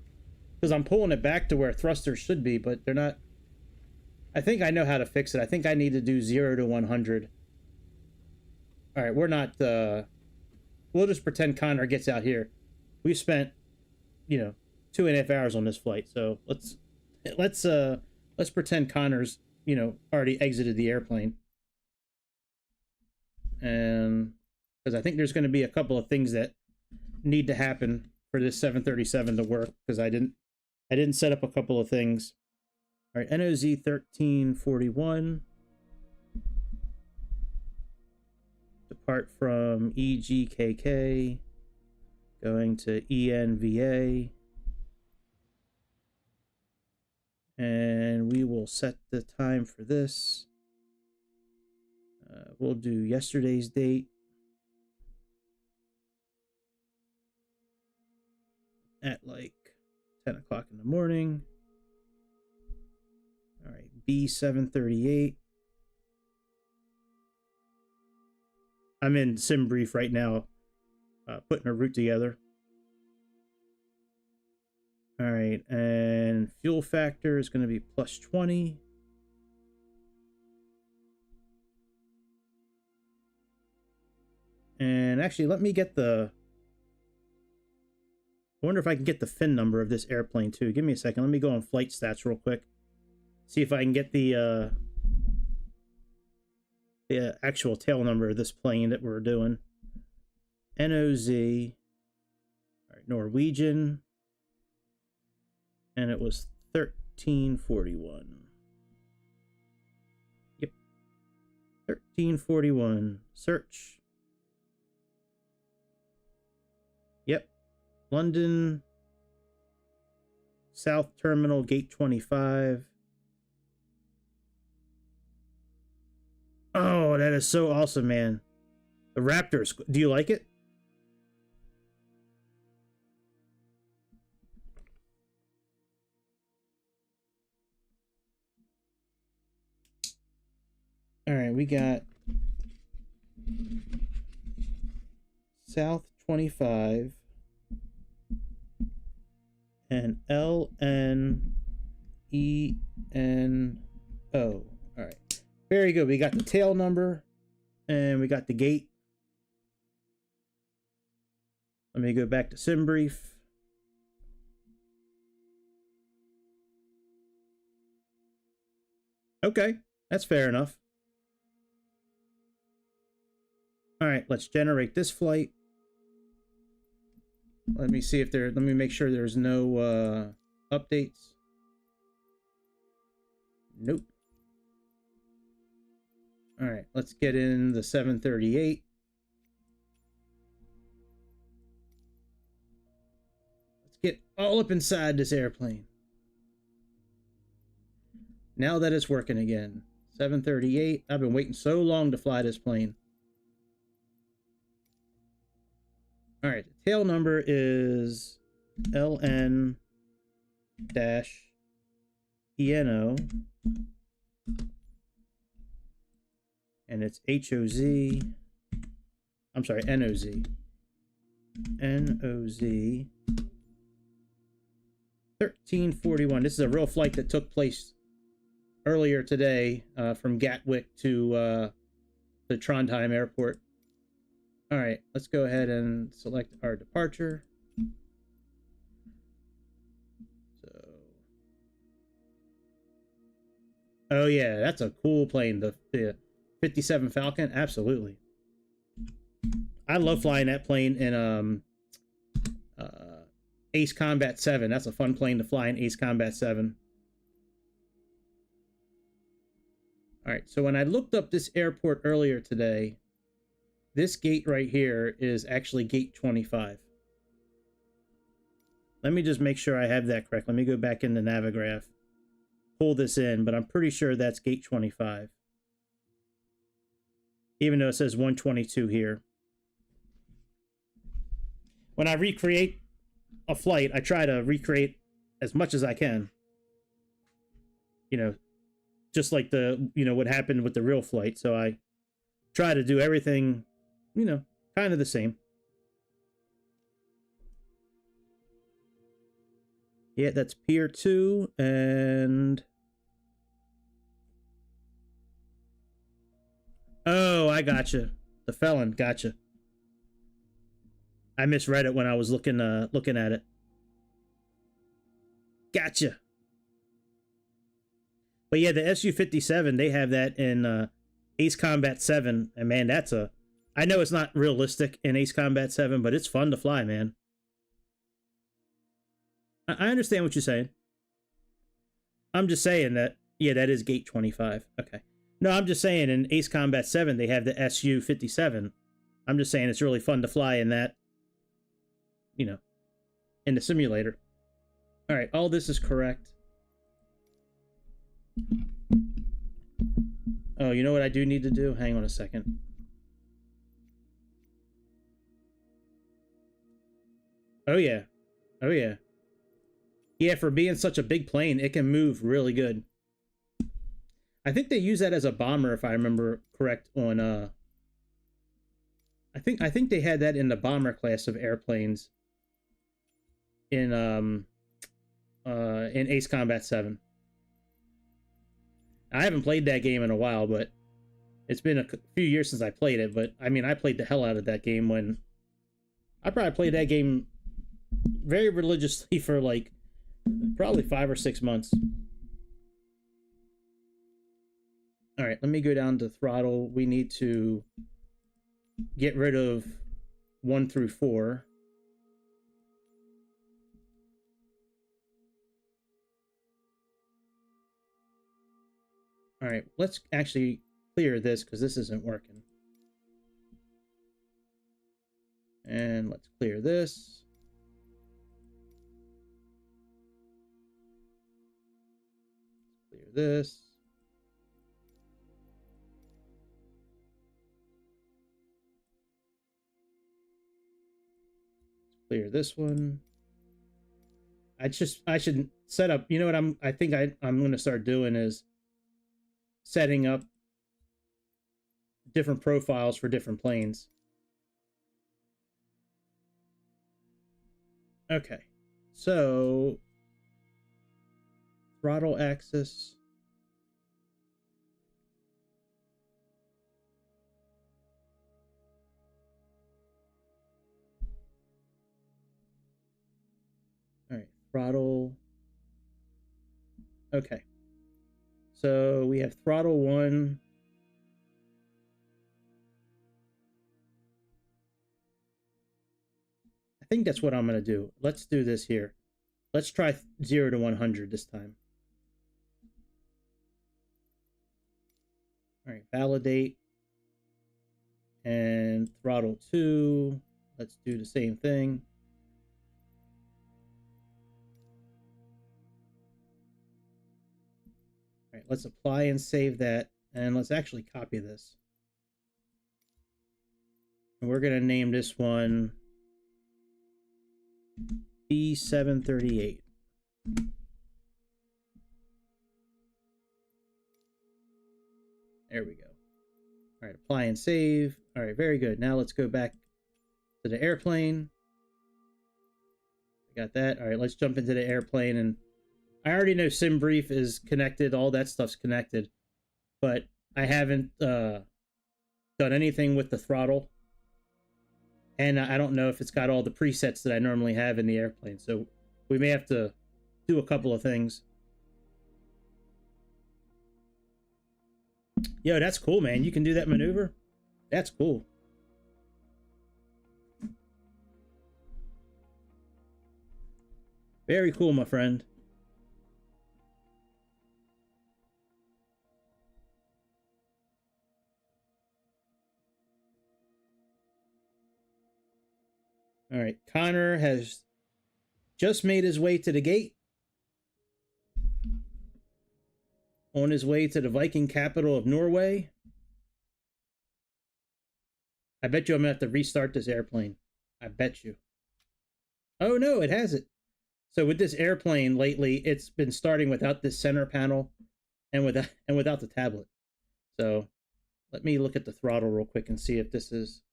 Because I'm pulling it back to where thrusters should be, but they're not. I think I know how to fix it. I think I need to do 0 to 100. All right, we're not. We'll just pretend Connor gets out here. We've spent, 2.5 hours on this flight, so let's pretend Connor's, already exited the airplane. And because I think there's going to be a couple of things that need to happen for this 737 to work, because I didn't set up a couple of things. All right, NOZ 1341. Depart from EGKK, going to ENVA. And we will set the time for this. We'll do yesterday's date. At like 10 o'clock in the morning. All right, B738. I'm in SimBrief right now, putting a route together. All right, and fuel factor is going to be plus 20. And actually, let me get the... I wonder if I can get the fin number of this airplane too. Give me a second. Let me go on flight stats real quick. See if I can get the actual tail number of this plane that we're doing. NOZ. All right, Norwegian. And it was 1341. Yep. 1341. Search. Yep. London. South Terminal, Gate 25. Oh, that is so awesome, man. The Raptors. Do you like it? All right, we got South 25 and LNENO. All right. Very good. We got the tail number and we got the gate. Let me go back to SimBrief. Okay, that's fair enough. All right, let's generate this flight. Let me see if let me make sure there's no updates. Nope. All right, let's get in the 738. Let's get all up inside this airplane. Now that it's working again. 738. I've been waiting so long to fly this plane. All right, the tail number is LN-ENO. And it's HOZ. I'm sorry, NOZ. NOZ. 1341. This is a real flight that took place earlier today from Gatwick to the Trondheim airport. All right, let's go ahead and select our departure. So, oh yeah, that's a cool plane. The 57 Falcon, absolutely. I love flying that plane in Ace Combat 7. That's a fun plane to fly in Ace Combat 7. All right, so when I looked up this airport earlier today, this gate right here is actually gate 25. Let me just make sure I have that correct. Let me go back into Navigraph, pull this in, but I'm pretty sure that's gate 25. Even though it says 122 here. When I recreate a flight, I try to recreate as much as I can. You know, just like what happened with the real flight. So I try to do everything, kind of the same. Yeah, that's Pier 2 and... Oh, I gotcha. The Felon, gotcha. I misread it when I was looking at it. Gotcha. But yeah, the Su-57, they have that in Ace Combat 7. And man, I know it's not realistic in Ace Combat 7, but it's fun to fly, man. I understand what you're saying. I'm just saying that, yeah, that is gate 25. Okay. No, I'm just saying in Ace Combat 7, they have the Su-57. I'm just saying it's really fun to fly in that, in the simulator. All right, all this is correct. Oh, you know what I do need to do? Hang on a second. Oh, yeah. Oh, yeah. Yeah, for being such a big plane, it can move really good. I think they use that as a bomber, if I remember correct, on I think they had that in the bomber class of airplanes in Ace Combat 7. I haven't played that game in a while, but It's been a few years since I played it, but I mean, I played the hell out of that game when I probably played that game very religiously for like probably 5 or 6 months. All right, let me go down to throttle. We need to get rid of 1 through 4. All right, let's actually clear this because this isn't working. And let's clear this. Clear this. Clear this one. I should set up, you know what I think I'm going to start doing is setting up different profiles for different planes. Okay. So throttle axis. All right, throttle. Okay. So we have throttle 1. I think that's what I'm going to do. Let's do this here. Let's try 0 to 100 this time. All right, validate. And throttle 2. Let's do the same thing. All right, let's apply and save that. And let's actually copy this. And we're going to name this one B738. There we go. All right, apply and save. All right, very good. Now let's go back to the airplane. Got that. All right, let's jump into the airplane. And I already know SimBrief is connected. All that stuff's connected. But I haven't done anything with the throttle. And I don't know if it's got all the presets that I normally have in the airplane. So we may have to do a couple of things. Yo, that's cool, man. You can do that maneuver? That's cool. Very cool, my friend. All right, Connor has just made his way to the gate. On his way to the Viking capital of Norway. I bet you I'm going to have to restart this airplane. I bet you. Oh, no, it has it. So with this airplane lately, it's been starting without this center panel and without the tablet. So let me look at the throttle real quick and see if this is...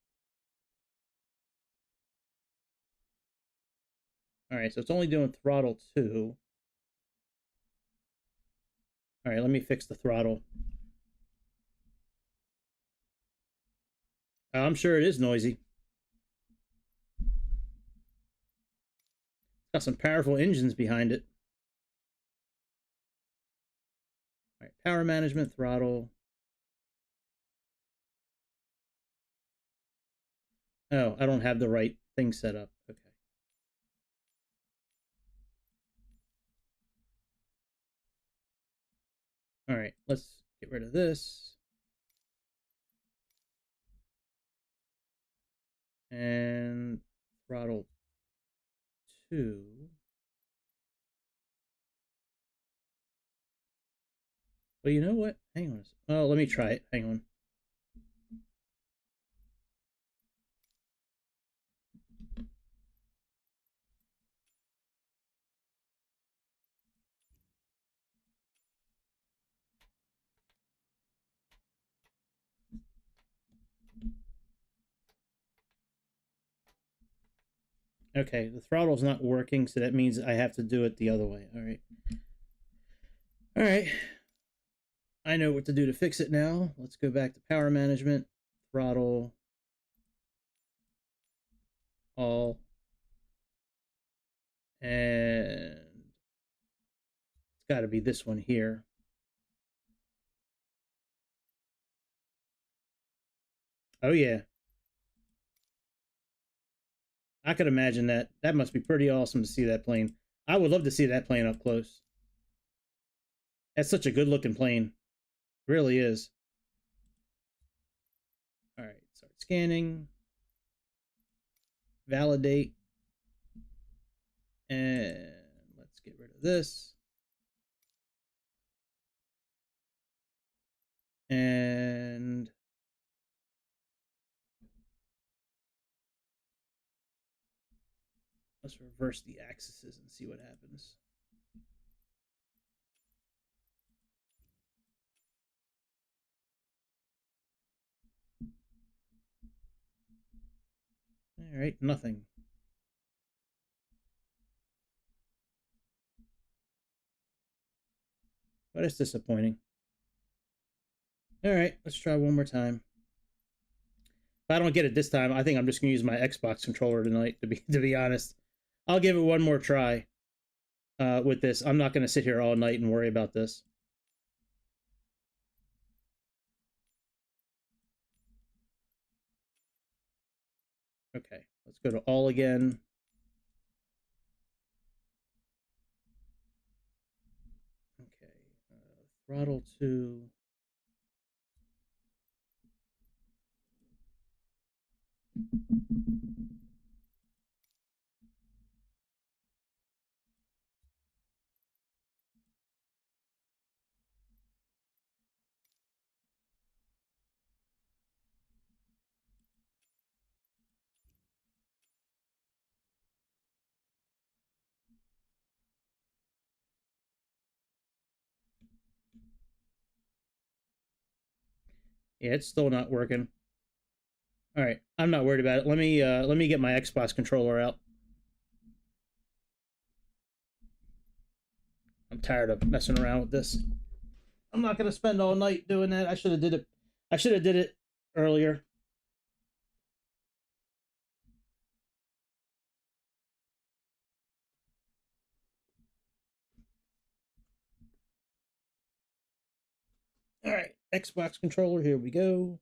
All right, so it's only doing throttle 2. All right, let me fix the throttle. I'm sure it is noisy. Got some powerful engines behind it. All right, power management, throttle. Oh, I don't have the right thing set up. Okay. All right, let's get rid of this. And throttle 2. Well, you know what? Hang on. Oh, let me try it. Hang on. Okay, the throttle's not working, so that means I have to do it the other way. All right. All right. I know what to do to fix it now. Let's go back to power management, throttle, all, and it's got to be this one here. Oh yeah. I could imagine that. That must be pretty awesome to see that plane. I would love to see that plane up close. That's such a good looking plane. It really is. All right, start scanning. Validate. And let's get rid of this. And let's reverse the axes and see what happens. All right, nothing. But it's disappointing. All right, let's try one more time. If I don't get it this time, I think I'm just gonna use my Xbox controller tonight. To be honest, I'll give it one more try with this. I'm not gonna sit here all night and worry about this. Okay, let's go to all again. Okay, throttle to. Yeah, it's still not working. All right, I'm not worried about it. Let me get my Xbox controller out. I'm tired of messing around with this. I'm not gonna spend all night doing that. I should have did it. I should have did it earlier. All right, Xbox controller. Here we go.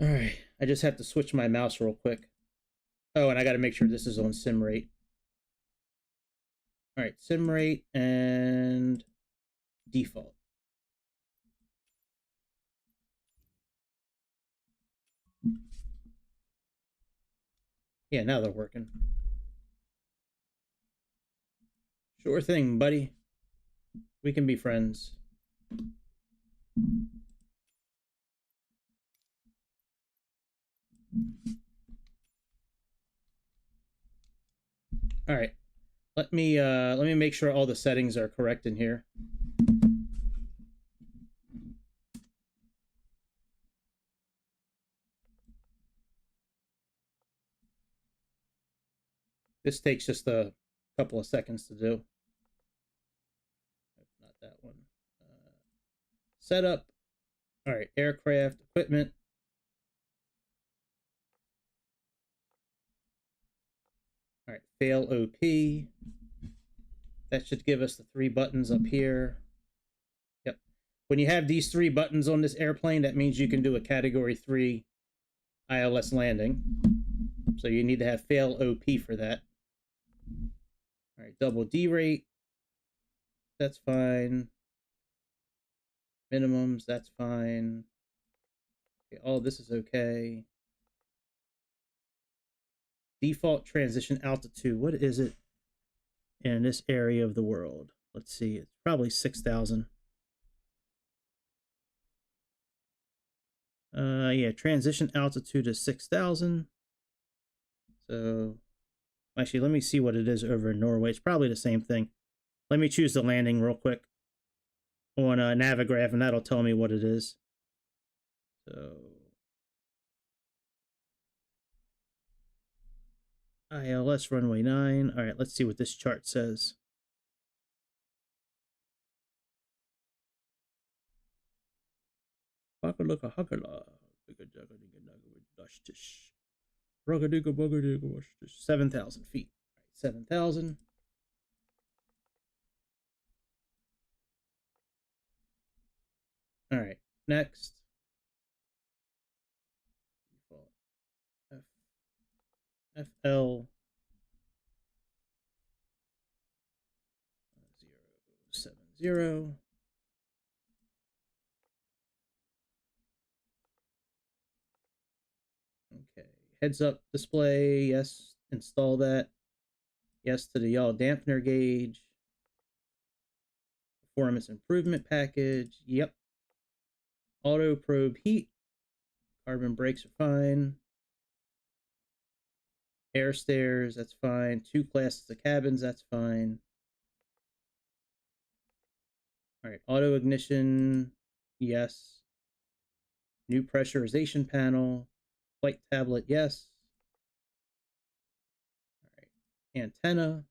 All right, I just have to switch my mouse real quick. Oh, and I got to make sure this is on sim rate. All right, sim rate and default. Yeah, now they're working. Sure thing, buddy. We can be friends. All right. Let me make sure all the settings are correct in here. This takes just a couple of seconds to do. Not that one. Setup. All right, aircraft, equipment. All right, fail OP. That should give us the 3 buttons up here. Yep. When you have these 3 buttons on this airplane, that means you can do a Category 3 ILS landing. So you need to have fail OP for that. All right, double D rate. That's fine. Minimums, that's fine. Okay, all this is okay. Default transition altitude. What is it in this area of the world? Let's see. It's probably 6,000. Yeah, transition altitude is 6,000. So, actually, let me see what it is over in Norway. It's probably the same thing. Let me choose the landing real quick on Navigraph, and that'll tell me what it is. So, ILS runway 9. All right, let's see what this chart says. Bakalaka hakala. 7,000 feet. 7,000. All right, next. FL 070. Okay, heads up display. Yes, install that. Yes to the yaw dampener gauge. Performance improvement package. Yep. Auto probe heat. Carbon brakes are fine. Air stairs, that's fine. 2 classes of cabins, that's fine. All right, auto ignition, yes. New pressurization panel. Flight tablet, yes. All right, antenna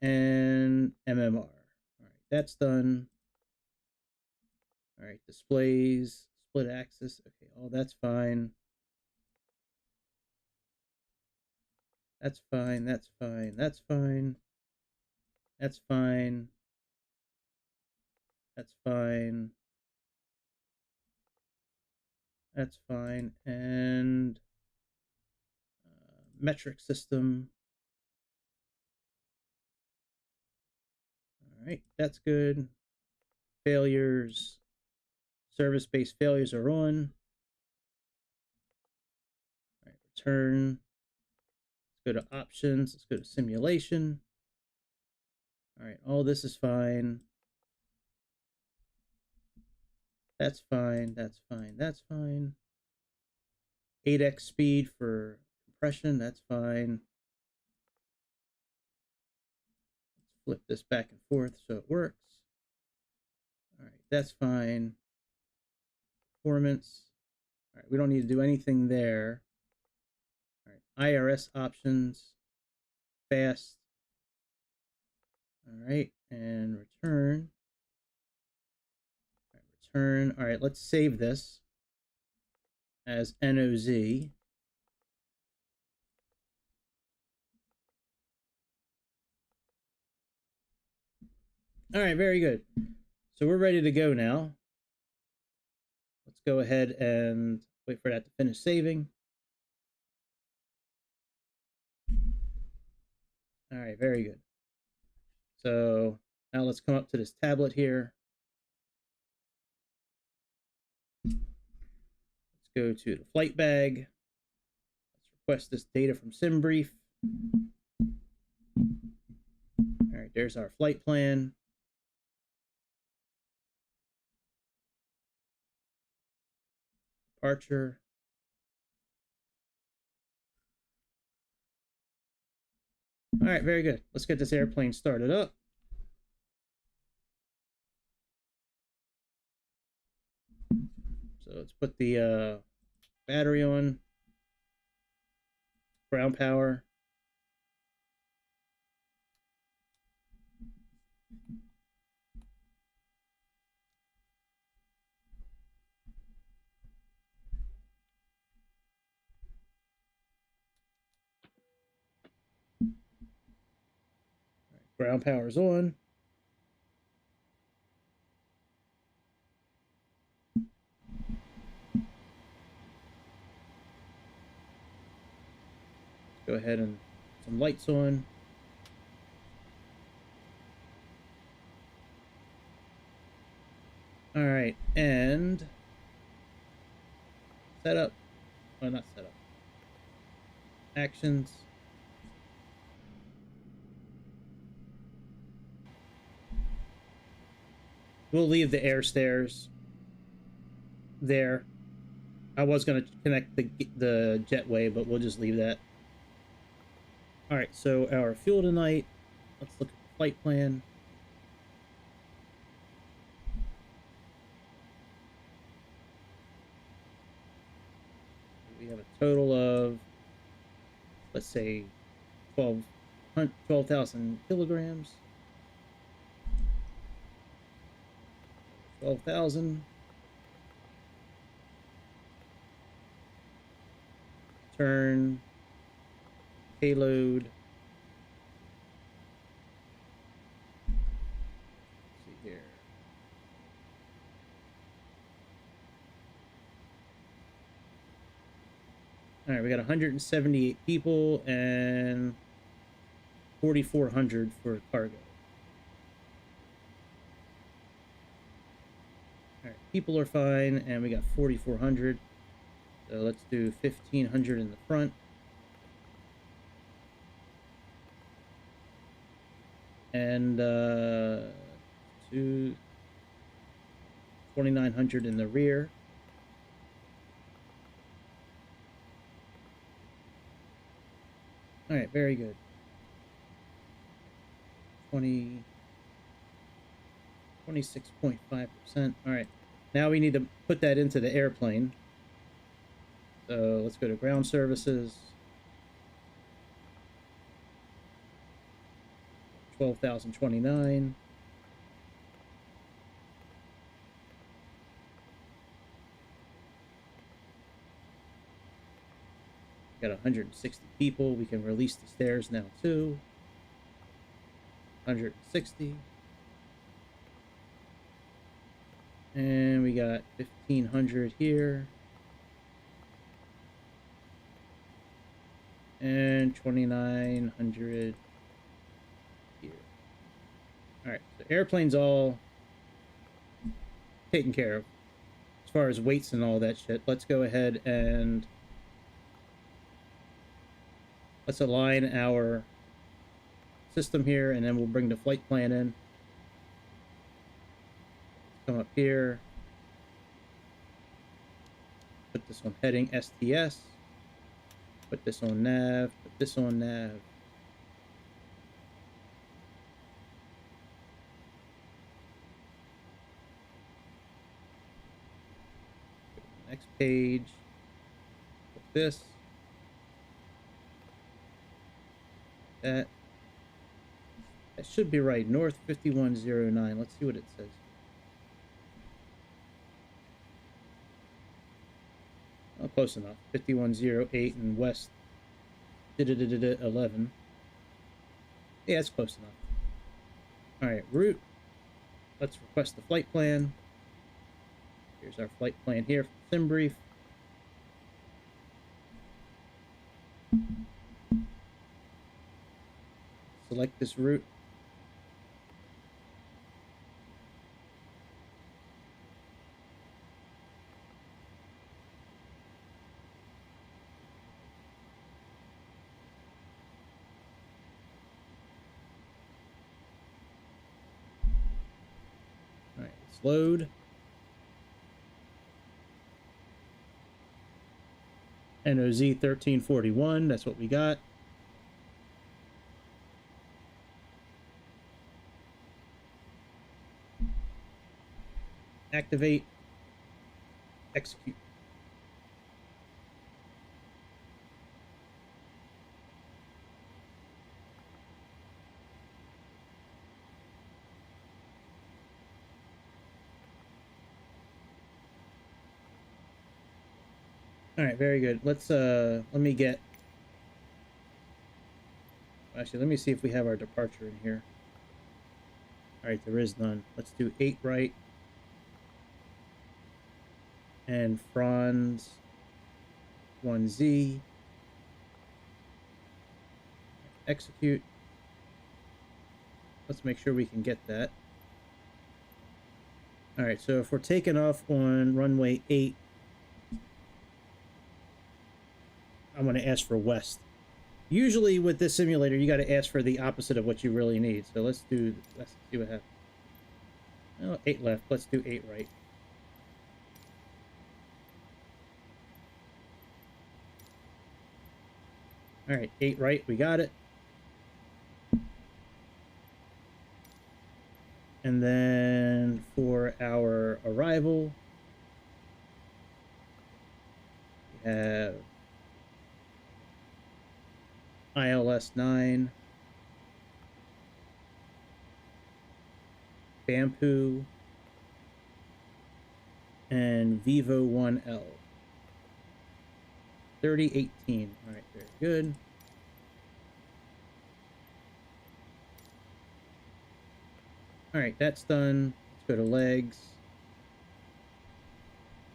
and MMR. All right, that's done. All right, displays, split axis. Okay, all that's fine. That's fine, that's fine, that's fine. That's fine. That's fine. That's fine. And metric system. All right, that's good. Failures. Service-based failures are on. All right, return. Let's go to options. Let's go to simulation. All right, all this is fine. That's fine. That's fine. That's fine. 8x speed for compression. That's fine. Let's flip this back and forth so it works. All right, that's fine. Performance. All right, we don't need to do anything there. All right, IRS options. Fast. All right, and return. All right, return. All right, let's save this as NOZ. All right, very good. So we're ready to go now. Let's go ahead and wait for that to finish saving. All right, very good. So now let's come up to this tablet here. Let's go to the flight bag. Let's request this data from SimBrief. All right, there's our flight plan. Departure. All right, very good. Let's get this airplane started up. So let's put the battery on. Ground power. Ground power is on. Go ahead and put some lights on. All right, and setup. Oh, not setup. Actions. We'll leave the air stairs there. I was going to connect the jetway, but we'll just leave that. All right, so our fuel tonight. Let's look at the flight plan. We have a total of, let's say, 12,000 kilograms. 12,000. Turn. Payload. Let's see here. All right, we got 178 people and 4,400 for cargo. All right, people are fine, and we got 4,400. So let's do 1,500 in the front. And 2,900 in the rear. All right, very good. 26.5%. All right, now we need to put that into the airplane. So let's go to ground services. 12,029. Got 160 people. We can release the stairs now too. 160. And we got 1,500 here. And 2,900 here. Alright, so airplane's all taken care of. As far as weights and all that shit, let's go ahead and let's align our system here, and then we'll bring the flight plan in. Come up here. Put this on heading STS. Put this on nav. Put this on nav. Next page. Put this. That should be right. North 5109. Let's see what it says. Oh, close enough. 5108 and west 11. Yeah, it's close enough. Alright, route. Let's request the flight plan. Here's our flight plan here from SimBrief. Select this route. All right, let's load. NOZ 1341, that's what we got. Activate, execute. All right, very good. Let's let me get, actually let me see if we have our departure in here. All right, there is none. Let's do 8 right. And Franz 1Z. Execute. Let's make sure we can get that. All right, so if we're taking off on runway 8, I'm going to ask for west. Usually with this simulator, you got to ask for the opposite of what you really need. So let's see what happens. Oh, 8 left. Let's do 8 right. All right, 8 right, we got it. And then for our arrival, we have ILS 9, Bamboo, and Vivo 1L. 3018. All right, very good. All right, that's done. Let's go to legs.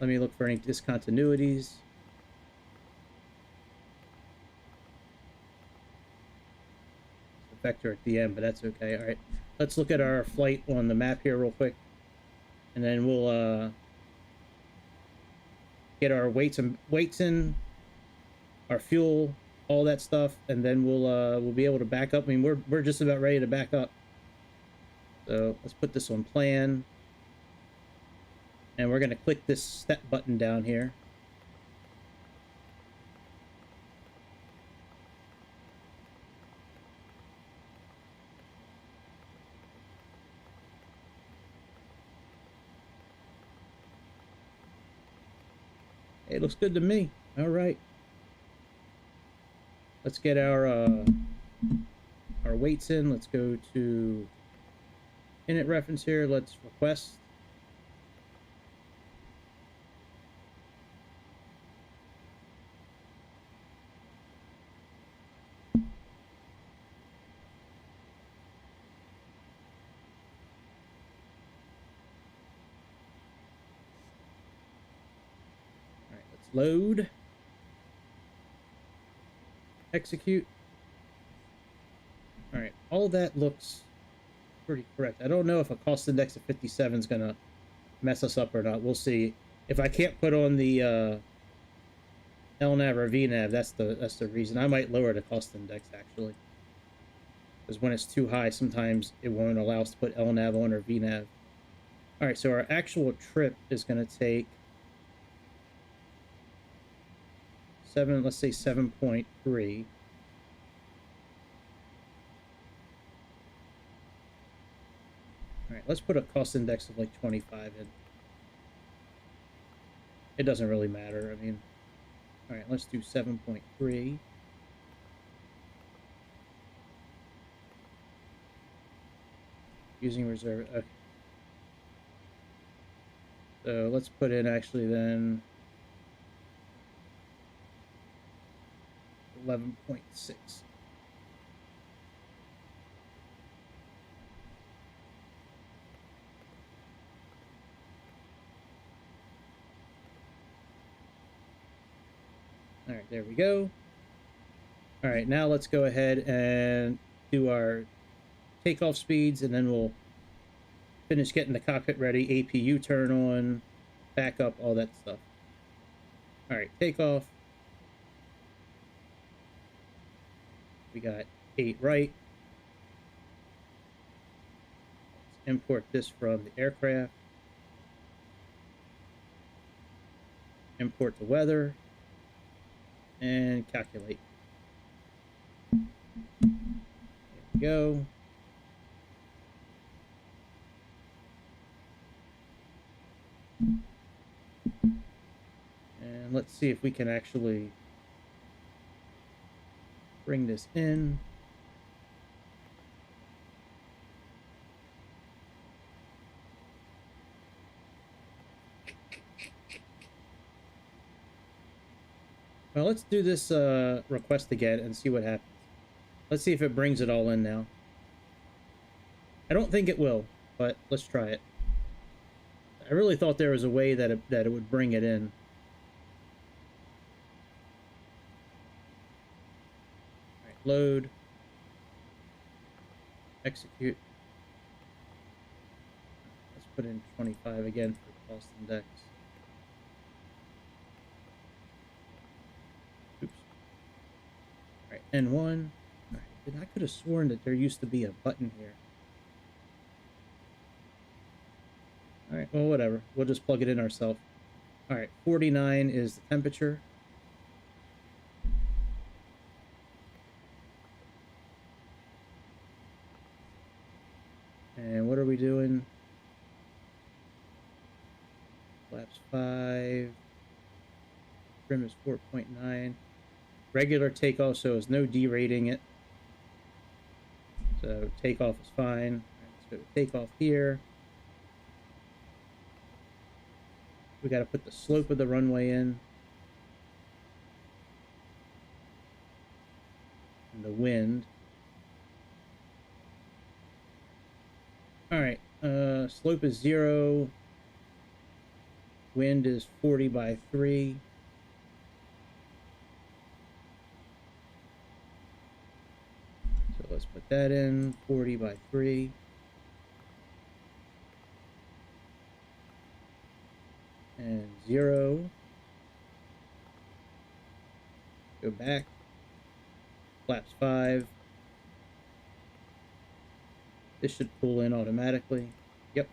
Let me look for any discontinuities. It's a vector at the end, but that's okay. All right, let's look at our flight on the map here real quick, and then we'll get our weights in, our fuel, all that stuff, and then we'll be able to back up. I mean, we're just about ready to back up. So let's put this on plan. And we're going to click this step button down here. Hey, it looks good to me. All right. Let's get our weights in. Let's go to init reference here. Let's request. Load, execute. All right, all that looks pretty correct. I don't know if a cost index of 57 is gonna mess us up or not. We'll see. If I can't put on the LNAV or VNAV, that's the reason. I might lower the cost index actually, because when it's too high, sometimes it won't allow us to put LNAV on or VNAV. All right, so our actual trip is gonna take let's say 7.3. All right, let's put a cost index of like 25 in. It doesn't really matter. I mean, all right, let's do 7.3. Using reserve. Okay. So let's put in actually then 11.6. All right, there we go. All right, now let's go ahead and do our takeoff speeds, and then we'll finish getting the cockpit ready, APU turn on, backup, all that stuff. All right, takeoff. We got 8 right. Let's import this from the aircraft. Import the weather. And calculate. There we go. And let's see if we can actually bring this in. Well, let's do this request again and see what happens. Let's see if it brings it all in now. I don't think it will, but let's try it. I really thought there was a way that it would bring it in. All right, load, execute. Let's put in 25 again for cost index. Oops. All right, N1. All right, I could have sworn that there used to be a button here. All right, well, whatever. We'll just plug it in ourselves. All right, 49 is the temperature. And what are we doing? Flaps 5. Trim is 4.9. regular takeoff, so there's no derating it. So takeoff is fine. Let's go to takeoff here. We got to put the slope of the runway in. And the wind. Alright, slope is 0. Wind is 40 by 3. So let's put that in, 40 by 3. And 0. Go back. Flaps 5. This should pull in automatically. Yep.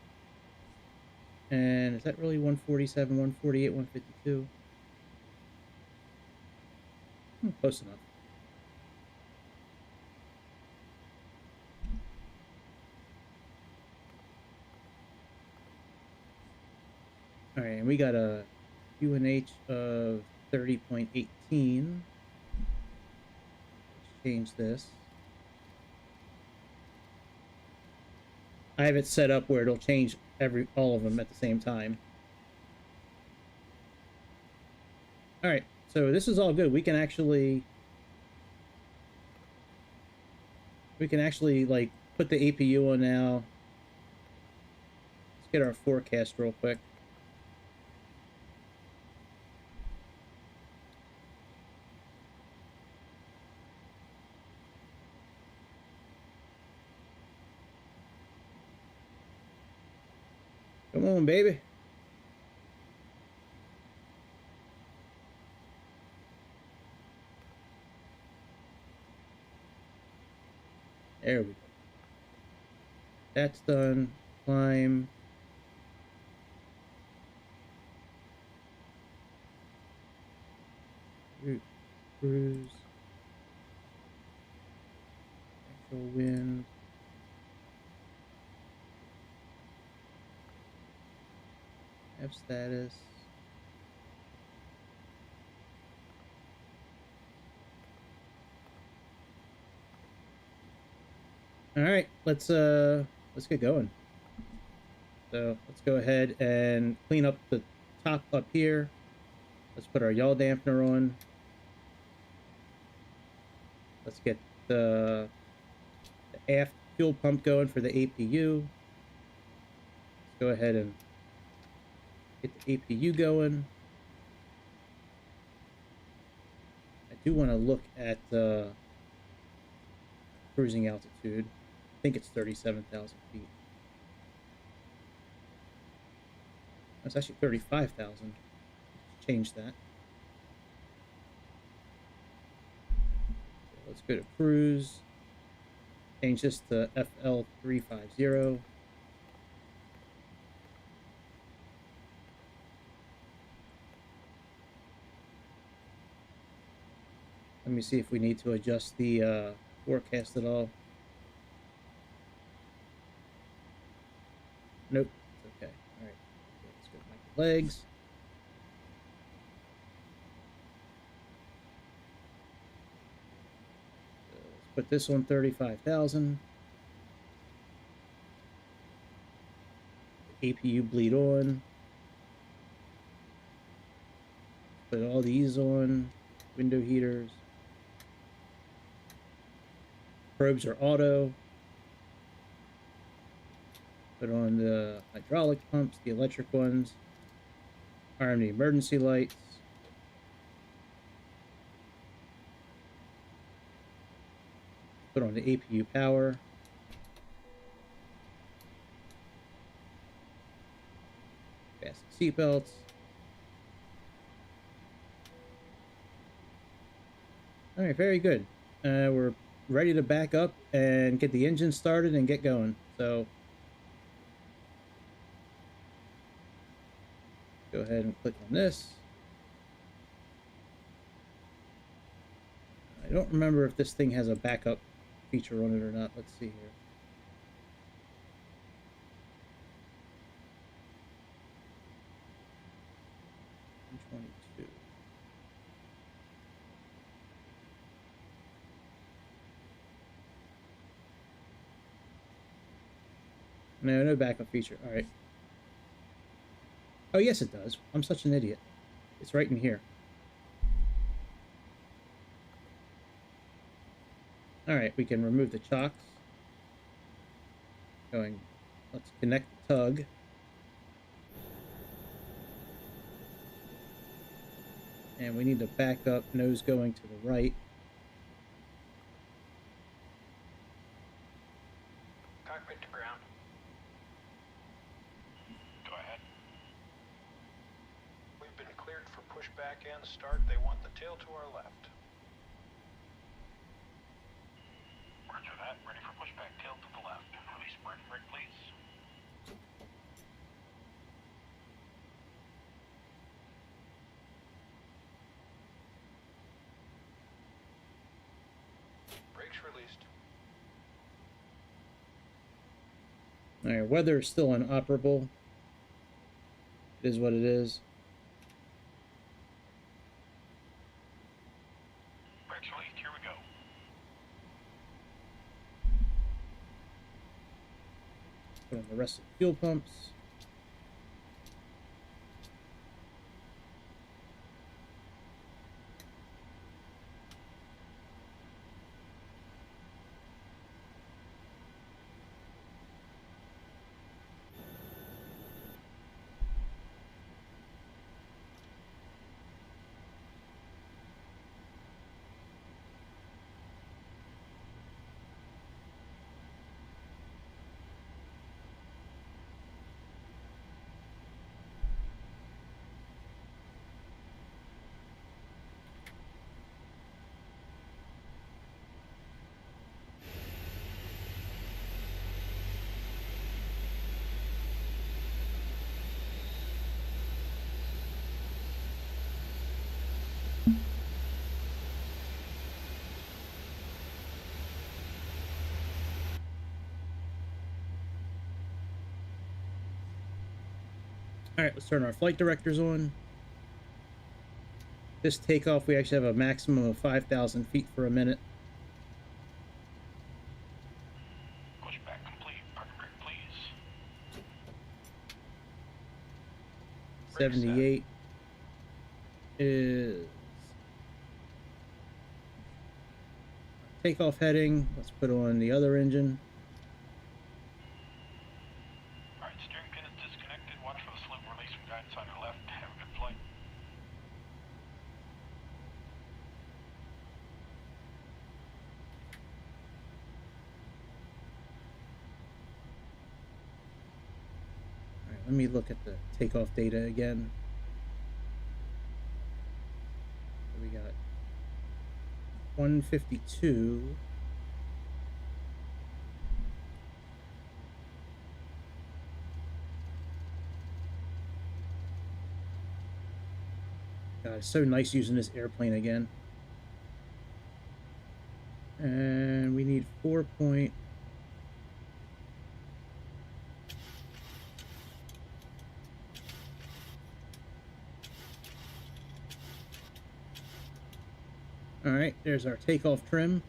And is that really 147, 148, 152? Close enough. All right, and we got a UNH of 30.18. Let's change this. I have it set up where it'll change all of them at the same time. All right, so this is all good. We can actually like put the APU on now. Let's get our forecast real quick. Come on, baby. There we go. That's done. Climb. Cruise. Actual wind. F status. All right, let's get going. So let's go ahead and clean up the top up here. Let's put our yaw dampener on. Let's get the aft fuel pump going for the APU. Let's go ahead and get the APU going. I do want to look at cruising altitude. I think it's 37,000 feet. That's actually 35,000. Change that. So let's go to cruise. Change this to FL350. Let me see if we need to adjust the forecast at all. Nope, it's okay. All right, let's go back to legs. So let's put this on 35,000. APU bleed on. Put all these on. Window heaters. Probes are auto. Put on the hydraulic pumps, the electric ones. Arm the emergency lights. Put on the APU power. Fasten seatbelts. All right, very good. We're ready to back up and get the engine started and get going. So go ahead and click on this. I don't remember if this thing has a backup feature on it or not. Let's see here. No, no backup feature. All right. Oh, yes, it does. I'm such an idiot. It's right in here. All right, we can remove the chocks. Let's connect the tug. And we need to back up, nose going to the right. Cockpit to ground. Go ahead. We've been cleared for pushback and start. They want the tail to our left. Roger that. Ready for pushback. Tail to the left. Release burn brake, please. Brakes released. All right, weather is still inoperable. It is what it is. Brakes released. Here we go. Put on the rest of the fuel pumps. All right, let's turn our flight directors on. This takeoff, we actually have a maximum of 5,000 feet for a minute. Pushback complete. Parking brake, please. 78 is takeoff heading. Let's put on the other engine. Alright, steering pin is disconnected. Watch for the slip release from guidance on your left. Have a good flight. All right, let me look at the takeoff data again. So we got 152. God, it's so nice using this airplane again. And we need 4 point. All right, there's our takeoff trim.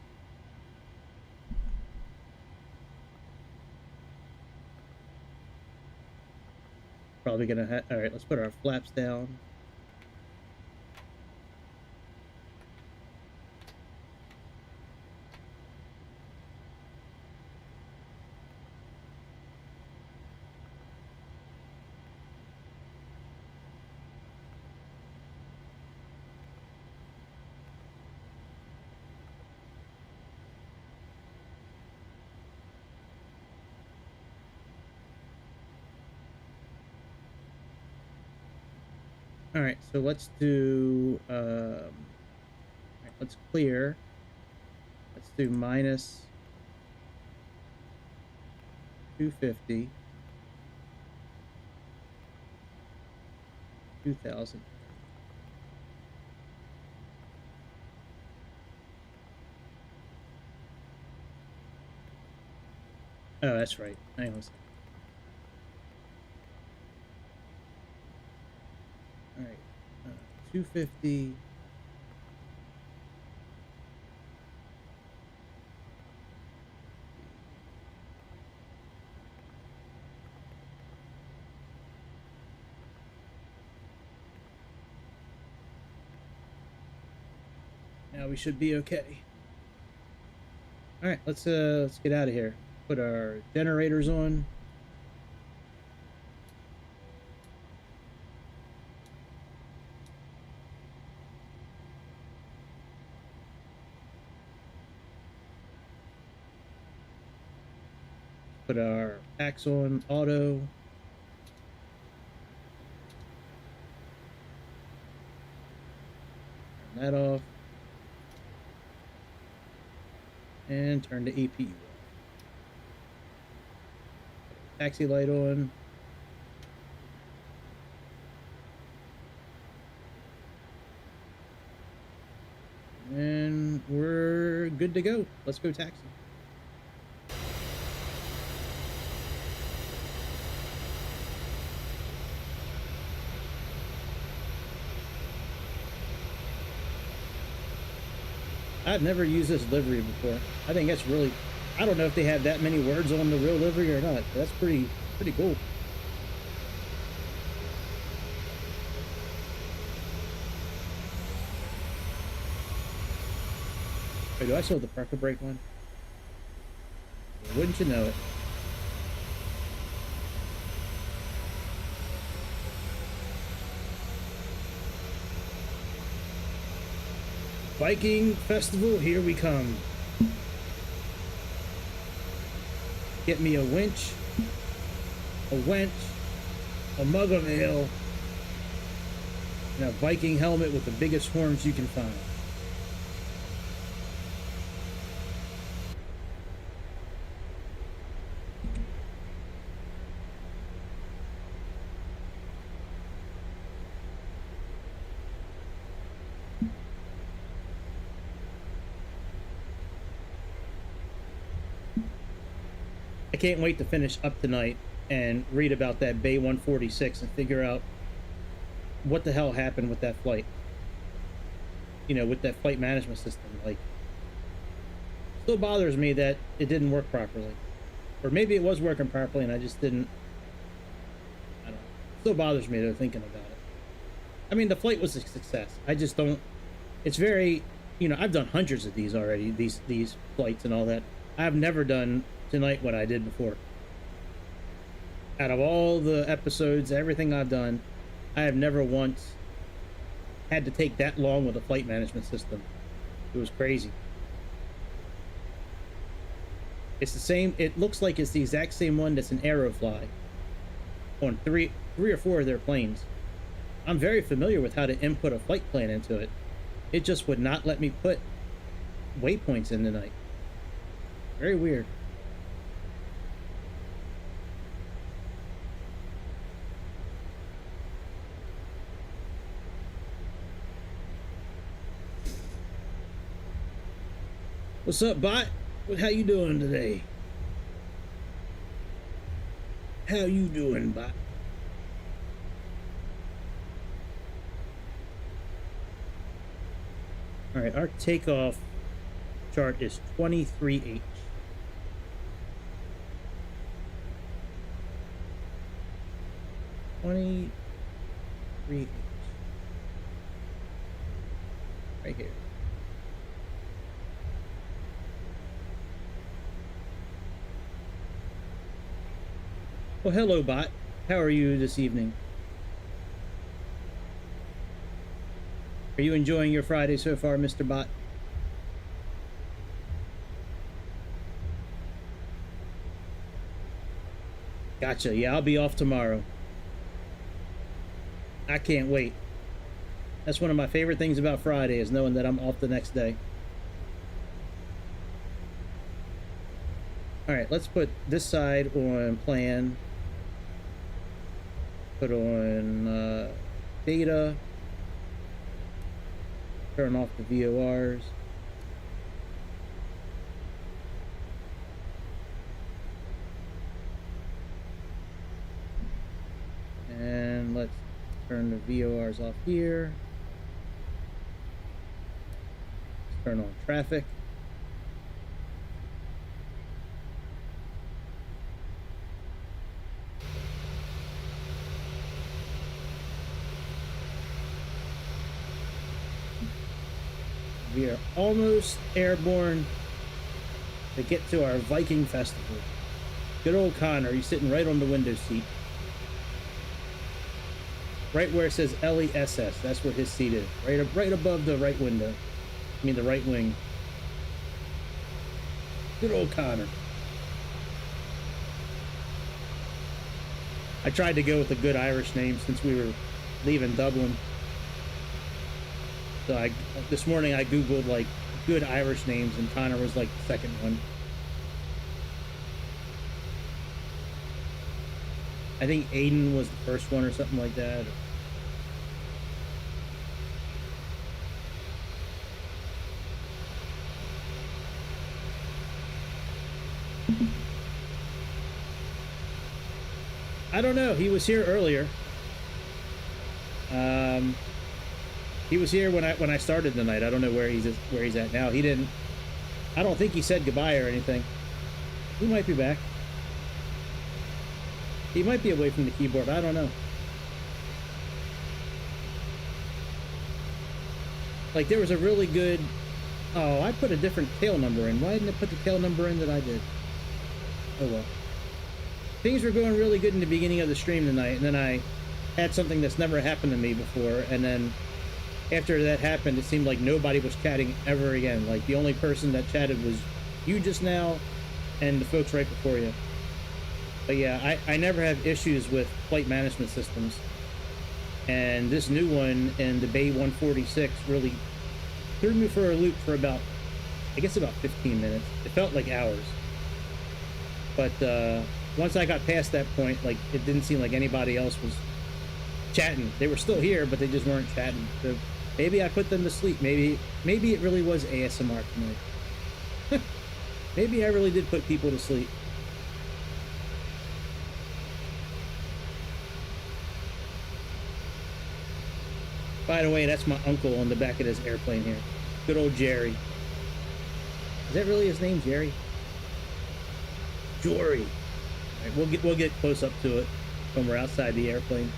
Probably gonna have. All right, let's put our flaps down. All right, so let's do. Let's clear. Let's do minus 250, 2,000. Oh, that's right. Hang on a second. All right, 250. Now we should be okay. All right, let's get out of here. Put our generators on. Put our packs on auto. Turn that off. And turn the APU off. Taxi light on. And we're good to go. Let's go taxi. I've never used this livery before. I think that's really, I don't know if they have that many words on the real livery or not. That's pretty cool. Wait, do I still have the parker brake on? Wouldn't you know it? Viking Festival, here we come. Get me a winch, a wench, a mug of ale, and a Viking helmet with the biggest horns you can find. I can't wait to finish up tonight and read about that BAe146 and figure out what the hell happened with that flight. You know, with that flight management system. Like, still bothers me that it didn't work properly. Or maybe it was working properly and I just didn't. I don't know. Still bothers me though, thinking about it. I mean, the flight was a success. I just don't. It's very, you know, I've done hundreds of these already, these flights and all that. I've never done tonight what I did before. Out of all the episodes, everything I've done, I have never once had to take that long with a flight management system. It was crazy. It's the same, it looks like it's the exact same one that's an Aerofly on three or four of their planes. I'm very familiar with how to input a flight plan into it. It just would not let me put waypoints in tonight. Very weird. What's up, bot? How you doing today? How you doing, bot? All right, our takeoff chart is 23H. 23H. Right here. Well, hello, bot. How are you this evening? Are you enjoying your Friday so far, Mr. Bot? Gotcha. Yeah, I'll be off tomorrow. I can't wait. That's one of my favorite things about Friday, is knowing that I'm off the next day. All right, let's put this side on plan. Put on data. Turn off the VORs. And let's turn the VORs off here. Let's turn on traffic. We are almost airborne to get to our Viking festival. Good old Connor, he's sitting right on the window seat. Right where it says LESS, that's where his seat is. Right above the right window. I mean the right wing. Good old Connor. I tried to go with a good Irish name since we were leaving Dublin. So this morning I googled like good Irish names and Connor was like the second one. I think Aiden was the first one or something like that. I don't know. He was here earlier. He was here when I started the night. I don't know where he's at now. He didn't. I don't think he said goodbye or anything. He might be back. He might be away from the keyboard. I don't know. Like there was a really good. Oh, I put a different tail number in. Why didn't I put the tail number in that I did? Oh well. Things were going really good in the beginning of the stream tonight, and then I had something that's never happened to me before, and then after that happened, it seemed like nobody was chatting ever again. Like the only person that chatted was you just now and the folks right before you. But yeah, I never have issues with flight management systems, and this new one and the BAe146 really threw me for a loop for about, I guess about 15 minutes. It felt like hours. But once I got past that point, like it didn't seem like anybody else was chatting. They were still here, but they just weren't chatting. So maybe I put them to sleep. Maybe it really was ASMR tonight. Maybe I really did put people to sleep. By the way, that's my uncle on the back of this airplane here. Good old Jerry. Is that really his name, Jerry? Jory. All right, we'll get close up to it when we're outside the airplane.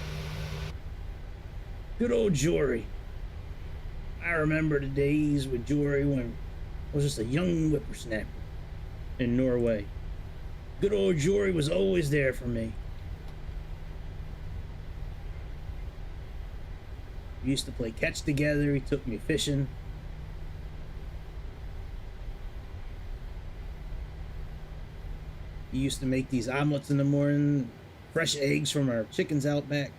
Good old Jory. I remember the days with Jory when I was just a young whippersnapper in Norway. Good old Jory was always there for me. We used to play catch together. He took me fishing. He used to make these omelets in the morning, fresh eggs from our chickens out back.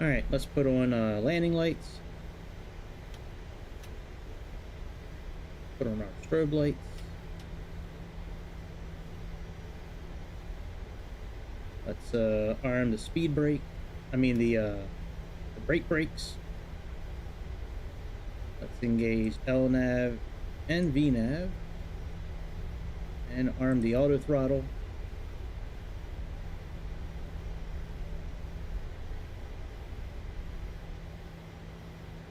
All right, let's put on landing lights. Put on our strobe lights. Let's arm the speed brake. I mean the brake brakes. Let's engage LNAV and VNAV. And arm the auto throttle.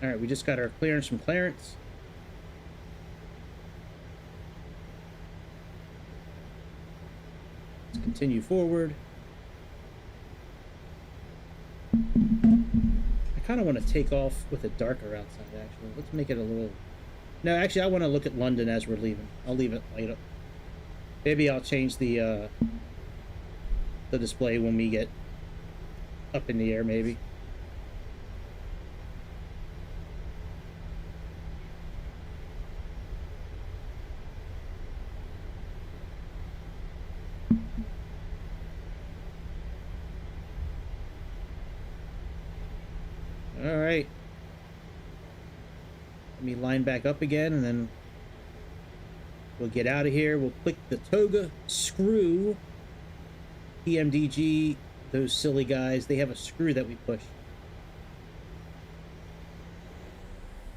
All right, we just got our clearance from Clarence. Let's continue forward. I kind of want to take off with it darker outside, actually. Let's make it a little... No, actually, I want to look at London as we're leaving. I'll leave it light up. Maybe I'll change the display when we get up in the air, maybe. All right. Let me line back up again, and then we'll get out of here. We'll click the toga screw. PMDG, those silly guys, they have a screw that we push.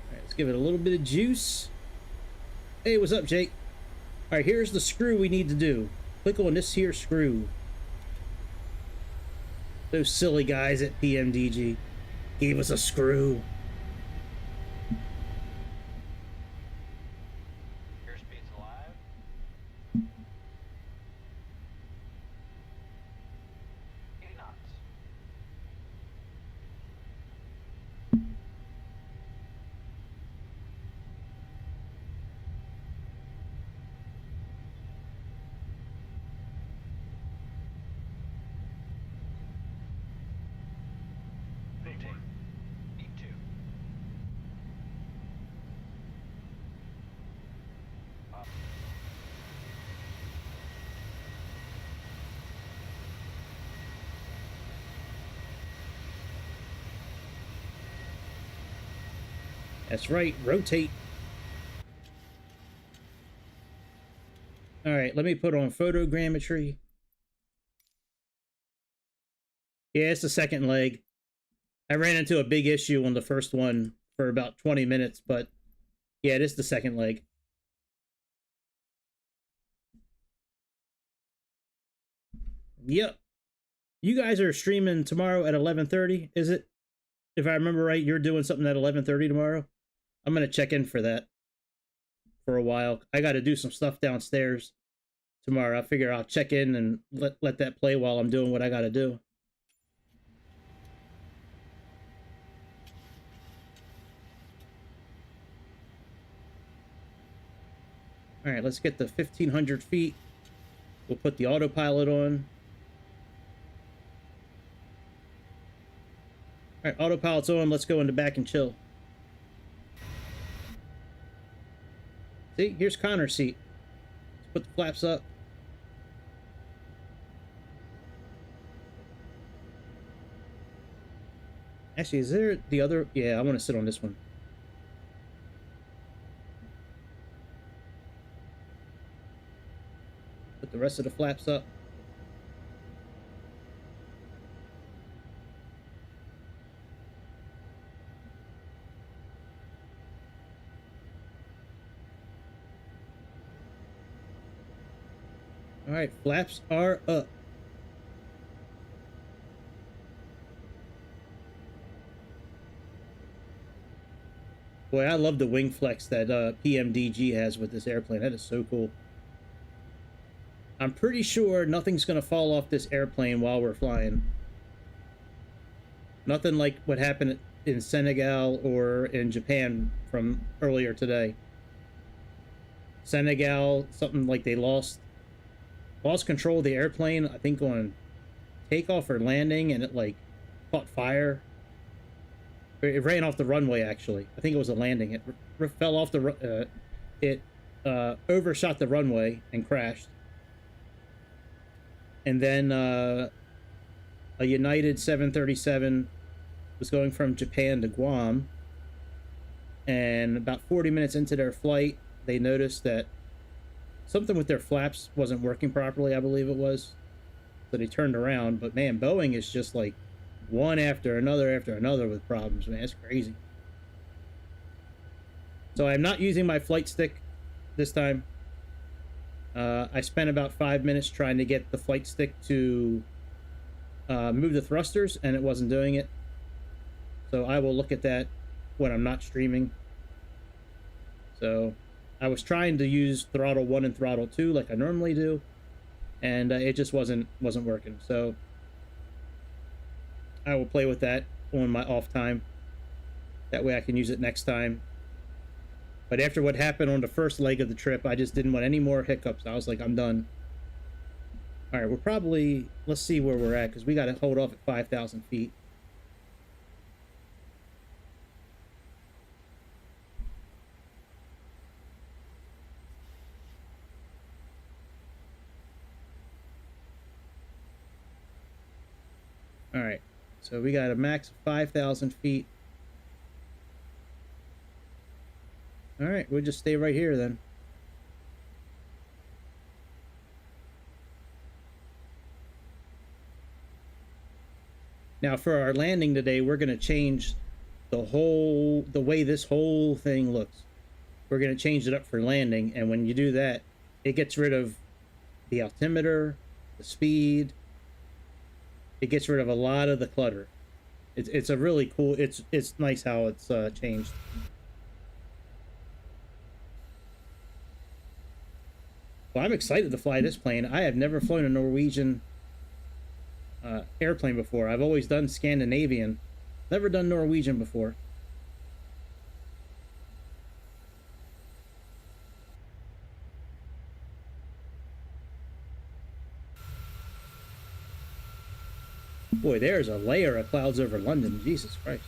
All right, let's give it a little bit of juice. Hey, what's up, Jake? All right, here's the screw we need to do. Click on this here screw. Those silly guys at PMDG gave us a screw. That's right, rotate. All right, let me put on photogrammetry. Yeah, it's the second leg. I ran into a big issue on the first one for about 20 minutes, but yeah, it is the second leg. Yep. You guys are streaming tomorrow at 11:30, is it? If I remember right, you're doing something at 11:30 tomorrow. I'm going to check in for that for a while. I got to do some stuff downstairs tomorrow. I figure I'll check in and let that play while I'm doing what I got to do. All right, let's get the 1,500 feet. We'll put the autopilot on. All right, autopilot's on. Let's go in the back and chill. See, here's Connor's seat. Let's put the flaps up. Actually, is there the other? Yeah, I want to sit on this one. Put the rest of the flaps up. All right, flaps are up. Boy, I love the wing flex that PMDG has with this airplane. That is so cool. I'm pretty sure nothing's going to fall off this airplane while we're flying. Nothing like what happened in Senegal or in Japan from earlier today. Senegal, something like they lost control of the airplane, I think on takeoff or landing, and it like caught fire. It ran off the runway, actually. I think it was a landing. It fell off the it overshot the runway and crashed. And then a United 737 was going from Japan to Guam, and about 40 minutes into their flight, they noticed that something with their flaps wasn't working properly, I believe it was. So they turned around, but man, Boeing is just like one after another with problems, man. It's crazy. So I'm not using my flight stick this time. I spent about 5 minutes trying to get the flight stick to move the thrusters, and it wasn't doing it. So I will look at that when I'm not streaming. So I was trying to use throttle 1 and throttle 2 like I normally do, and it just wasn't working. So I will play with that on my off time. That way I can use it next time. But after what happened on the first leg of the trip, I just didn't want any more hiccups. I was like, I'm done. All right, we're probably, let's see where we're at, because we got to hold off at 5,000 feet. All right, so we got a max of 5,000 feet. All right, we'll just stay right here then. Now for our landing today, we're going to change the way this whole thing looks. We're going to change it up for landing, and when you do that, it gets rid of the altimeter, the speed. It gets rid of a lot of the clutter. It's a really cool, it's nice how it's changed. Well, I'm excited to fly this plane. I have never flown a Norwegian airplane before. I've always done Scandinavian. Never done Norwegian before. Boy, there's a layer of clouds over London. Jesus Christ.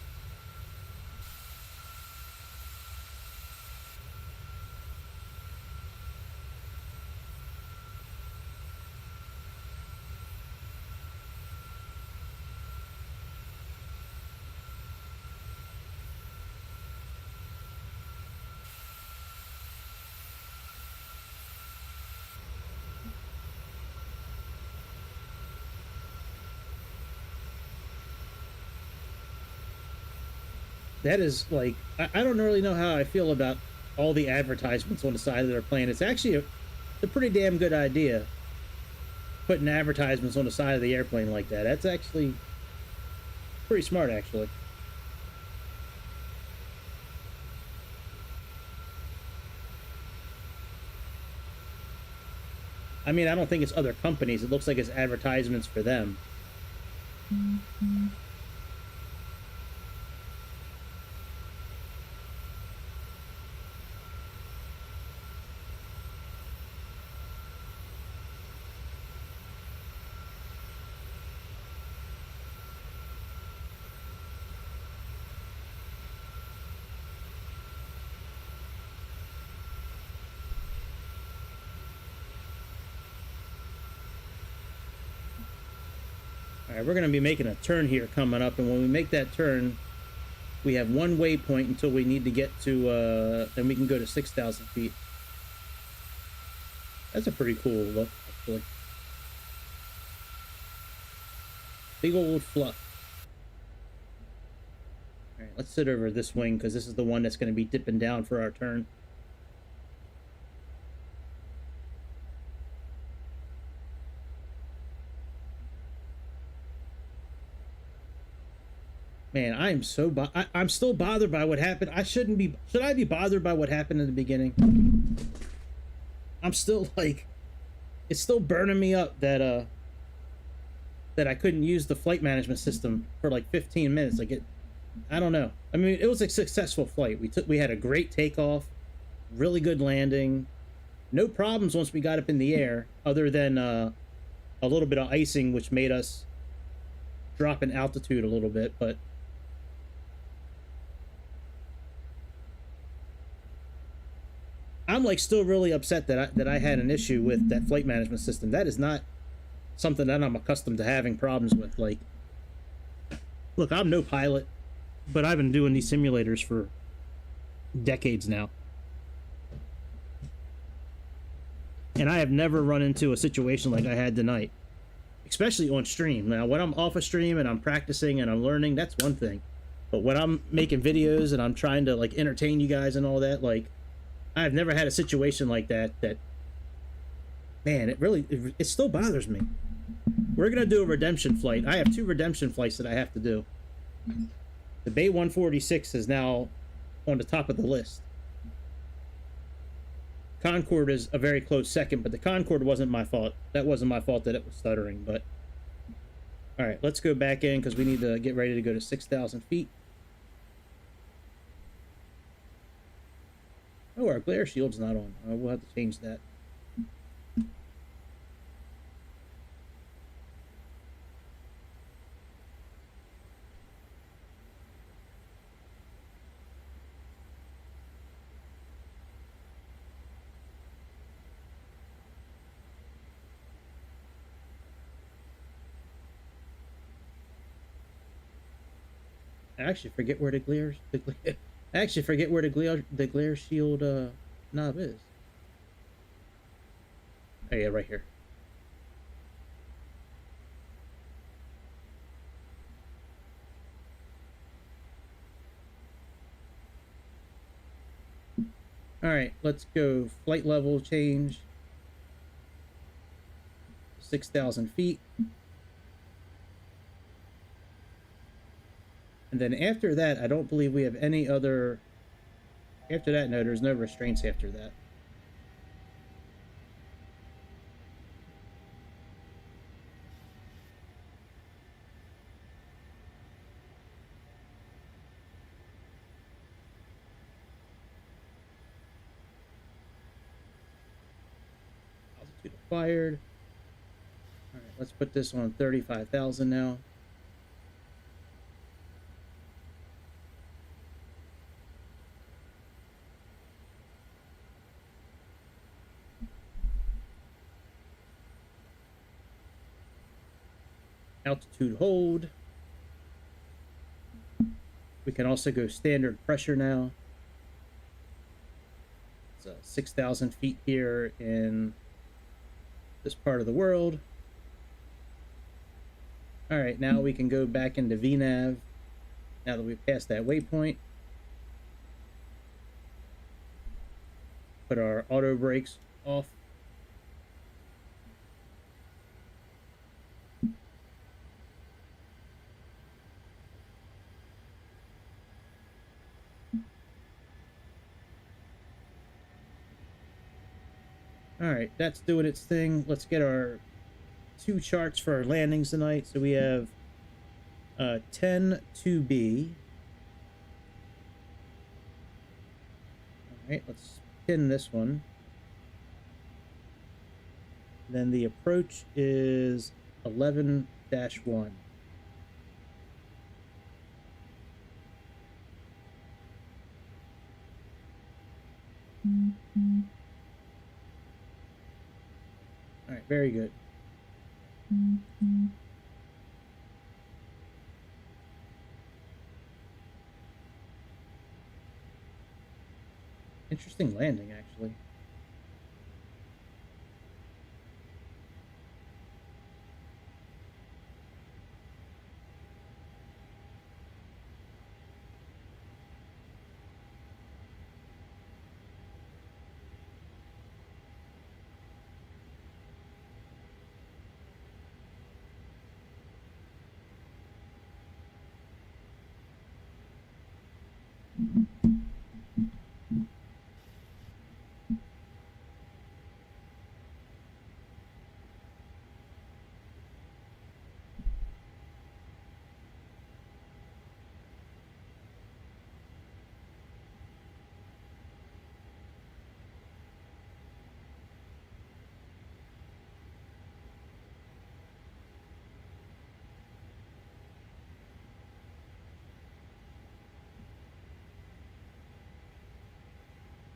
that is like, I don't really know how I feel about all the advertisements on the side of their plane. It's actually a pretty damn good idea, putting advertisements on the side of the airplane like that. That's actually pretty smart, actually. I mean, I don't think it's other companies. It looks like it's advertisements for them. Alright, we're going to be making a turn here coming up, and when we make that turn, we have one waypoint until we need to get to, then we can go to 6,000 feet. That's a pretty cool look, actually. Big old fluff. Alright, let's sit over this wing, because this is the one that's going to be dipping down for our turn. Man, I am so I'm still bothered by what happened. I shouldn't be. Should I be bothered by what happened in the beginning? I'm still like, it's still burning me up that that I couldn't use the flight management system for like 15 minutes. Like I don't know. I mean, it was a successful flight. We had a great takeoff, really good landing, no problems once we got up in the air, other than a little bit of icing, which made us drop in altitude a little bit, but. I'm like still really upset that I had an issue with that flight management system. That is not something that I'm accustomed to having problems with. Like, look, I'm no pilot, but I've been doing these simulators for decades now. And I have never run into a situation like I had tonight, especially on stream. Now, when I'm off a stream and I'm practicing and I'm learning, that's one thing. But when I'm making videos and I'm trying to like entertain you guys and all that, like, I've never had a situation like that, man, it still bothers me. We're going to do a redemption flight. I have 2 redemption flights that I have to do. The BAe146 is now on the top of the list. Concorde is a very close second, but the Concorde wasn't my fault. That wasn't my fault that it was stuttering, but... Alright, let's go back in because we need to get ready to go to 6,000 feet. Oh, our glare shield's not on. We'll have to change that. I actually forget where the glare shield knob is. Oh yeah, right here. All right, let's go flight level change. 6,000 feet. And then after that, I don't believe we have any other... After that, no, there's no restraints after that. Altitude acquired. All right, let's put this on 35,000 now. Altitude hold. We can also go standard pressure now. It's 6,000 feet here in this part of the world. All right, now we can go back into VNAV now that we've passed that waypoint. Put our auto brakes off. All right, that's doing its thing. Let's get our 2 charts for our landings tonight. So we have 10 2B. All right, let's pin this one. Then the approach is 11-1. All right, very good. Interesting landing, actually.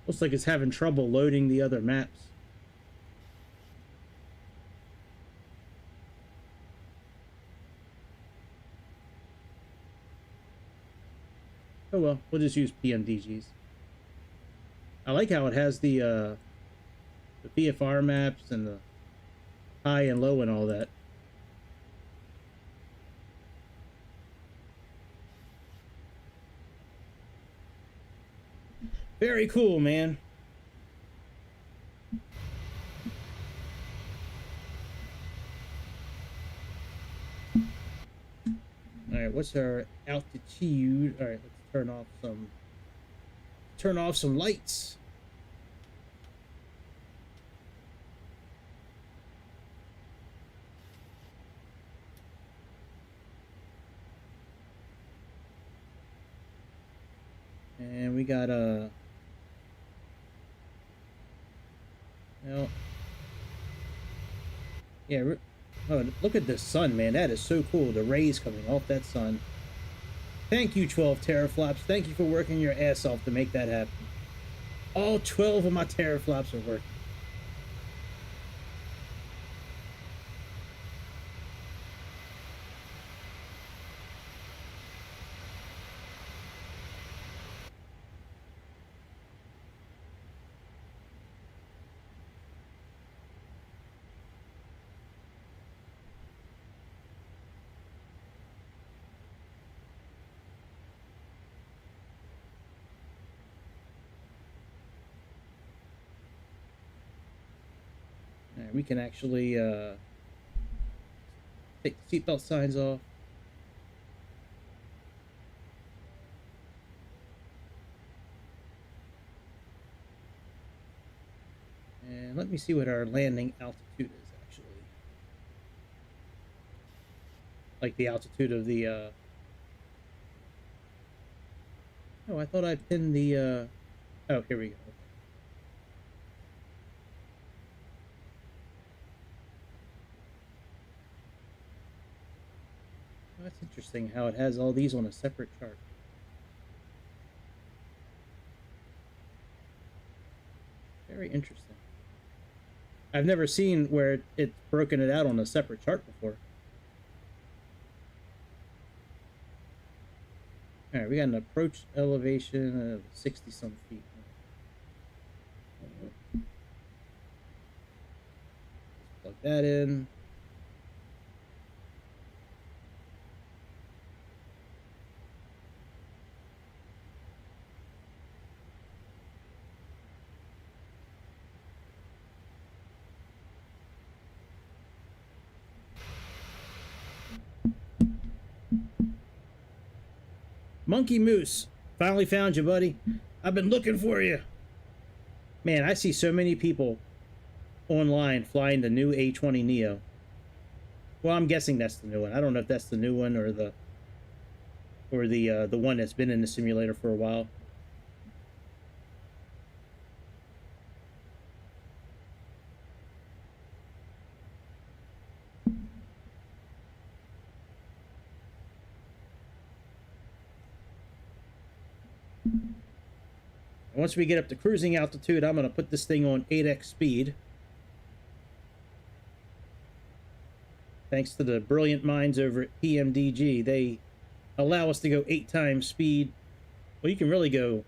Looks like it's having trouble loading the other maps. Oh well, we'll just use PMDGs. I like how it has the VFR maps and the high and low and all that. Very cool, man. All right, what's our altitude? All right, let's turn off some lights. And we got well, yeah. Oh, look at the sun, man. That is so cool. The rays coming off that sun. Thank you, 12 teraflops. Thank you for working your ass off to make that happen. All 12 of my teraflops are working. All right, we can actually take the seatbelt signs off. And let me see what our landing altitude is, actually. Like the altitude of the, Oh, I thought I pinned the, Oh, here we go. Oh, that's interesting how it has all these on a separate chart. Very interesting. I've never seen where it's broken it out on a separate chart before. All right, we got an approach elevation of 60-some feet. Let's plug that in. Monkey Moose, finally found you, buddy. I've been looking for you. Man, I see so many people online flying the new A20 Neo. Well, I'm guessing that's the new one. I don't know if that's the new one or the one that's been in the simulator for a while. Once we get up to cruising altitude, I'm going to put this thing on 8x speed. Thanks to the brilliant minds over at PMDG, they allow us to go 8 times speed. Well, you can really go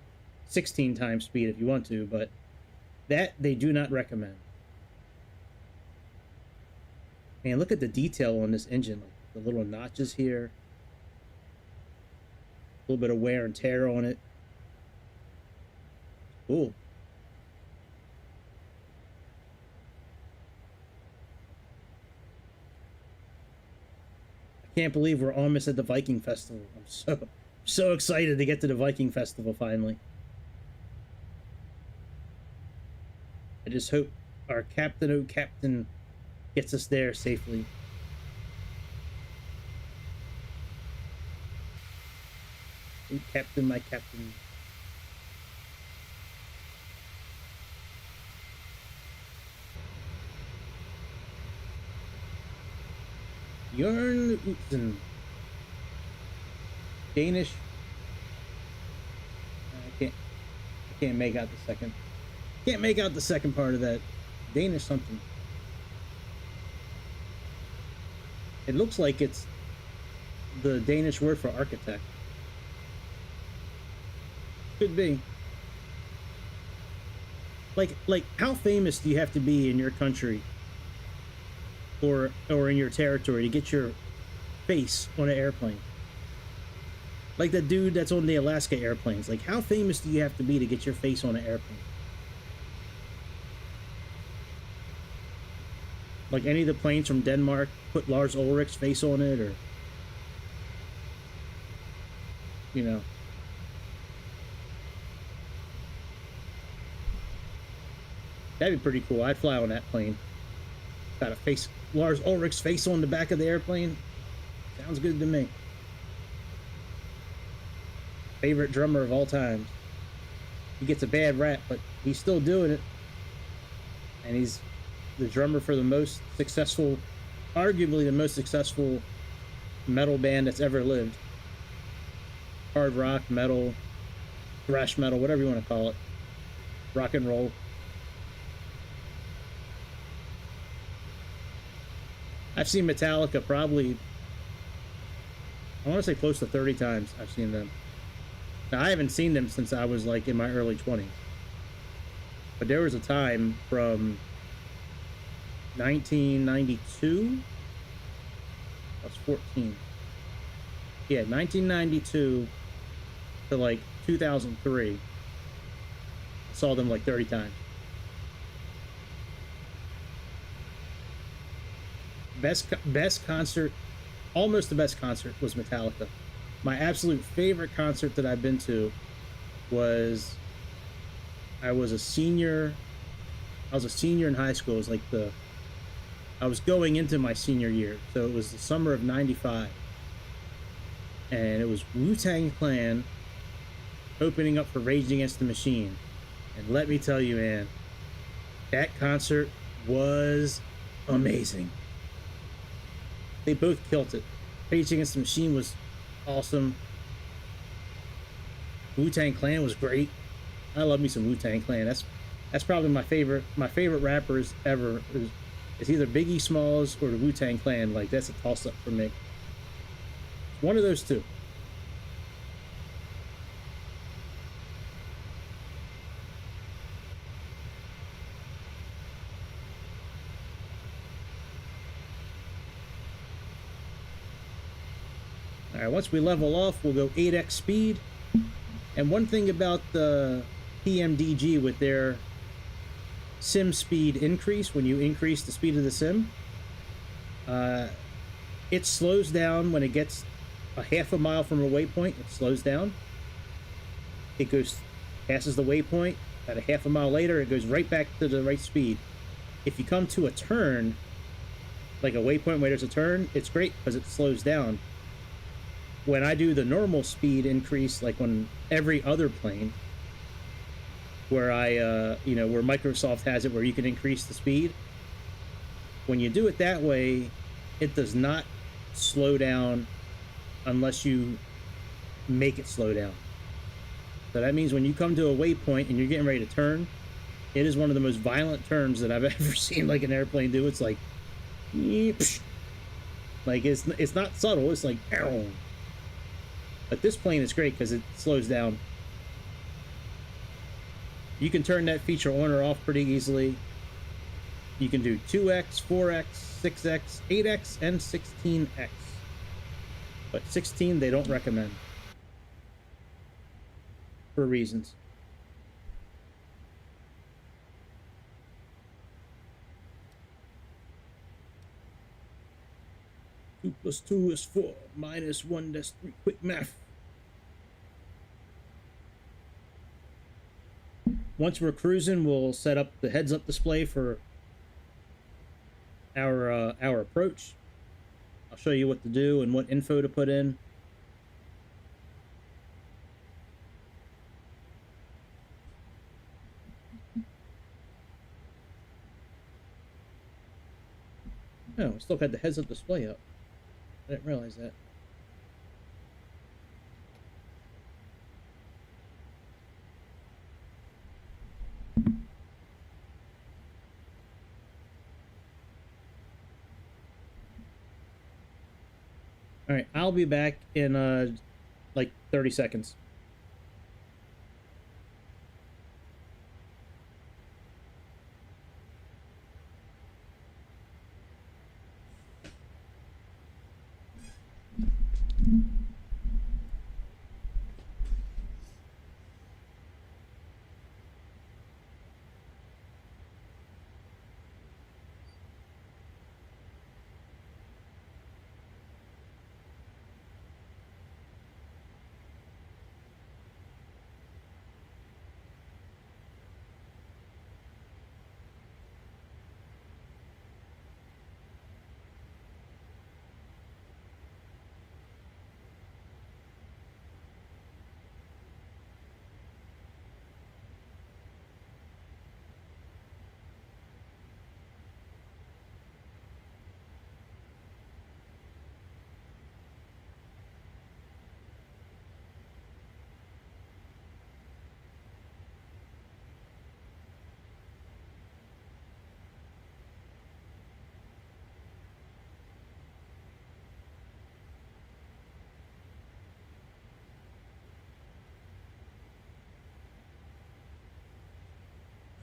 16 times speed if you want to, but that they do not recommend. Man, look at the detail on this engine. Like the little notches here. A little bit of wear and tear on it. Cool. I can't believe we're almost at the Viking Festival. I'm so excited to get to the Viking Festival finally. I just hope our captain gets us there safely. Ooh, Captain, my captain. Jørn Utzen. Danish. I can't make out the second. Can't make out the second part of that. Danish something. It looks like it's the Danish word for architect. Could be. Like how famous do you have to be in your country or in your territory to get your face on an airplane? Like the dude that's on the Alaska airplanes. Like, how famous do you have to be to get your face on an airplane? Like any of the planes from Denmark put Lars Ulrich's face on it, or, you know. That'd be pretty cool. I'd fly on that plane. Got a face, Lars Ulrich's face on the back of the airplane. Sounds good to me. Favorite drummer of all time. He gets a bad rap, but he's still doing it. And he's the drummer for the most successful, arguably the most successful metal band that's ever lived. Hard rock, metal, thrash metal, whatever you want to call it. Rock and roll. I've seen Metallica probably, I want to say close to 30 times I've seen them. Now, I haven't seen them since I was like in my early 20s. But there was a time from 1992, I was 14. Yeah, 1992 to like 2003. I saw them like 30 times. Best concert, almost the best concert, was Metallica. My absolute favorite concert that I've been to was, I was a senior in high school. It was like I was going into my senior year, so it was the summer of '95, and it was Wu-Tang Clan opening up for Rage Against the Machine. And let me tell you, man, that concert was amazing. They both killed it. Rage Against the Machine was awesome. Wu-Tang Clan was great. I love me some Wu-Tang Clan. That's probably my favorite rappers ever. It's either Biggie Smalls or the Wu-Tang Clan. Like, that's a toss-up for me. One of those two. Alright, once we level off, we'll go 8x speed. And one thing about the PMDG with their sim speed increase, when you increase the speed of the sim, it slows down when it gets a half a mile from a waypoint, it slows down. It goes, passes the waypoint. About a half a mile later, it goes right back to the right speed. If you come to a turn, like a waypoint where there's a turn, it's great because it slows down. When I do the normal speed increase, like on every other plane, where you know, where Microsoft has it where you can increase the speed, when you do it that way, it does not slow down unless you make it slow down. So that means when you come to a waypoint and you're getting ready to turn, it is one of the most violent turns that I've ever seen like an airplane do. It's like, like it's not subtle. It's like, ow. But this plane is great because it slows down. You can turn that feature on or off pretty easily. You can do 2x, 4x, 6x, 8x, and 16x. But 16 they don't recommend. For reasons. Two plus 2 is 4. Minus 1, that's 3. Quick math. Once we're cruising, we'll set up the heads-up display for our approach. I'll show you what to do and what info to put in. Oh, I still had the heads-up display up. I didn't realize that. All right, I'll be back in like 30 seconds.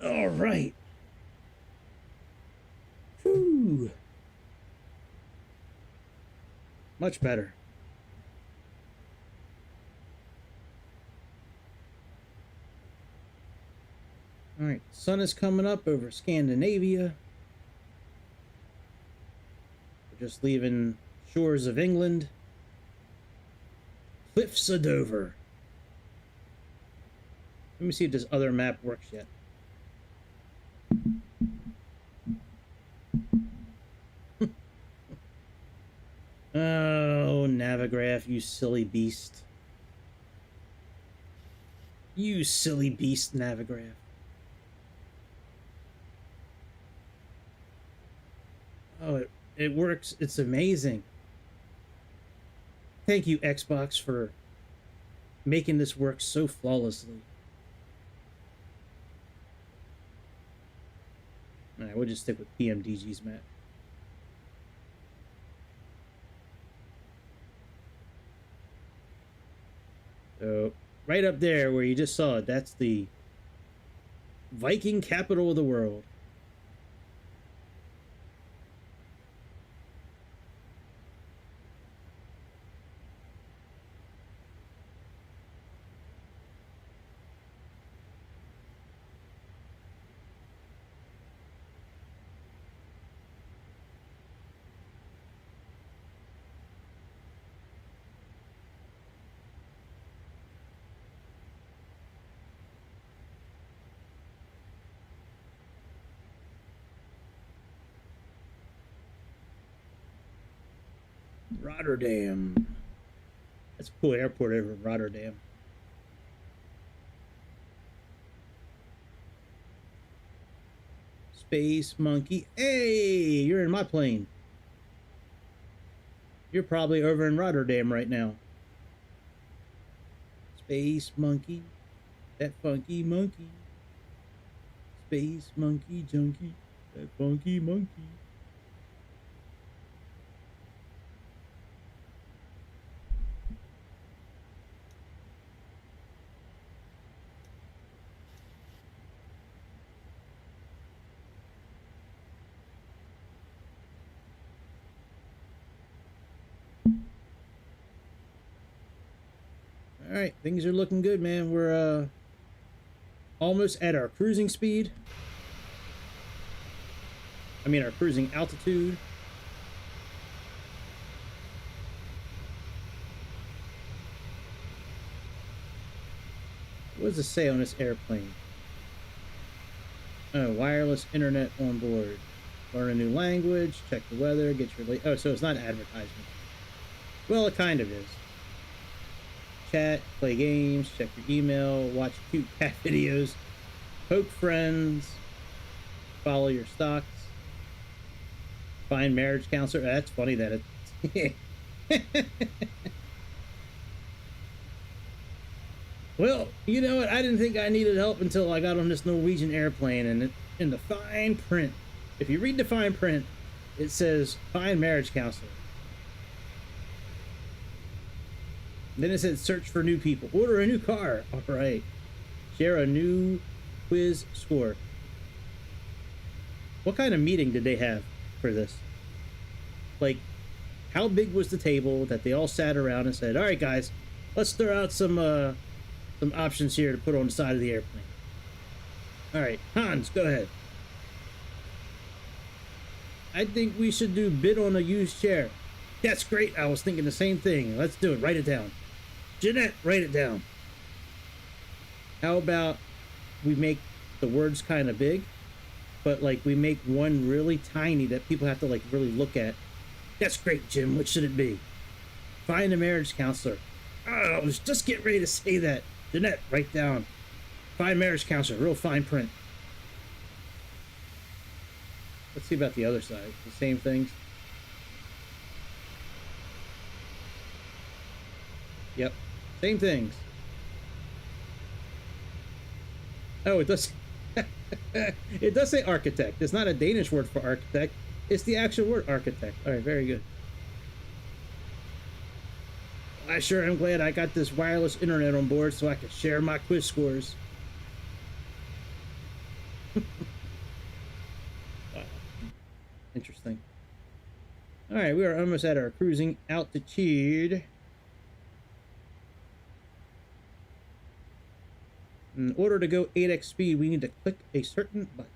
All right. Whew. Much better. All right, sun is coming up over Scandinavia. We're just leaving shores of England. Cliffs of Dover. Let me see if this other map works yet. Oh, Navigraph, you silly beast. You silly beast, Navigraph. Oh, it works. It's amazing. Thank you, Xbox, for making this work so flawlessly. Alright, we'll just stick with PMDG's map. So, right up there where you just saw it, that's the Viking capital of the world. Rotterdam. That's a cool airport over in Rotterdam. Space Monkey. Hey, you're in my plane. You're probably over in Rotterdam right now. Space Monkey. That funky monkey. Space Monkey Junkie. That funky monkey. All right, things are looking good, man. We're almost at our cruising speed. I mean, our cruising altitude. What does it say on this airplane? Oh, wireless internet on board. Learn a new language, check the weather, get your... Oh, so it's not advertisement. Well, it kind of is. Chat, play games, check your email, watch cute cat videos, poke friends, follow your stocks, find marriage counselor. That's funny that it... Well, you know what? I didn't think I needed help until I got on this Norwegian airplane, and in the fine print, if you read the fine print, it says find marriage counselor. Then it said search for new people. Order a new car. All right. Share a new quiz score. What kind of meeting did they have for this? Like, how big was the table that they all sat around and said, all right, guys, let's throw out some options here to put on the side of the airplane. All right, Hans, go ahead. I think we should do bid on a used chair. That's great. I was thinking the same thing. Let's do it. Write it down. Jeanette, write it down. How about we make the words kind of big, but like we make one really tiny that people have to like really look at. That's great, Jim. What should it be? Find a marriage counselor. Oh, I was just getting ready to say that. Jeanette, write down. Find marriage counselor. Real fine print. Let's see about the other side. The same things. Yep. Same things. Oh, it does. It does say architect. It's not a Danish word for architect. It's the actual word architect. All right, very good. I sure am glad I got this wireless internet on board so I can share my quiz scores. Wow. Interesting. All right, we are almost at our cruising altitude. In order to go 8x speed, we need to click a certain button.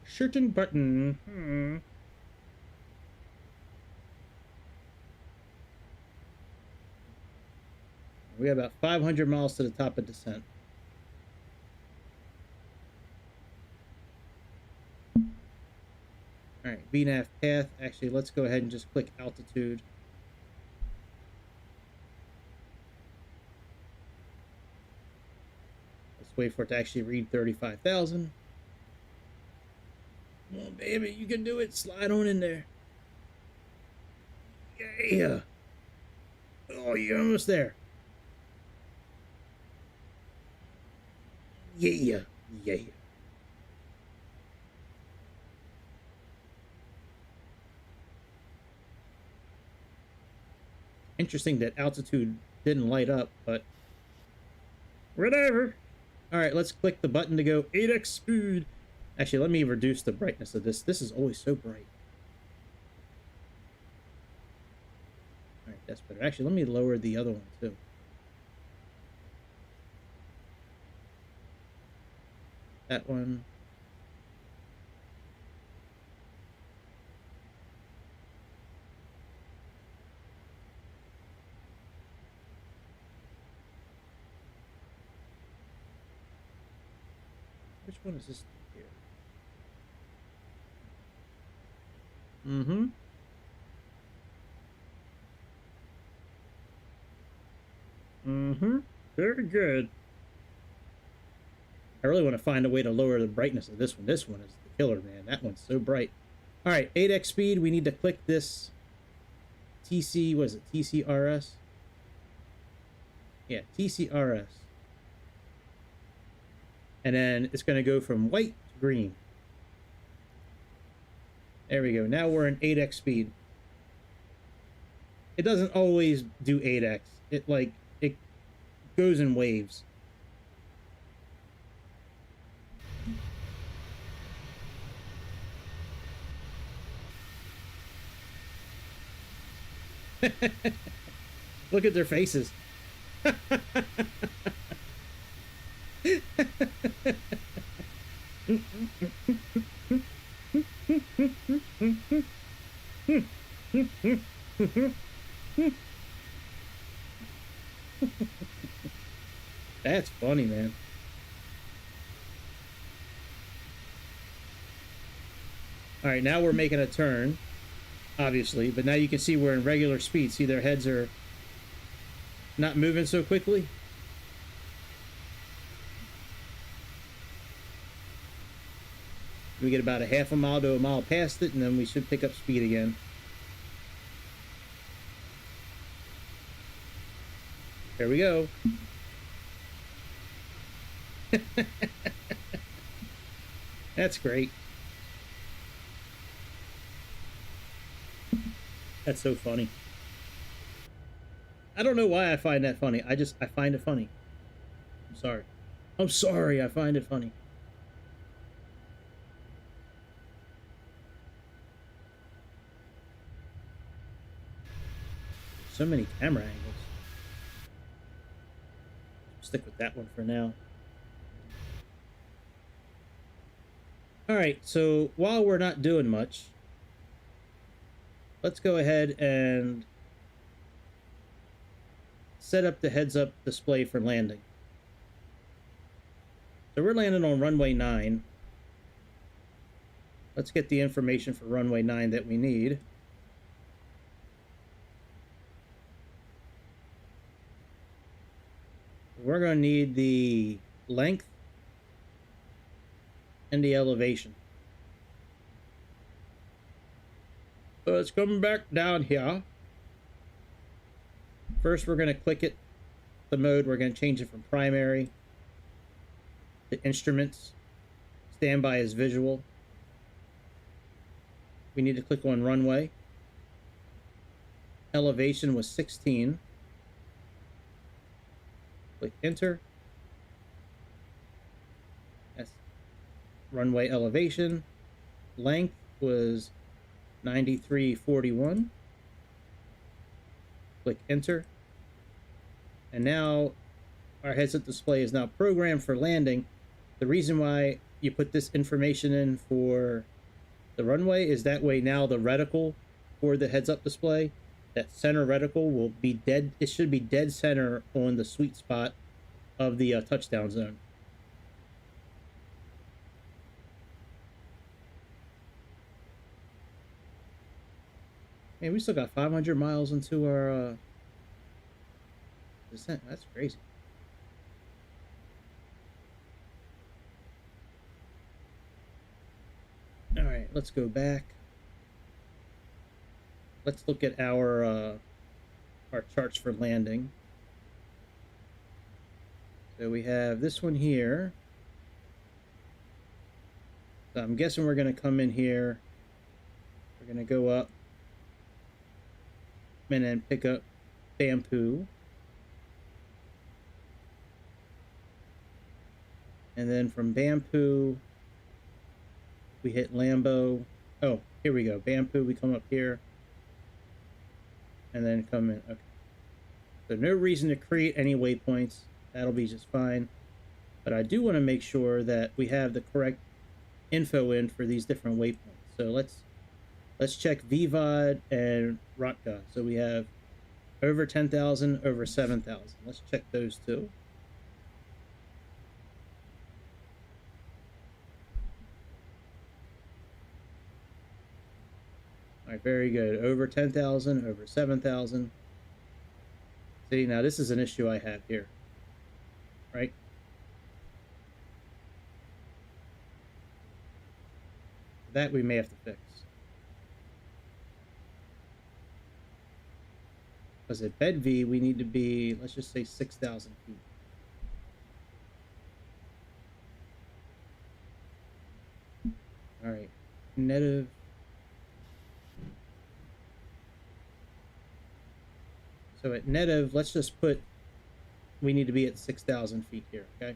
Certain button. We have about 500 miles to the top of descent. All right, VNAV path. Actually, let's go ahead and just click altitude. Let's wait for it to actually read 35,000. Come on, baby, you can do it. Slide on in there. Yeah. Oh, you're almost there. Yeah. Yeah. Interesting that altitude didn't light up, but whatever. All right, let's click the button to go 8x speed. Actually, let me reduce the brightness of this. This is always so bright. All right, that's better. Actually, let me lower the other one too. That one. Which one is this here? Mm-hmm. Mm-hmm. Very good. I really want to find a way to lower the brightness of this one. This one is the killer, man. That one's so bright. All right, 8x speed. We need to click this TC, was it TCRS? Yeah, TCRS. And then it's going to go from white to green. There we go. Now we're in 8x speed. It doesn't always do 8x. It goes in waves. Look at their faces. That's funny, man. All right, now we're making a turn, obviously, but now you can see we're in regular speed. See, their heads are not moving so quickly. We get about a half a mile to a mile past it, and then we should pick up speed again. There we go. That's great. That's so funny. I don't know why I find that funny. I find it funny. I'm sorry. I'm sorry, I find it funny. So many camera angles. Stick with that one for now. Alright, so while we're not doing much, let's go ahead and set up the heads-up display for landing. So we're landing on runway 9. Let's get the information for runway 9 that we need. We're going to need the length and the elevation. So it's coming back down here. First, we're going to click it, the mode. We're going to change it from primary to instruments. Standby is visual. We need to click on runway. Elevation was 16. Click enter. That's runway elevation. Length was 93.41. Click enter. And now our heads-up display is now programmed for landing. The reason why you put this information in for the runway is that way now the reticle for the heads-up display, that center reticle will be dead. It should be dead center on the sweet spot of the touchdown zone. Man, we still got 500 miles into our descent. That's crazy. All right, let's go back. Let's look at our charts for landing. So we have this one here. So I'm guessing we're going to come in here. We're going to go up and then pick up Bampu. And then from Bampu, we hit Lambo. Oh, here we go. Bampu, we come up here. And then come in. Okay. So no reason to create any waypoints. That'll be just fine. But I do want to make sure that we have the correct info in for these different waypoints. So let's check VVOD and Rotka. So we have over 10,000, over 7,000. Let's check those two. All right, very good. Over 10,000, over 7,000. See, now this is an issue I have here, right? That we may have to fix. Because at bed V, we need to be, let's just say 6,000 feet. All right, native. So at native, let's just put, we need to be at 6,000 feet here, okay?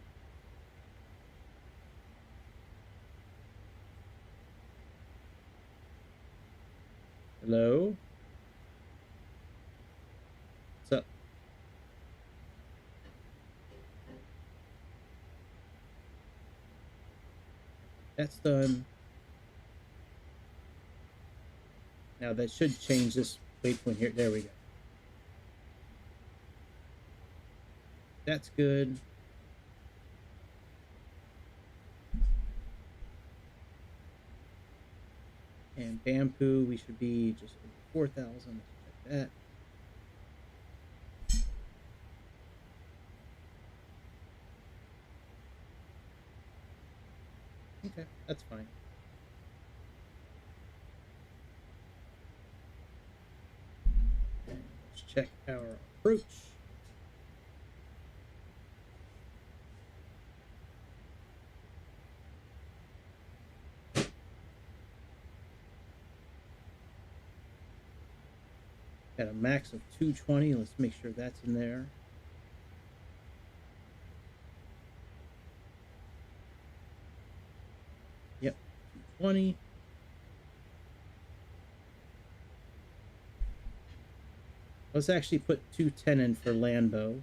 Hello? What's up? That's done. Now that should change this waypoint here. There we go. That's good. And bamboo, we should be just over 4,000. Let's check that. Okay, that's fine. Let's check our approach. Got a max of 220. Let's make sure that's in there. Yep, 220. Let's actually put 210 in for Lambo.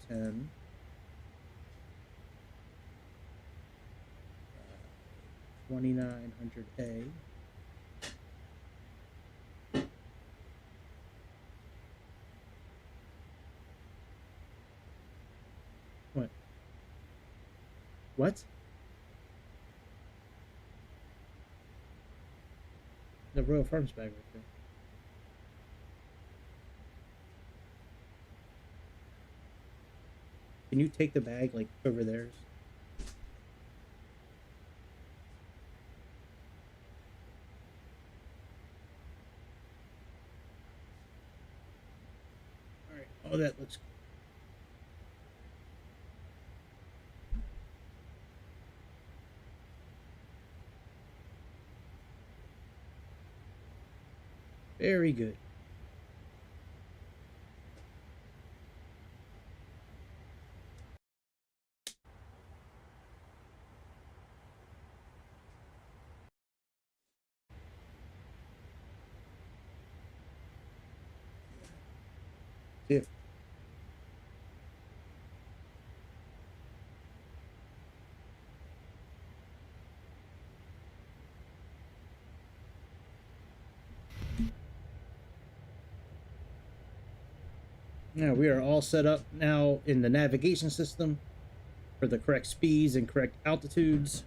210. 2900A. What? What? The Royal Farms bag right there. Can you take the bag like over theirs? All right. Oh, that looks good. Very good. See. Now we are all set up now in the navigation system for the correct speeds and correct altitudes.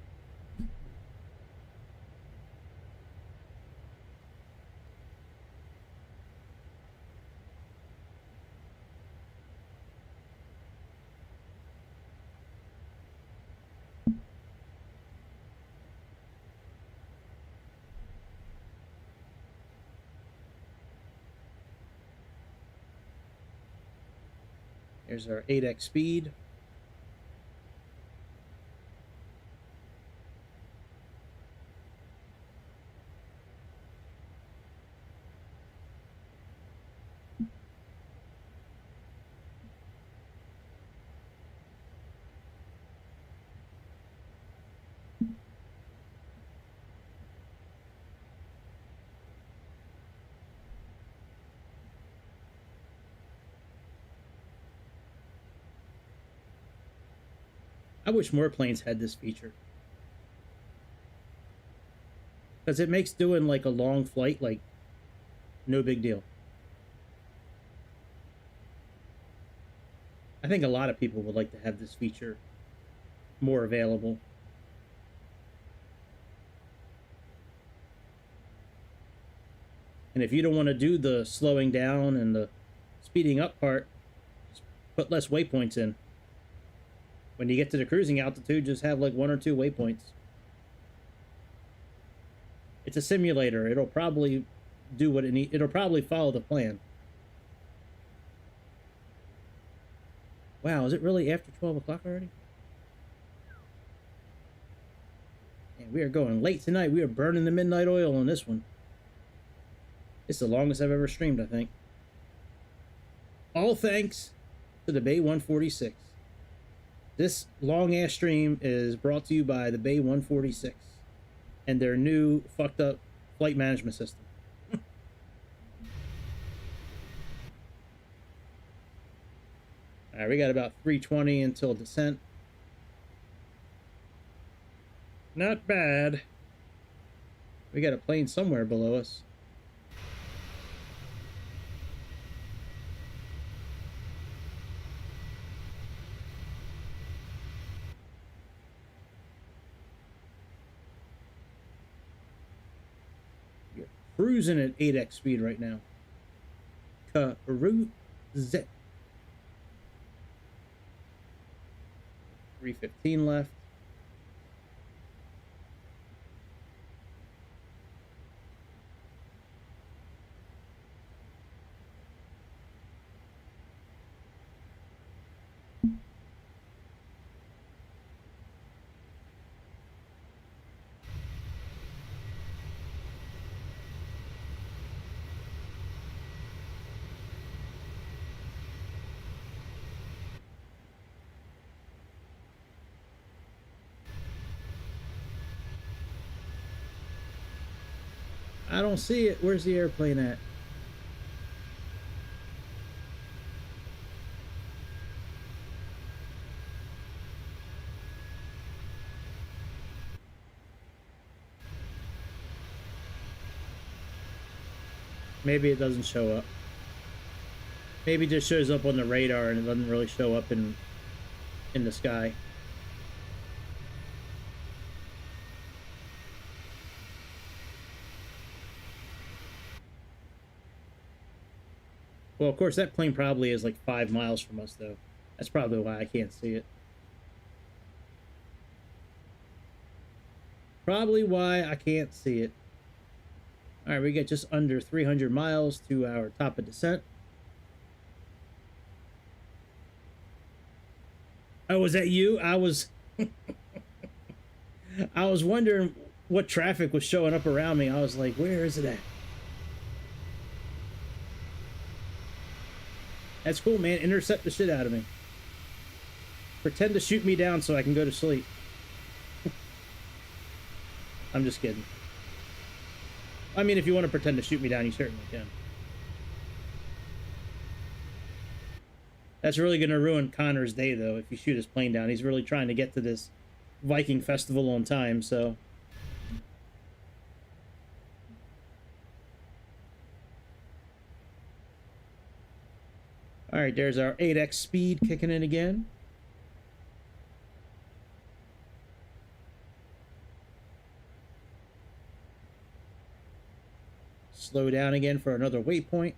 Here's our 8x speed. I wish more planes had this feature, because it makes doing like a long flight like no big deal. I think a lot of people would like to have this feature more available. And if you don't want to do the slowing down and the speeding up part, just put less waypoints in. When you get to the cruising altitude, just have like 1 or 2 waypoints. It's a simulator. It'll probably do what it needs. It'll probably follow the plan. Wow, is it really after 12 o'clock already? And we are going late tonight. We are burning the midnight oil on this one. It's the longest I've ever streamed, I think. All thanks to the BAe146. This long-ass stream is brought to you by the BAe146 and their new fucked up flight management system. Alright, we got about 320 until descent. Not bad. We got a plane somewhere below us. You're cruising at 8x speed right now. Cruise. 315 left. I don't see it. Where's the airplane at? Maybe it doesn't show up. Maybe it just shows up on the radar and it doesn't really show up in the sky. Well, of course, that plane probably is like 5 miles from us, though. That's probably why I can't see it. Probably why I can't see it. All right, we get just under 300 miles to our top of descent. Oh, was that you? I was... I was wondering what traffic was showing up around me. I was like, where is it at? That's cool, man. Intercept the shit out of me. Pretend to shoot me down so I can go to sleep. I'm just kidding. I mean, if you want to pretend to shoot me down, you certainly can. That's really going to ruin Connor's day, though, if you shoot his plane down. He's really trying to get to this Viking festival on time, so... Alright, there's our 8x speed kicking in again. Slow down again for another waypoint.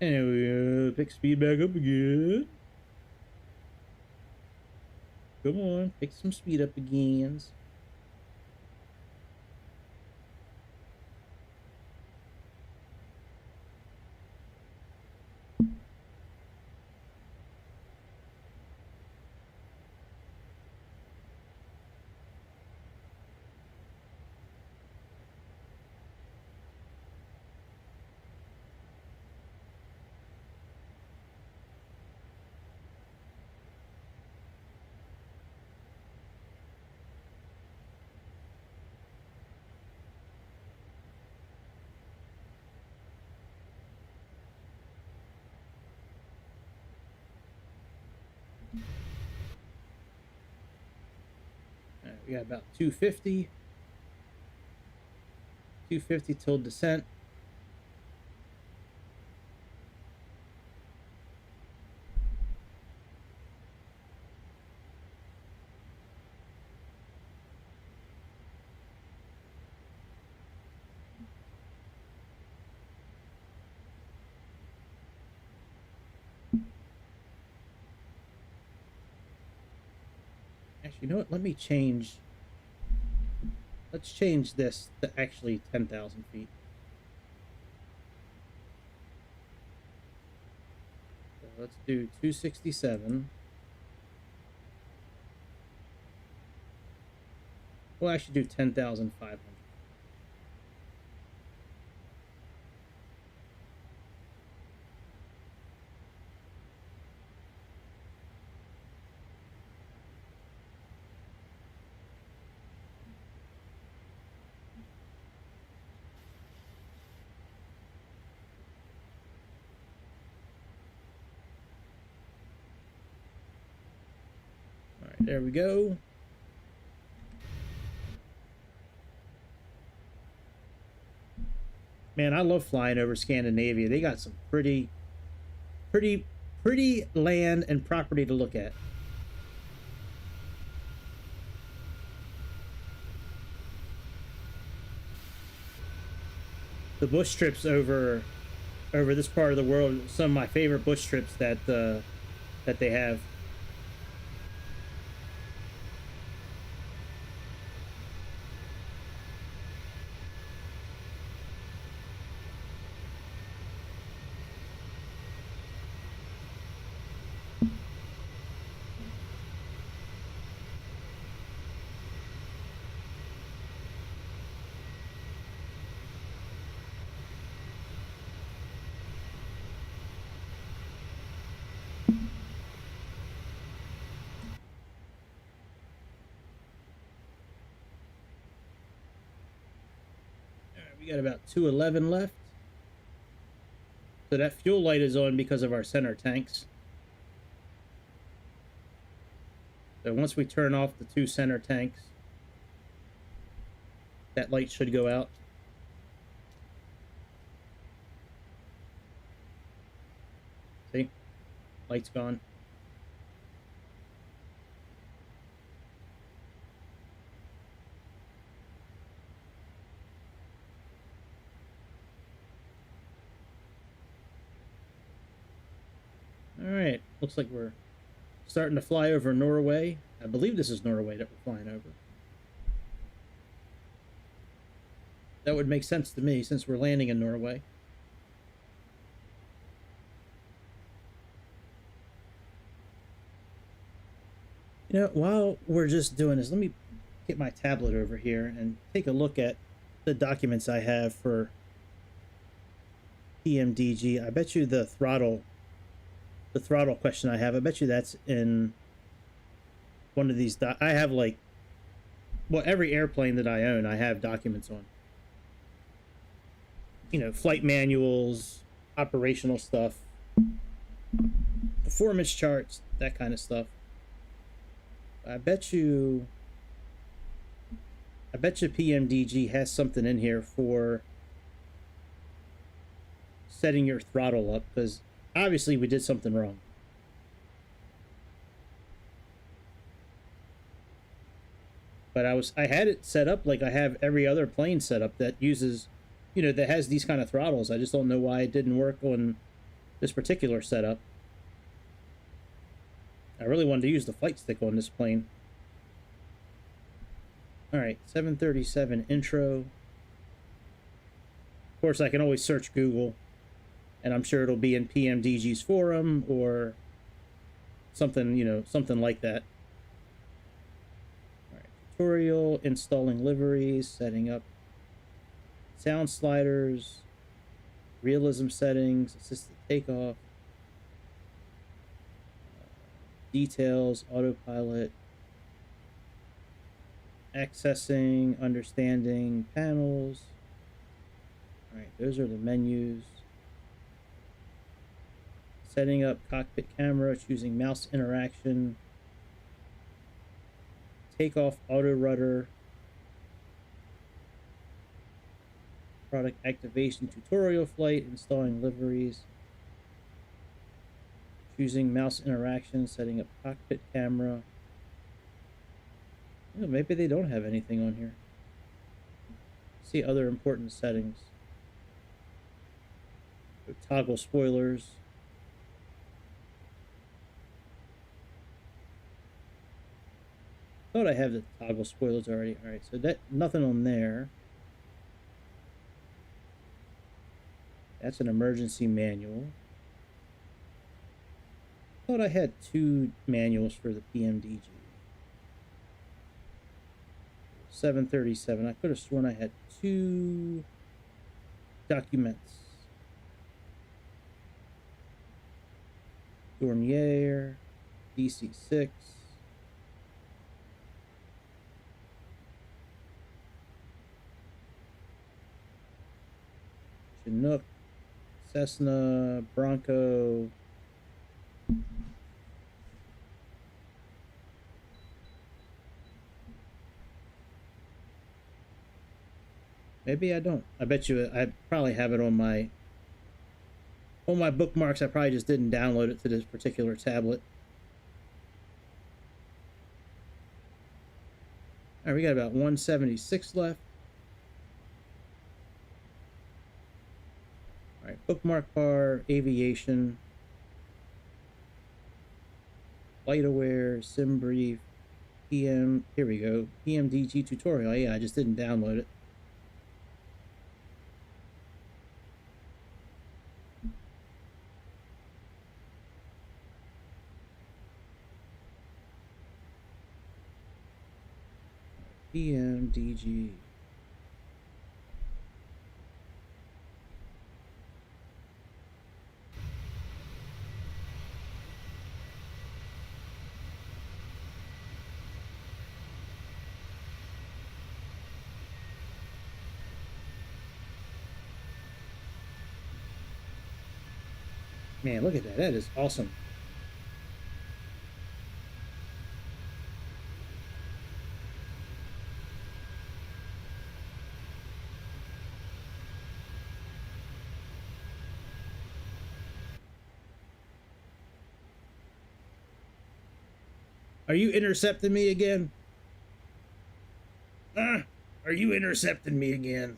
And we pick speed back up again. Come on, pick some speed up again. We got about 250. 250 till descent. Actually, you know what? Let me change. Let's change this to actually 10,000 feet. So let's do 267. We'll actually do 10,500. All right, there we go. Man, I love flying over Scandinavia. They got some pretty land and property to look at. The bush trips over this part of the world, some of my favorite bush trips that they have. We got about 211 left. So that fuel light is on because of our center tanks. So once we turn off the 2 center tanks, that light should go out. See? Light's gone. Alright, looks like we're starting to fly over Norway. I believe this is Norway that we're flying over. That would make sense to me since we're landing in Norway. You know, while we're just doing this, let me get my tablet over here and take a look at the documents I have for PMDG. I bet you the throttle question I have, I bet you that's in one of these. I have like, well, every airplane that I own, I have documents on. You know, flight manuals, operational stuff, performance charts, that kind of stuff. I bet you PMDG has something in here for setting your throttle up, because obviously we did something wrong. But I had it set up like I have every other plane set up that uses, you know, that has these kind of throttles. I just don't know why it didn't work on this particular setup. I really wanted to use the flight stick on this plane. Alright, 737 intro. Of course, I can always search Google, and I'm sure it'll be in PMDG's forum or something, you know, something like that. Alright, tutorial, installing liveries, setting up sound sliders, realism settings, assisted takeoff, details, autopilot, accessing, understanding panels. Alright, those are the menus. Setting up cockpit camera, choosing mouse interaction, takeoff auto rudder, product activation tutorial flight, installing liveries, choosing mouse interaction, setting up cockpit camera. Oh, maybe they don't have anything on here. See other important settings. So toggle spoilers. thought I have the toggle spoilers already. All right, so that nothing on there. That's an emergency manual. Thought I had 2 manuals for the PMDG. 737. I could have sworn I had 2 documents. Dornier, DC-6. Chinook, Cessna, Bronco. Maybe I don't. I bet you I probably have it on my bookmarks. I probably just didn't download it to this particular tablet. All right, we got about 176 left. All right, bookmark bar, aviation, flight aware, sim brief, PM. Here we go. PMDG tutorial. Yeah, I just didn't download it. PMDG. Man, look at that. That is awesome. Are you intercepting me again? Are you intercepting me again?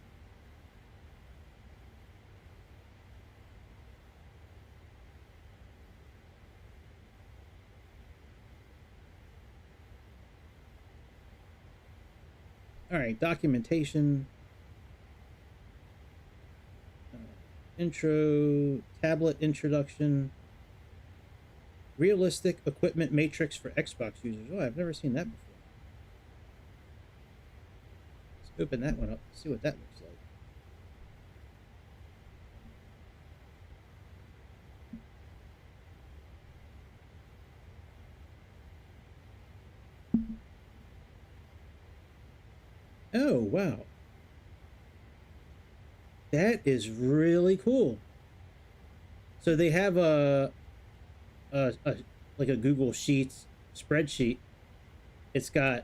All right, documentation. Intro, tablet introduction. Realistic equipment matrix for Xbox users. Oh, I've never seen that before. Let's open that one up, see what that looks like. Oh, wow. That is really cool. So they have a like a Google Sheets spreadsheet. It's got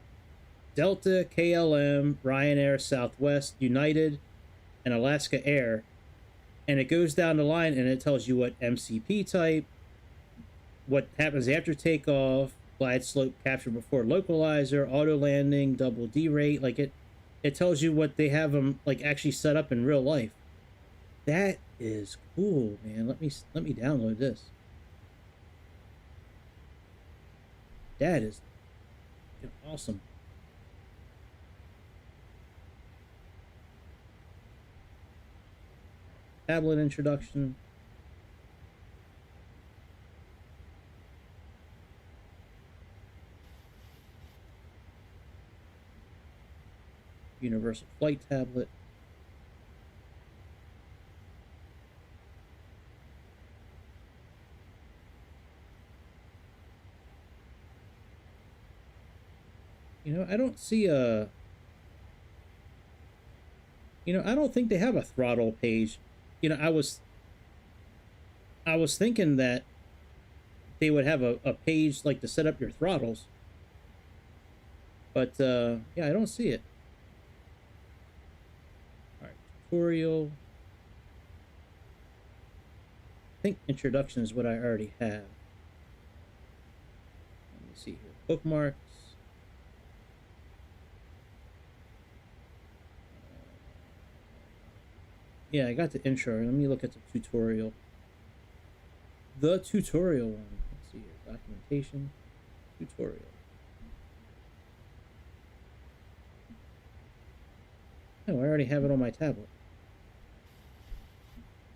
Delta, KLM, Ryanair, Southwest, United, and Alaska Air. And it goes down the line and it tells you what MCP type, what happens after takeoff, glide slope capture before localizer, auto landing, double D rate. Like it tells you what they have them like actually set up in real life. That is cool, man. Let me download this. That is awesome. Tablet introduction. Universal flight tablet. You know, I don't see a... You know, I don't think they have a throttle page. You know, I was thinking that they would have a page like to set up your throttles. But, yeah, I don't see it. All right, tutorial. I think introduction is what I already have. Let me see here. Bookmarks. Yeah, I got the intro. Let me look at the tutorial. The tutorial one. Let's see here. Documentation. Tutorial. Oh, I already have it on my tablet.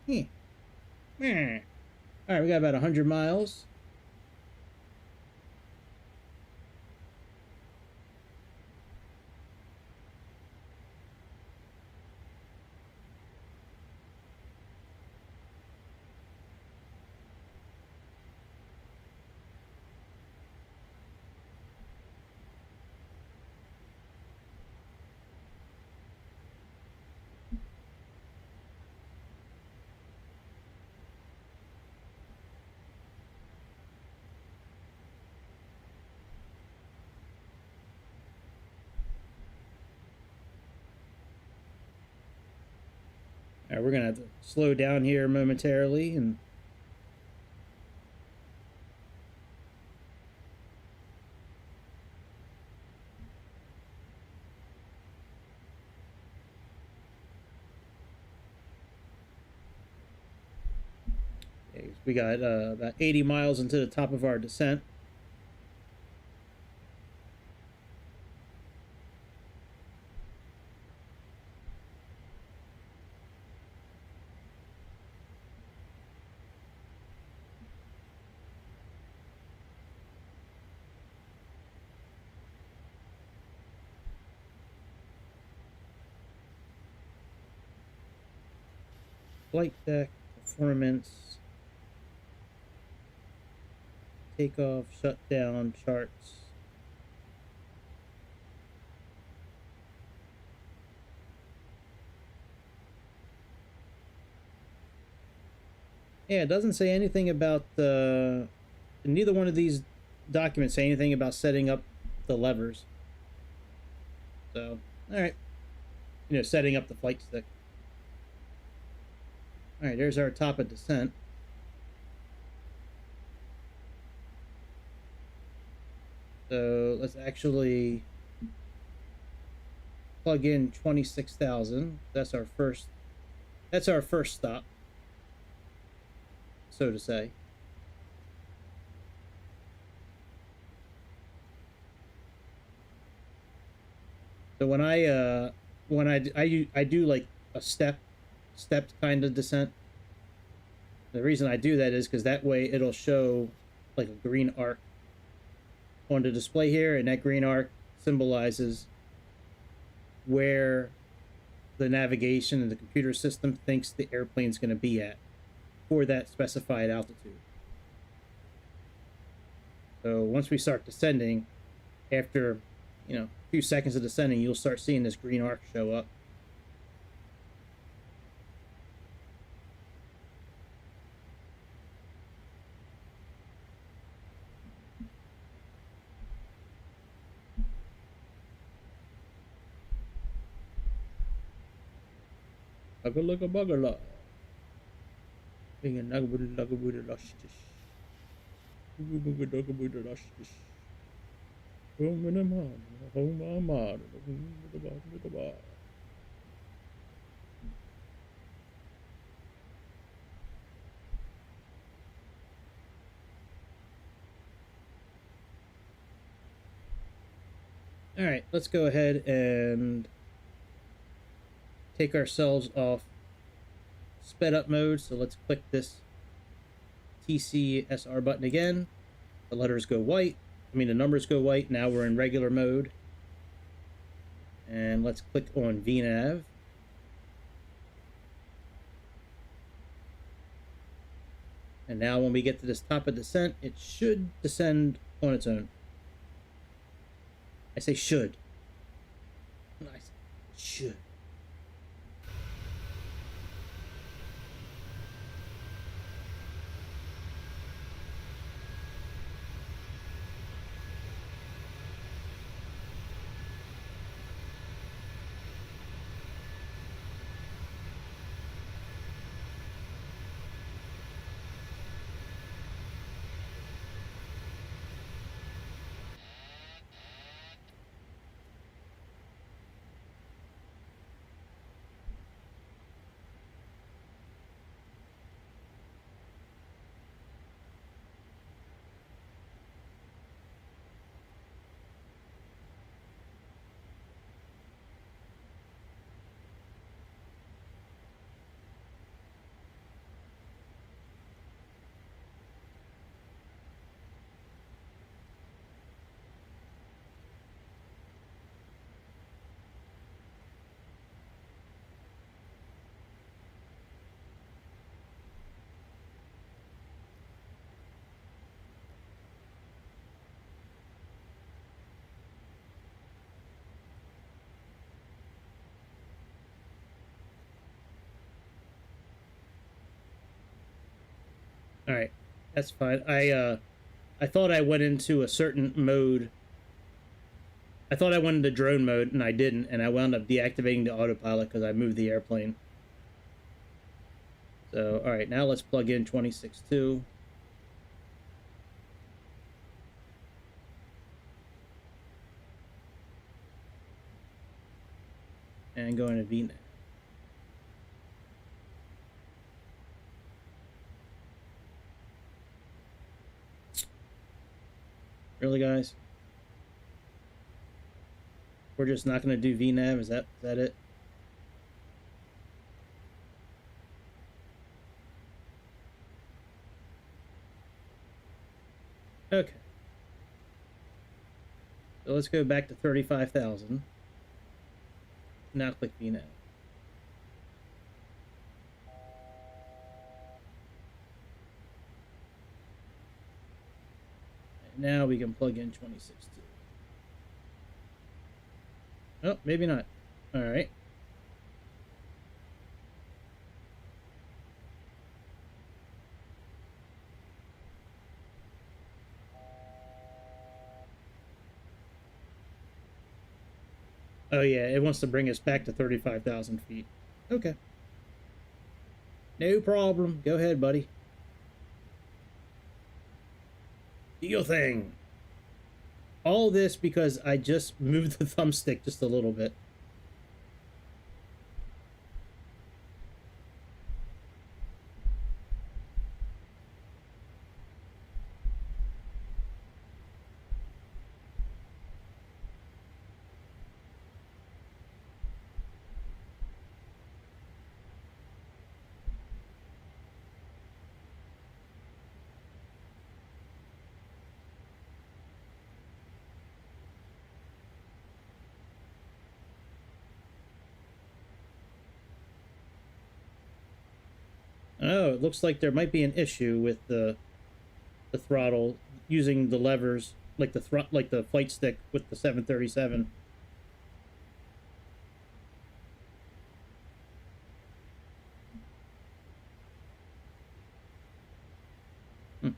Meh. Meh. All right, we got about 100 miles. All right, we're gonna have to slow down here momentarily and we got about 80 miles into the top of our descent. Flight deck, performance, takeoff, shutdown, charts. Yeah, it doesn't say anything about the. Neither one of these documents say anything about setting up the levers. So, all right, setting up the flight stick. All right, there's our top of descent. So let's actually plug in 26,000. That's our first. That's our first stop, so to say. So when I do like a stepped kind of descent. The reason I do that is because that way it'll show like a green arc on the display here, and that green arc symbolizes where the navigation and the computer system thinks the airplane's going to be at for that specified altitude. So once we start descending, after a few seconds of descending, you'll start seeing this green arc show up. Bugga bugga being a nugga luscious. All right, let's go ahead and take ourselves off sped up mode. So let's click this TCSR button again. The letters go white. The numbers go white. Now we're in regular mode. And let's click on VNAV. And now when we get to this top of descent, it should descend on its own. I say should. I say should. All right, that's fine. I thought I went into a certain mode. I thought I went into drone mode, and I didn't, and I wound up deactivating the autopilot because I moved the airplane. So, all right, now let's plug in 26.2. And go into VNAV. Really, guys? We're just not going to do VNAV? Is that it? Okay. So let's go back to 35,000. Now click VNAV. And now we can plug in 26.2. Oh, maybe not. All right. Oh yeah, it wants to bring us back to 35,000 feet. Okay. No problem. Go ahead, buddy. Do your thing. All this because I just moved the thumbstick just a little bit. Oh, it looks like there might be an issue with the throttle using the levers like the flight stick with the 737. Hmm.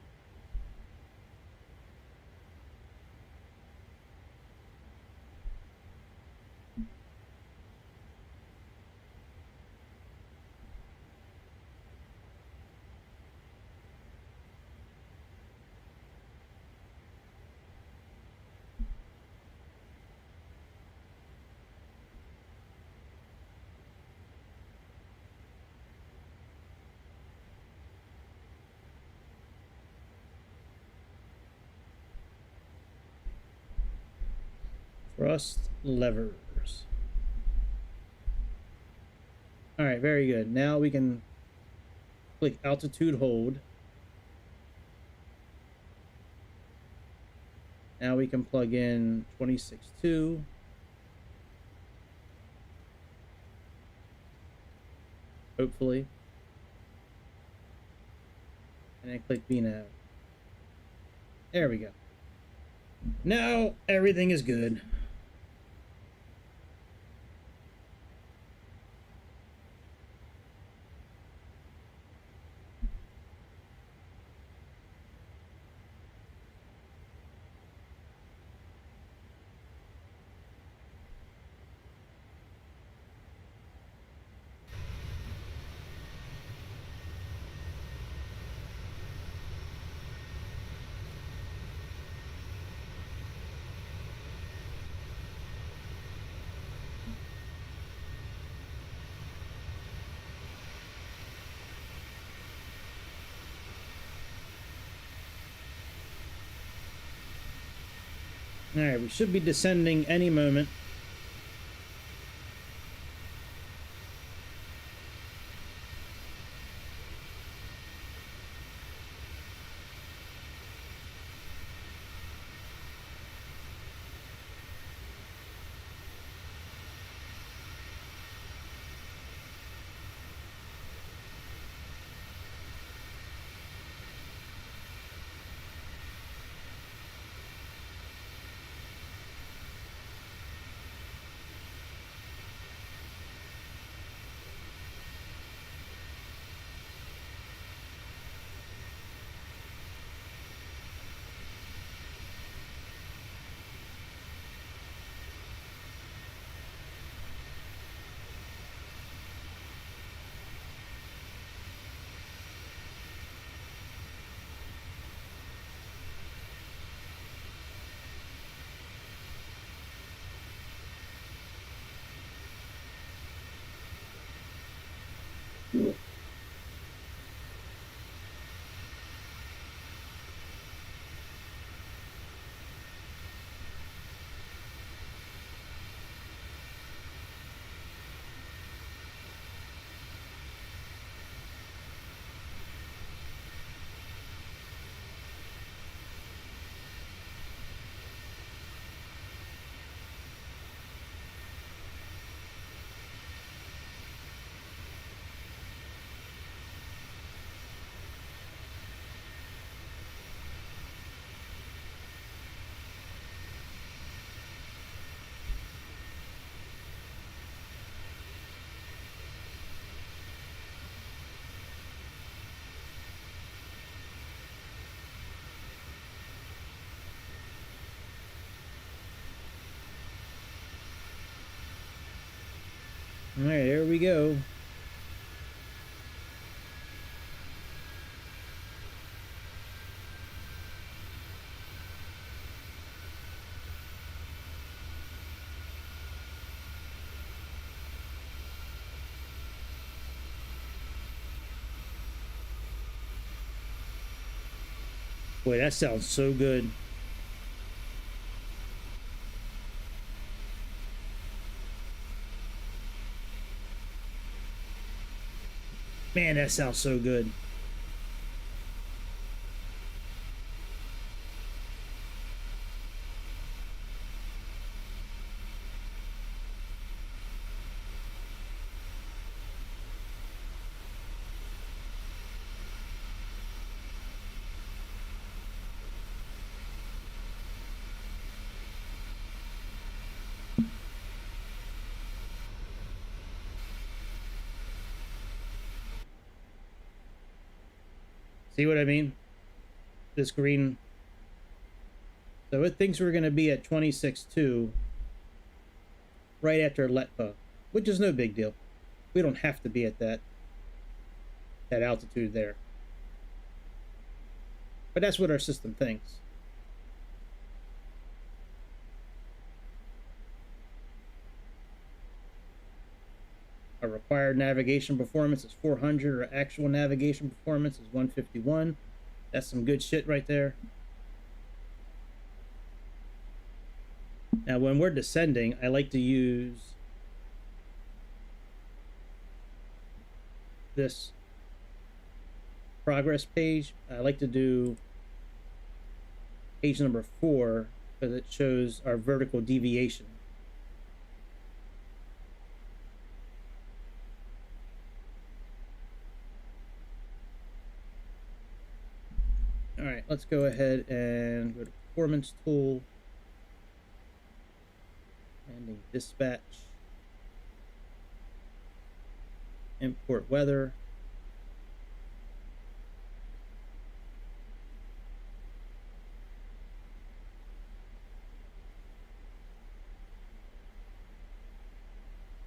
Thrust levers. All right, very good. Now we can click altitude hold. Now we can plug in 26.2. Hopefully. And then click VNAV. There we go. Now everything is good. All right, we should be descending any moment. All right, there we go. Boy, that sounds so good. Man, that sounds so good. See what I mean? This green. So it thinks we're going to be at 26.2 right after Letpa, which is no big deal. We don't have to be at that altitude there. But that's what our system thinks. Our required navigation performance is 400. Our actual navigation performance is 151. That's some good shit right there. Now, when we're descending, I like to use this progress page. I like to do page number 4 because it shows our vertical deviation. All right, let's go ahead and go to performance tool, landing dispatch, import weather.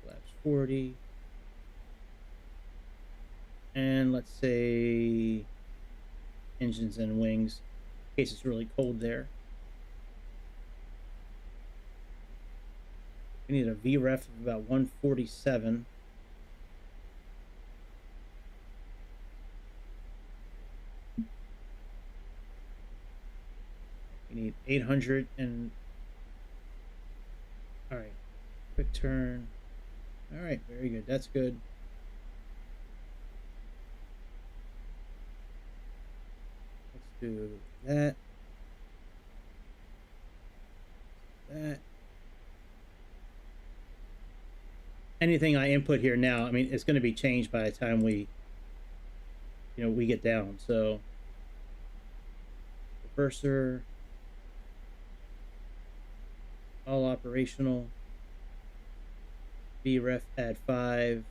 Flaps 40. And let's say engines and wings, in case it's really cold there. We need a VREF of about 147. We need 800 and... all right, quick turn. All right, very good. That's good. Do that. Anything I input here now, I mean, it's going to be changed by the time we get down. So reverser, all operational, VREF add 5.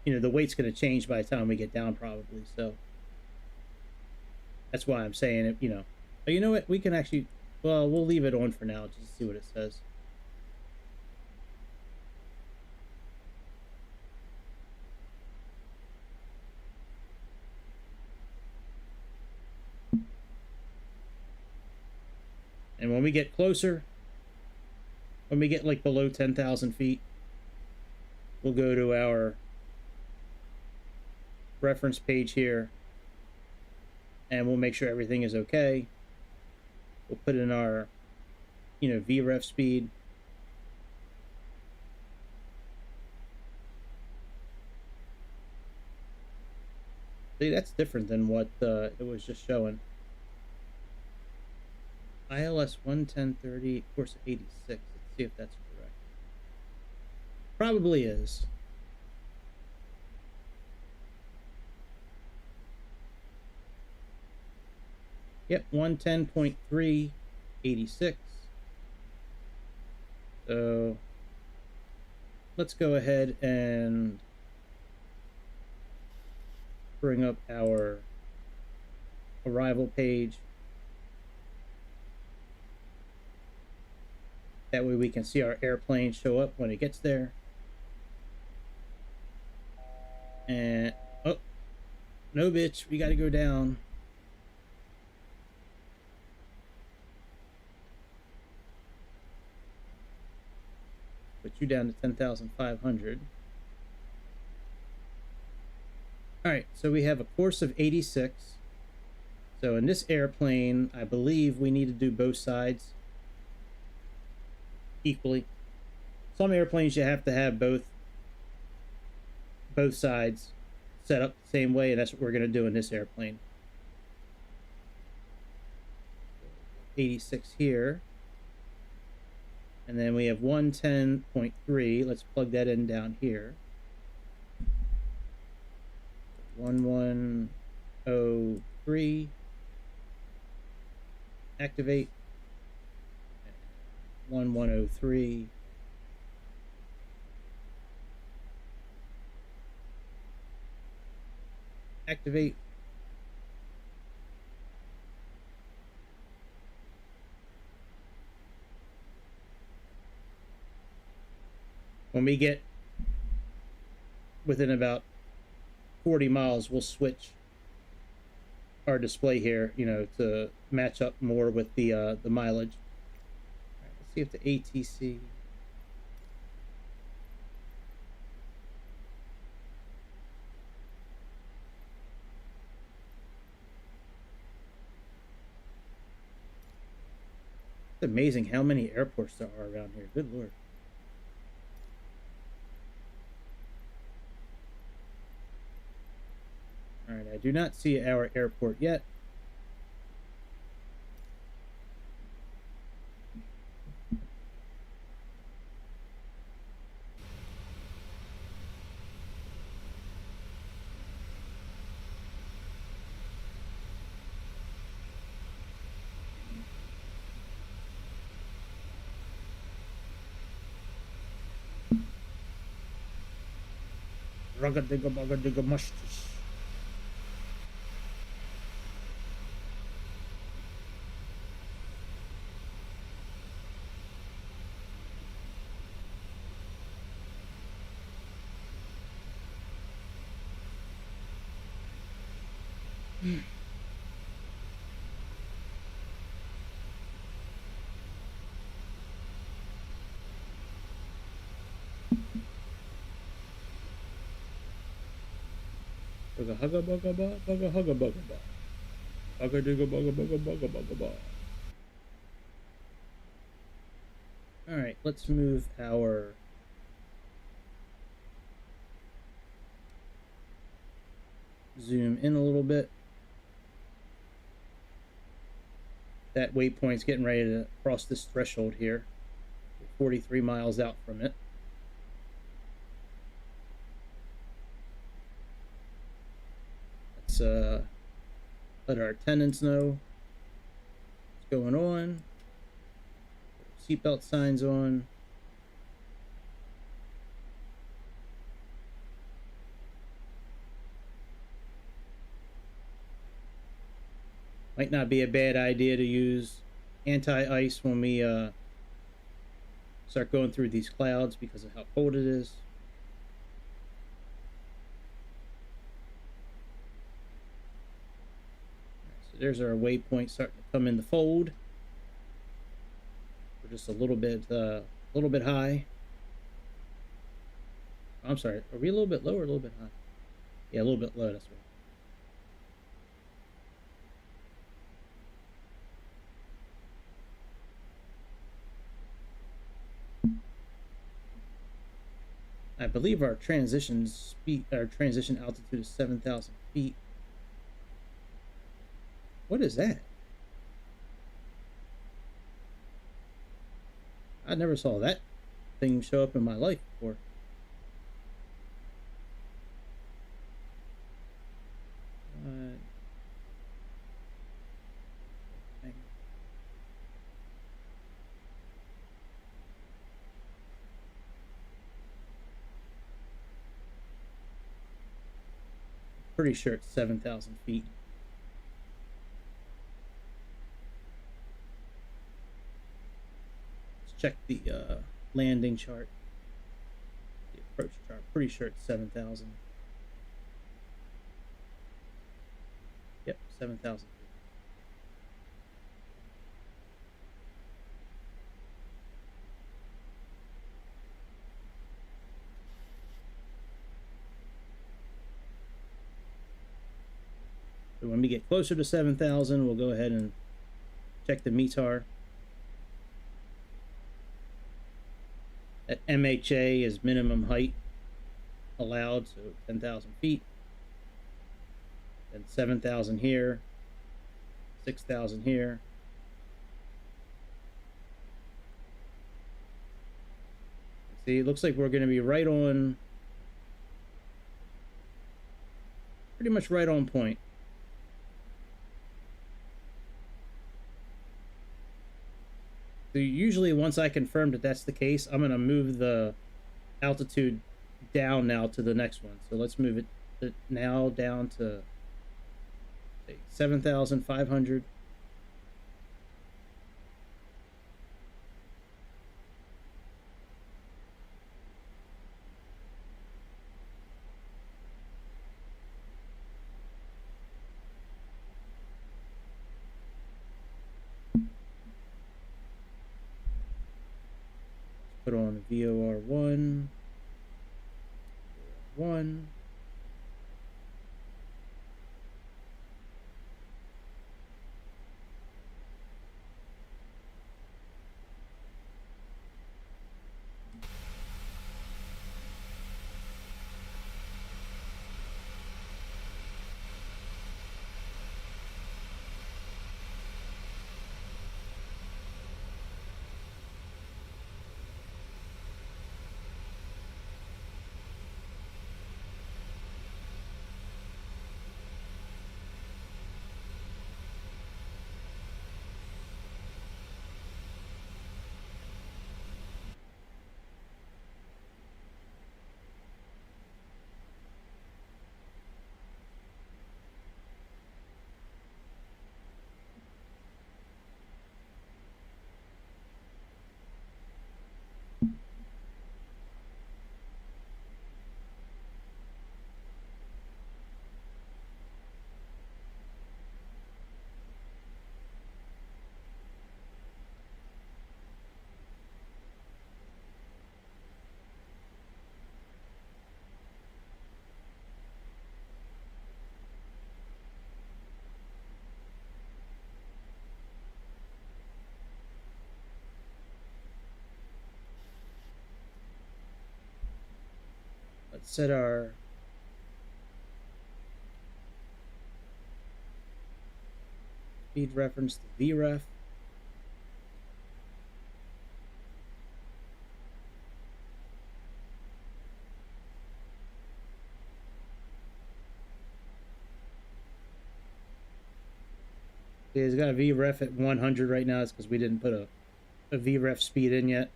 The weight's going to change by the time we get down probably, so that's why I'm saying it. But you know what, we can actually, well, we'll leave it on for now just to see what it says. And when we get closer, when we get like below 10,000 feet, we'll go to our reference page here, and we'll make sure everything is okay. We'll put in our, VREF speed. See, that's different than what it was just showing. ILS 11030, course of 86. Let's see if that's correct. Probably is. Yep, 110.3, 86. So let's go ahead and bring up our arrival page. That way we can see our airplane show up when it gets there. And, oh, no bitch, we gotta go down. Put you down to 10,500. Alright, so we have a course of 86. So in this airplane, I believe we need to do both sides equally. Some airplanes you have to have both sides set up the same way, and that's what we're going to do in this airplane. 86 here. And then we have 110.3. Let's plug that in down here. 1103. Activate. 1103. Activate. When we get within about 40 miles, we'll switch our display here, to match up more with the mileage. All right, let's see if the ATC. It's amazing how many airports there are around here. Good Lord. All right, I do not see our airport yet. Rugga-digga bugga-digga mushtish. Bugga hugga bugga ba, bugga hugga bugga ba. Bugga digga bugga bugga bugga bugga ba. Alright, let's move our zoom in a little bit. That waypoint's getting ready to cross this threshold here. We're 43 miles out from it. Let's let our attendants know what's going on. Seatbelt signs on. Might not be a bad idea to use anti-ice when we start going through these clouds because of how cold it is. So there's our waypoint starting to come in the fold. We're just a little bit high. I'm sorry. Are we a little bit low or a little bit high? Yeah, a little bit low. That's right. I believe our transition speed, our transition altitude is 7,000 feet. What is that? I never saw that thing show up in my life before. Pretty sure it's 7,000 feet. Let's check the landing chart, the approach chart. Pretty sure it's 7,000. Yep, 7,000 feet. So when we get closer to 7,000, we'll go ahead and check the METAR. That MHA is minimum height allowed, so 10,000 feet. Then 7,000 here, 6,000 here. See, it looks like we're going to be right on, pretty much right on point. So usually once I confirm that that's the case, I'm going to move the altitude down now to the next one. So let's move it now down to 7,500. Put on VOR1. One. Let's set our speed reference to VREF. Yeah, it's got a VREF at 100 right now. It's because we didn't put a VREF speed in yet.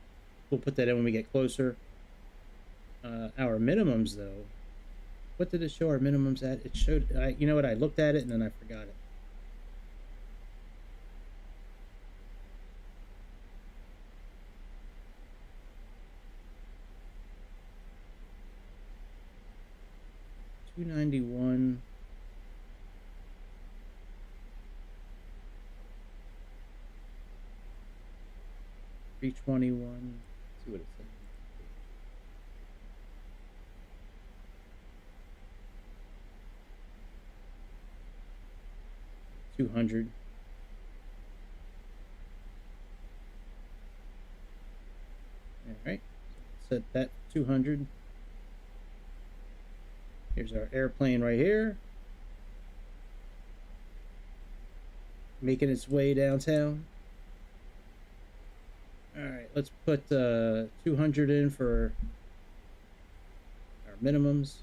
We'll put that in when we get closer. Our minimums, though, what did it show our minimums at? It showed, you know what, I looked at it and then I forgot it. $291. 321. See what it says. 200. All right, set that 200. Here's our airplane right here, making its way downtown. All right, let's put 200 in for our minimums.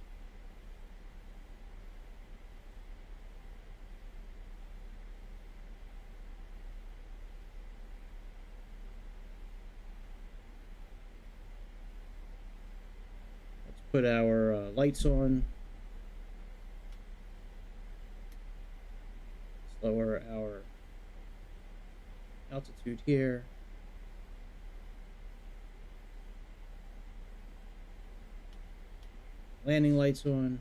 Let's put our lights on. Let's lower our altitude here. Landing lights on.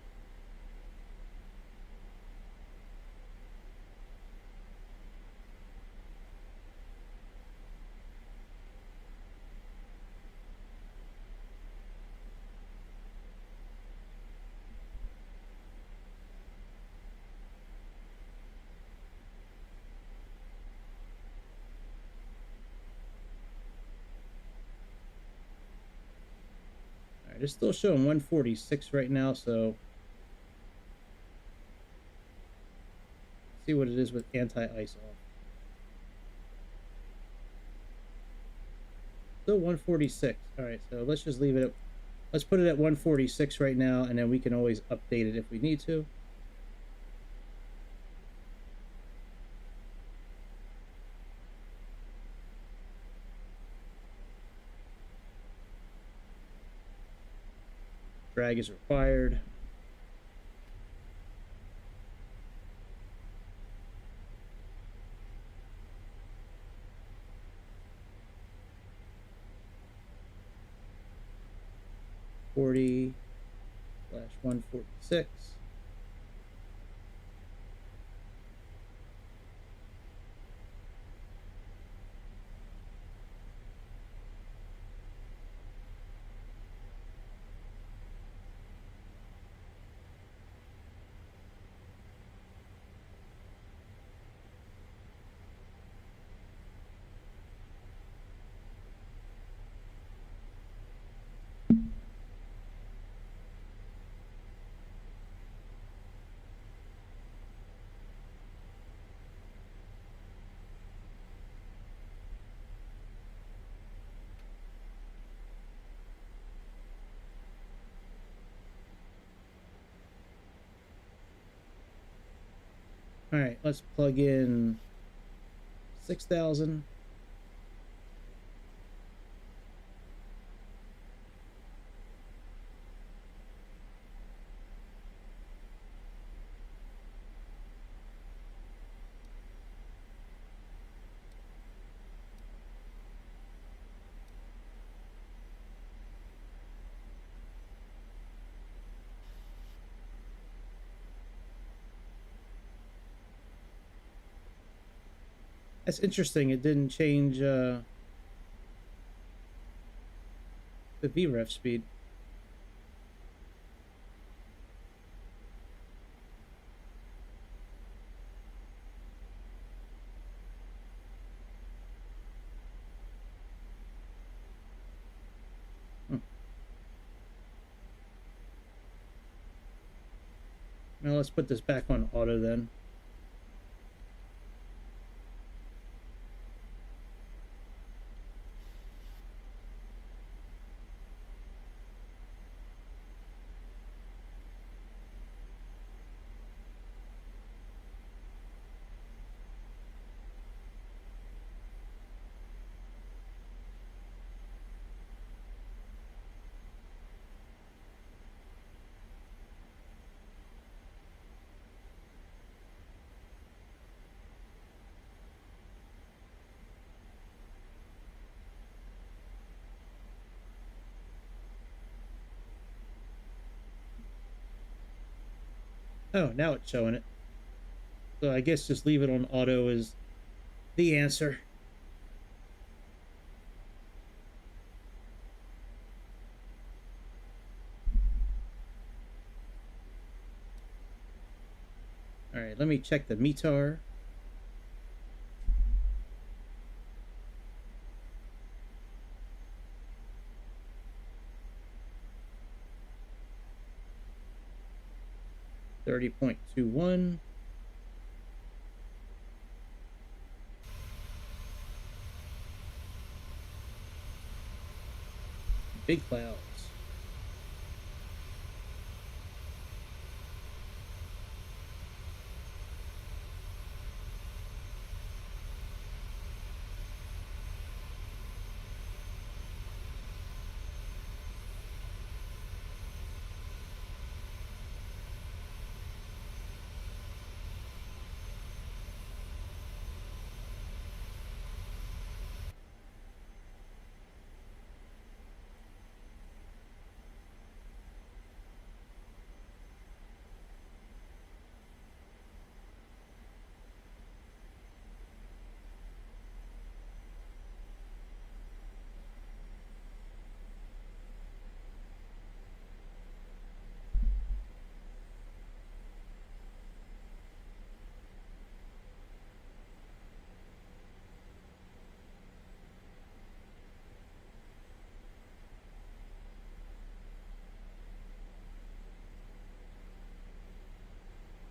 It's still showing 146 right now, so see what it is with anti-ice off. Still 146. All right, so let's just leave it at, let's put it at 146 right now, and then we can always update it if we need to. Drag is required. /146. All right, let's plug in 6,000. That's interesting. It didn't change the VREF speed. Now let's put this back on auto then. Oh, now it's showing it. So I guess just leave it on auto is the answer. All right, let me check the METAR. 30.21. Big clouds.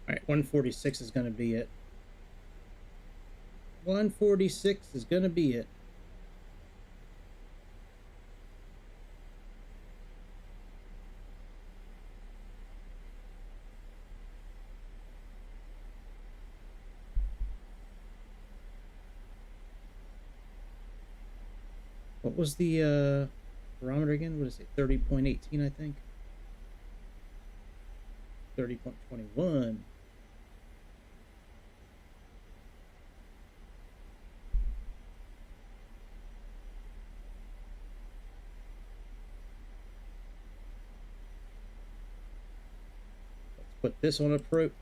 All right, 146 is going to be it. 146 is going to be it. What was the barometer again? What is it? 30.18, I think. 30.21. Let's put this on approach.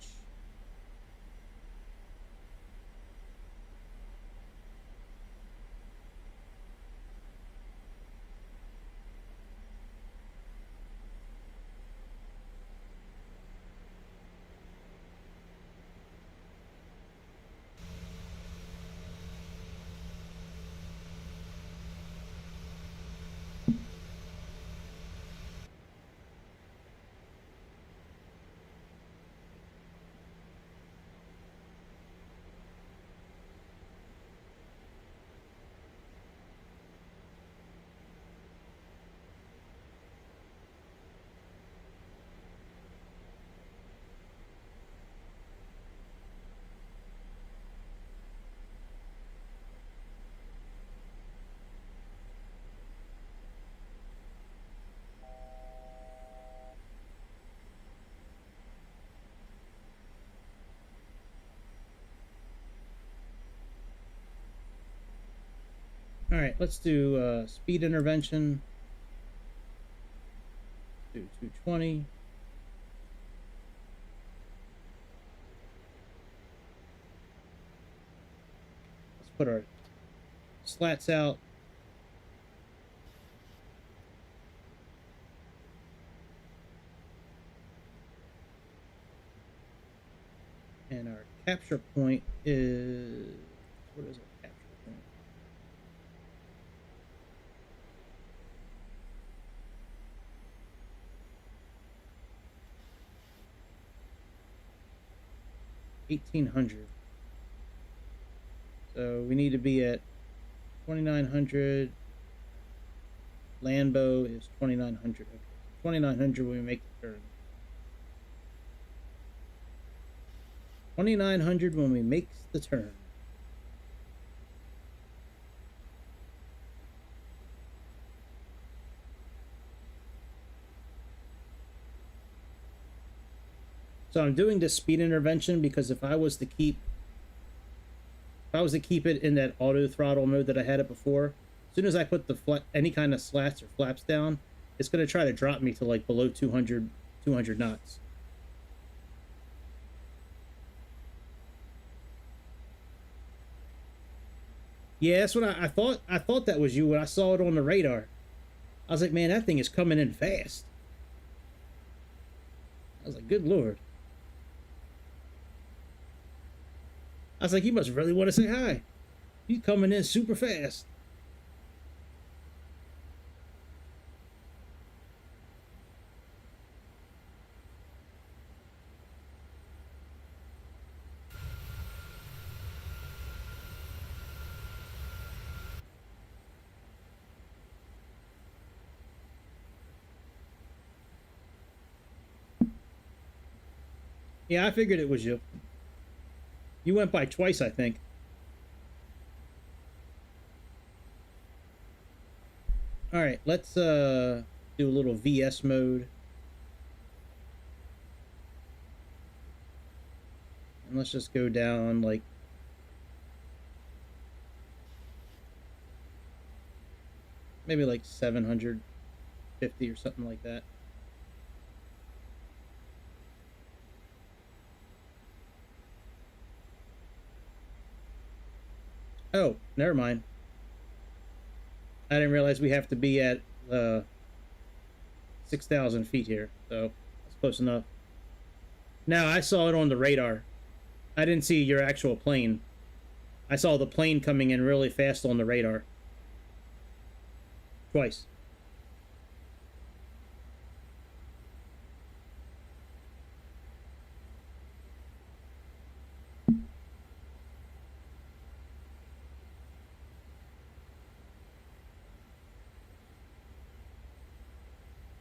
All right, let's do speed intervention. Do 220. Let's put our slats out. And our capture point is, what is our capture point? $1,800. So we need to be at 2,900. Lambo is 2,900. Okay. 2,900 when we make the turn. 2,900 when we make the turn. So I'm doing this speed intervention because if I was to keep it in that auto throttle mode that I had it before, as soon as I put the any kind of slats or flaps down, it's going to try to drop me to like below 200 knots. Yeah, that's what I thought. I thought that was you when I saw it on the radar. I was like, man, that thing is coming in fast. I was like, good Lord. I was like, you must really want to say hi. He's coming in super fast. Yeah, I figured it was you. You went by twice, I think. All right, let's do a little VS mode. And let's just go down like maybe like 750 or something like that. Oh, never mind. I didn't realize we have to be at 6,000 feet here, so that's close enough. Now, I saw it on the radar. I didn't see your actual plane. I saw the plane coming in really fast on the radar. Twice.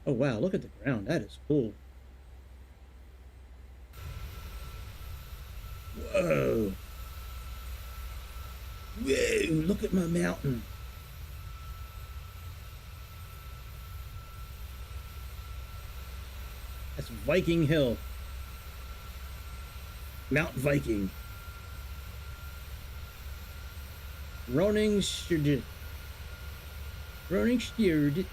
Oh wow, look at the ground. That is cool. Whoa. Whoa, look at my mountain. That's Viking Hill. Mount Viking. Roningstjord. Roningstjord.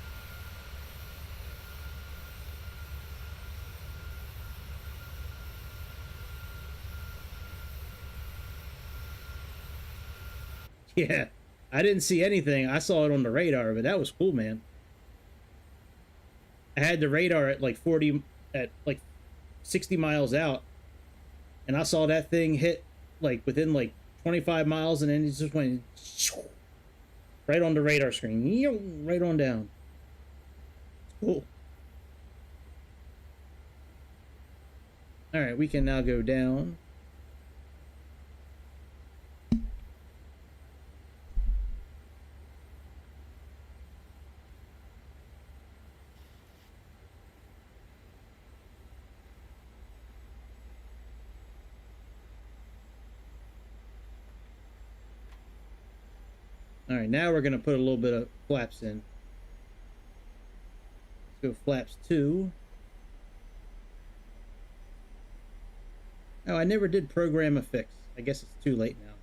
Yeah, I didn't see anything. I saw it on the radar, but that was cool, man. I had the radar at like 60 miles out, and I saw that thing hit like within like 25 miles, and then it just went right on the radar screen, right on down. Cool. All right, we can now go down. All right, now we're going to put a little bit of flaps in. Let's go flaps 2. Oh, I never did program a fix. I guess it's too late now.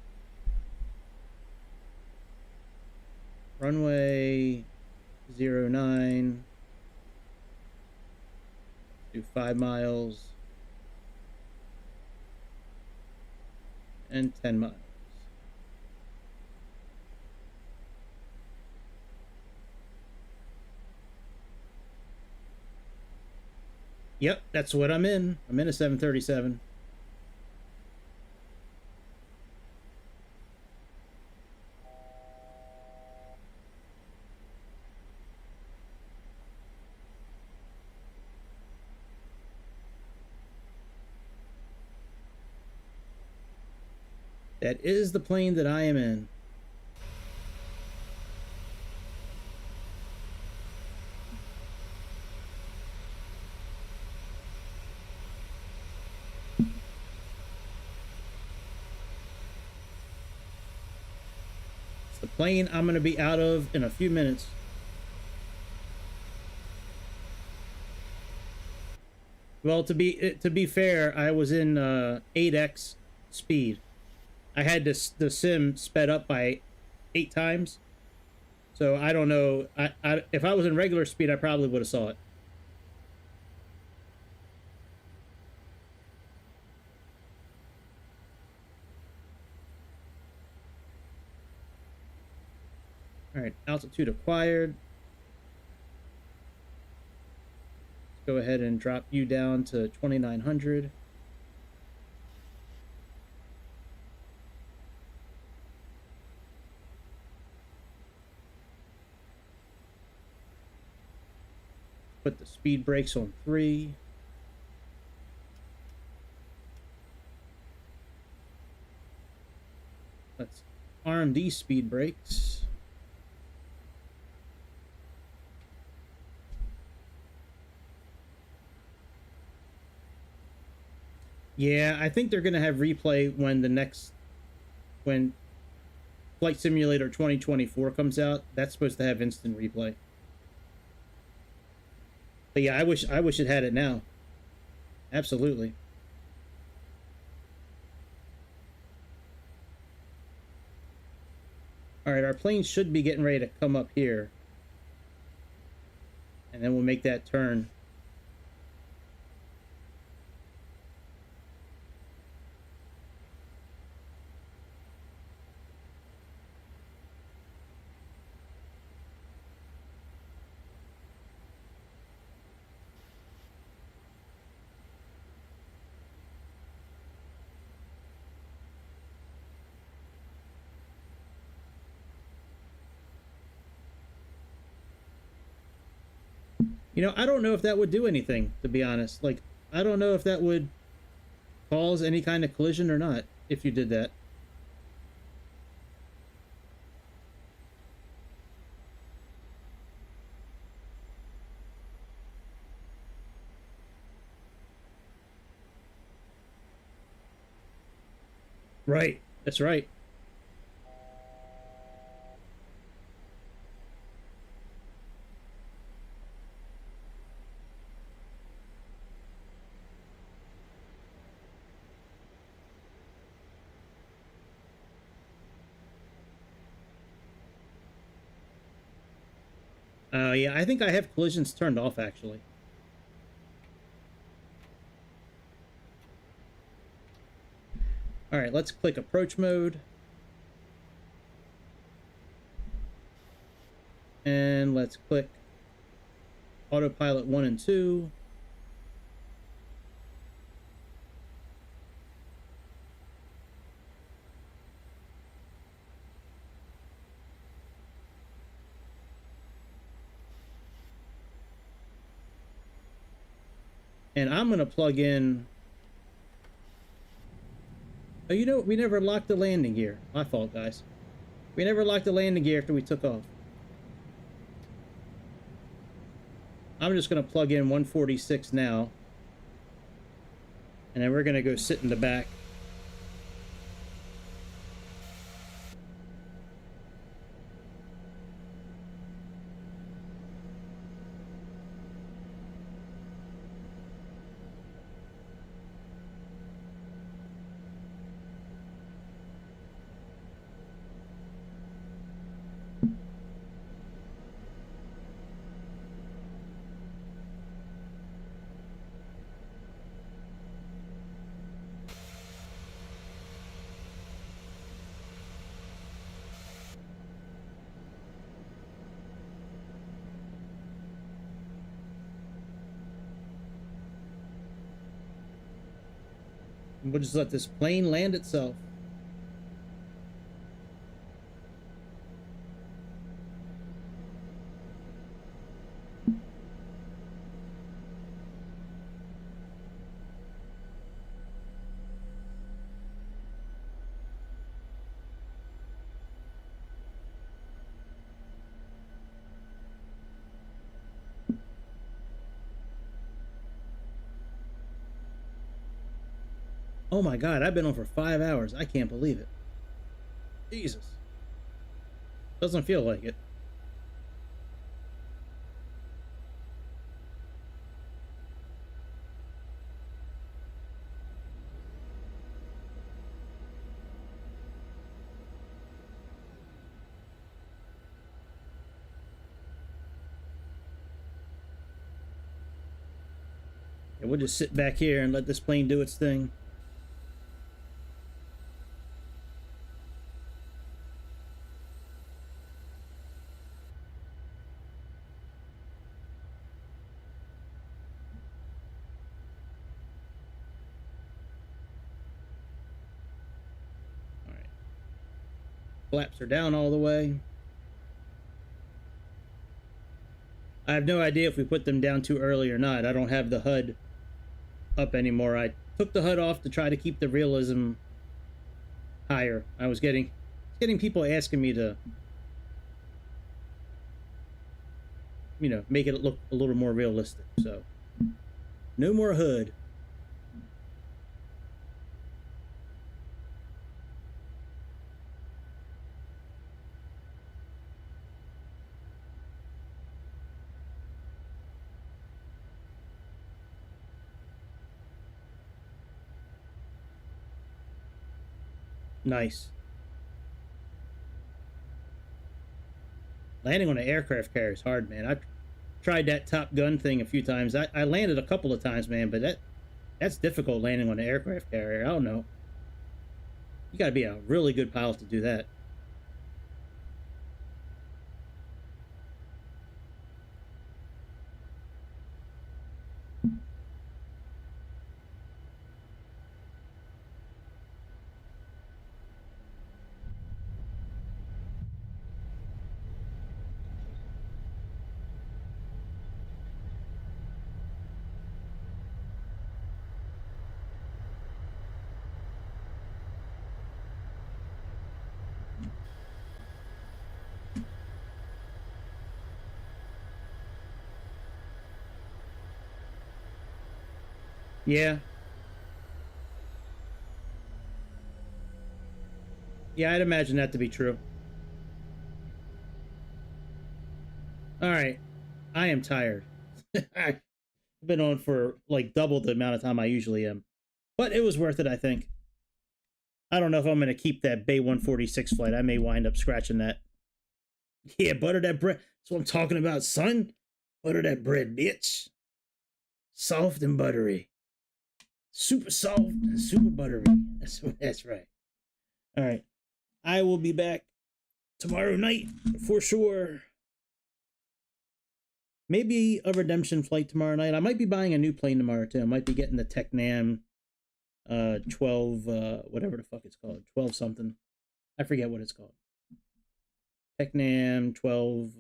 Runway 09. Do 5 miles. And 10 miles. Yep, that's what I'm in. I'm in a 737. That is the plane that I am in. It's the plane I'm going to be out of in a few minutes. Well, to be fair, I was in 8x speed. I had the sim sped up by 8 times. So I don't know. If I was in regular speed, I probably would have saw it. All right, altitude acquired. Let's go ahead and drop you down to 2,900. Put the speed brakes on 3. Let's arm these speed brakes. Yeah, I think they're gonna have replay when Flight Simulator 2024 comes out. That's supposed to have instant replay. But yeah, I wish it had it now. Absolutely. All right, our plane should be getting ready to come up here. And then we'll make that turn. You know, I don't know if that would do anything, to be honest. Like, I don't know if that would cause any kind of collision or not, if you did that. Right. That's right. Yeah, I think I have collisions turned off, actually. All right, let's click approach mode. And let's click autopilot 1 and 2. And I'm going to plug in... Oh, you know, we never locked the landing gear. My fault, guys. We never locked the landing gear after we took off. I'm just going to plug in 146 now. And then we're going to go sit in the back. And we'll just let this plane land itself. Oh my god, I've been on for 5 hours. I can't believe it. Jesus. Doesn't feel like it. Yeah, we'll just sit back here and let this plane do its thing. Flaps are down all the way. I have no idea if we put them down too early or not. I don't have the HUD up anymore. I took the HUD off to try to keep the realism higher. I was getting people asking me to, you know, make it look a little more realistic. So no more HUD. Nice. Landing on an aircraft carrier is hard, man. I've tried that Top Gun thing a few times. I landed a couple of times, man, but that's difficult landing on an aircraft carrier. I don't know. You gotta be a really good pilot to do that. Yeah. Yeah, I'd imagine that to be true. All right. I am tired. I've been on for like double the amount of time I usually am. But it was worth it, I think. I don't know if I'm going to keep that BAe146 flight. I may wind up scratching that. Yeah, butter that bread. That's what I'm talking about, son. Butter that bread, bitch. Soft and buttery. Super soft and super buttery. That's right. All right. I will be back tomorrow night for sure. Maybe a redemption flight tomorrow night. I might be buying a new plane tomorrow too. I might be getting the Technam 12 whatever the fuck it's called. 12 something. I forget what it's called. Technam 12.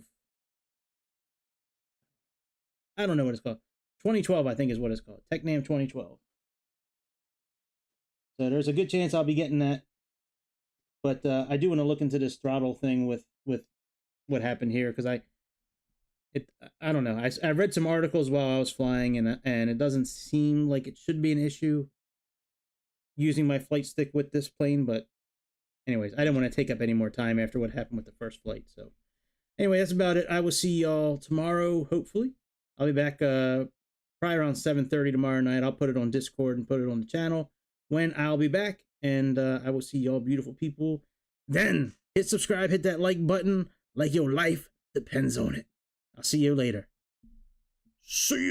I don't know what it's called. 2012 I think is what it's called. Technam 2012. So there's a good chance I'll be getting that. But I do want to look into this throttle thing with what happened here, because I don't know. I read some articles while I was flying, and it doesn't seem like it should be an issue using my flight stick with this plane. But anyways, I didn't want to take up any more time after what happened with the first flight. So anyway, that's about it. I will see y'all tomorrow, hopefully. I'll be back probably around 7:30 tomorrow night. I'll put it on Discord and put it on the channel when I'll be back. And I will see y'all beautiful people then. Hit subscribe, hit that like button, like your life depends on it. I'll see you later. See you.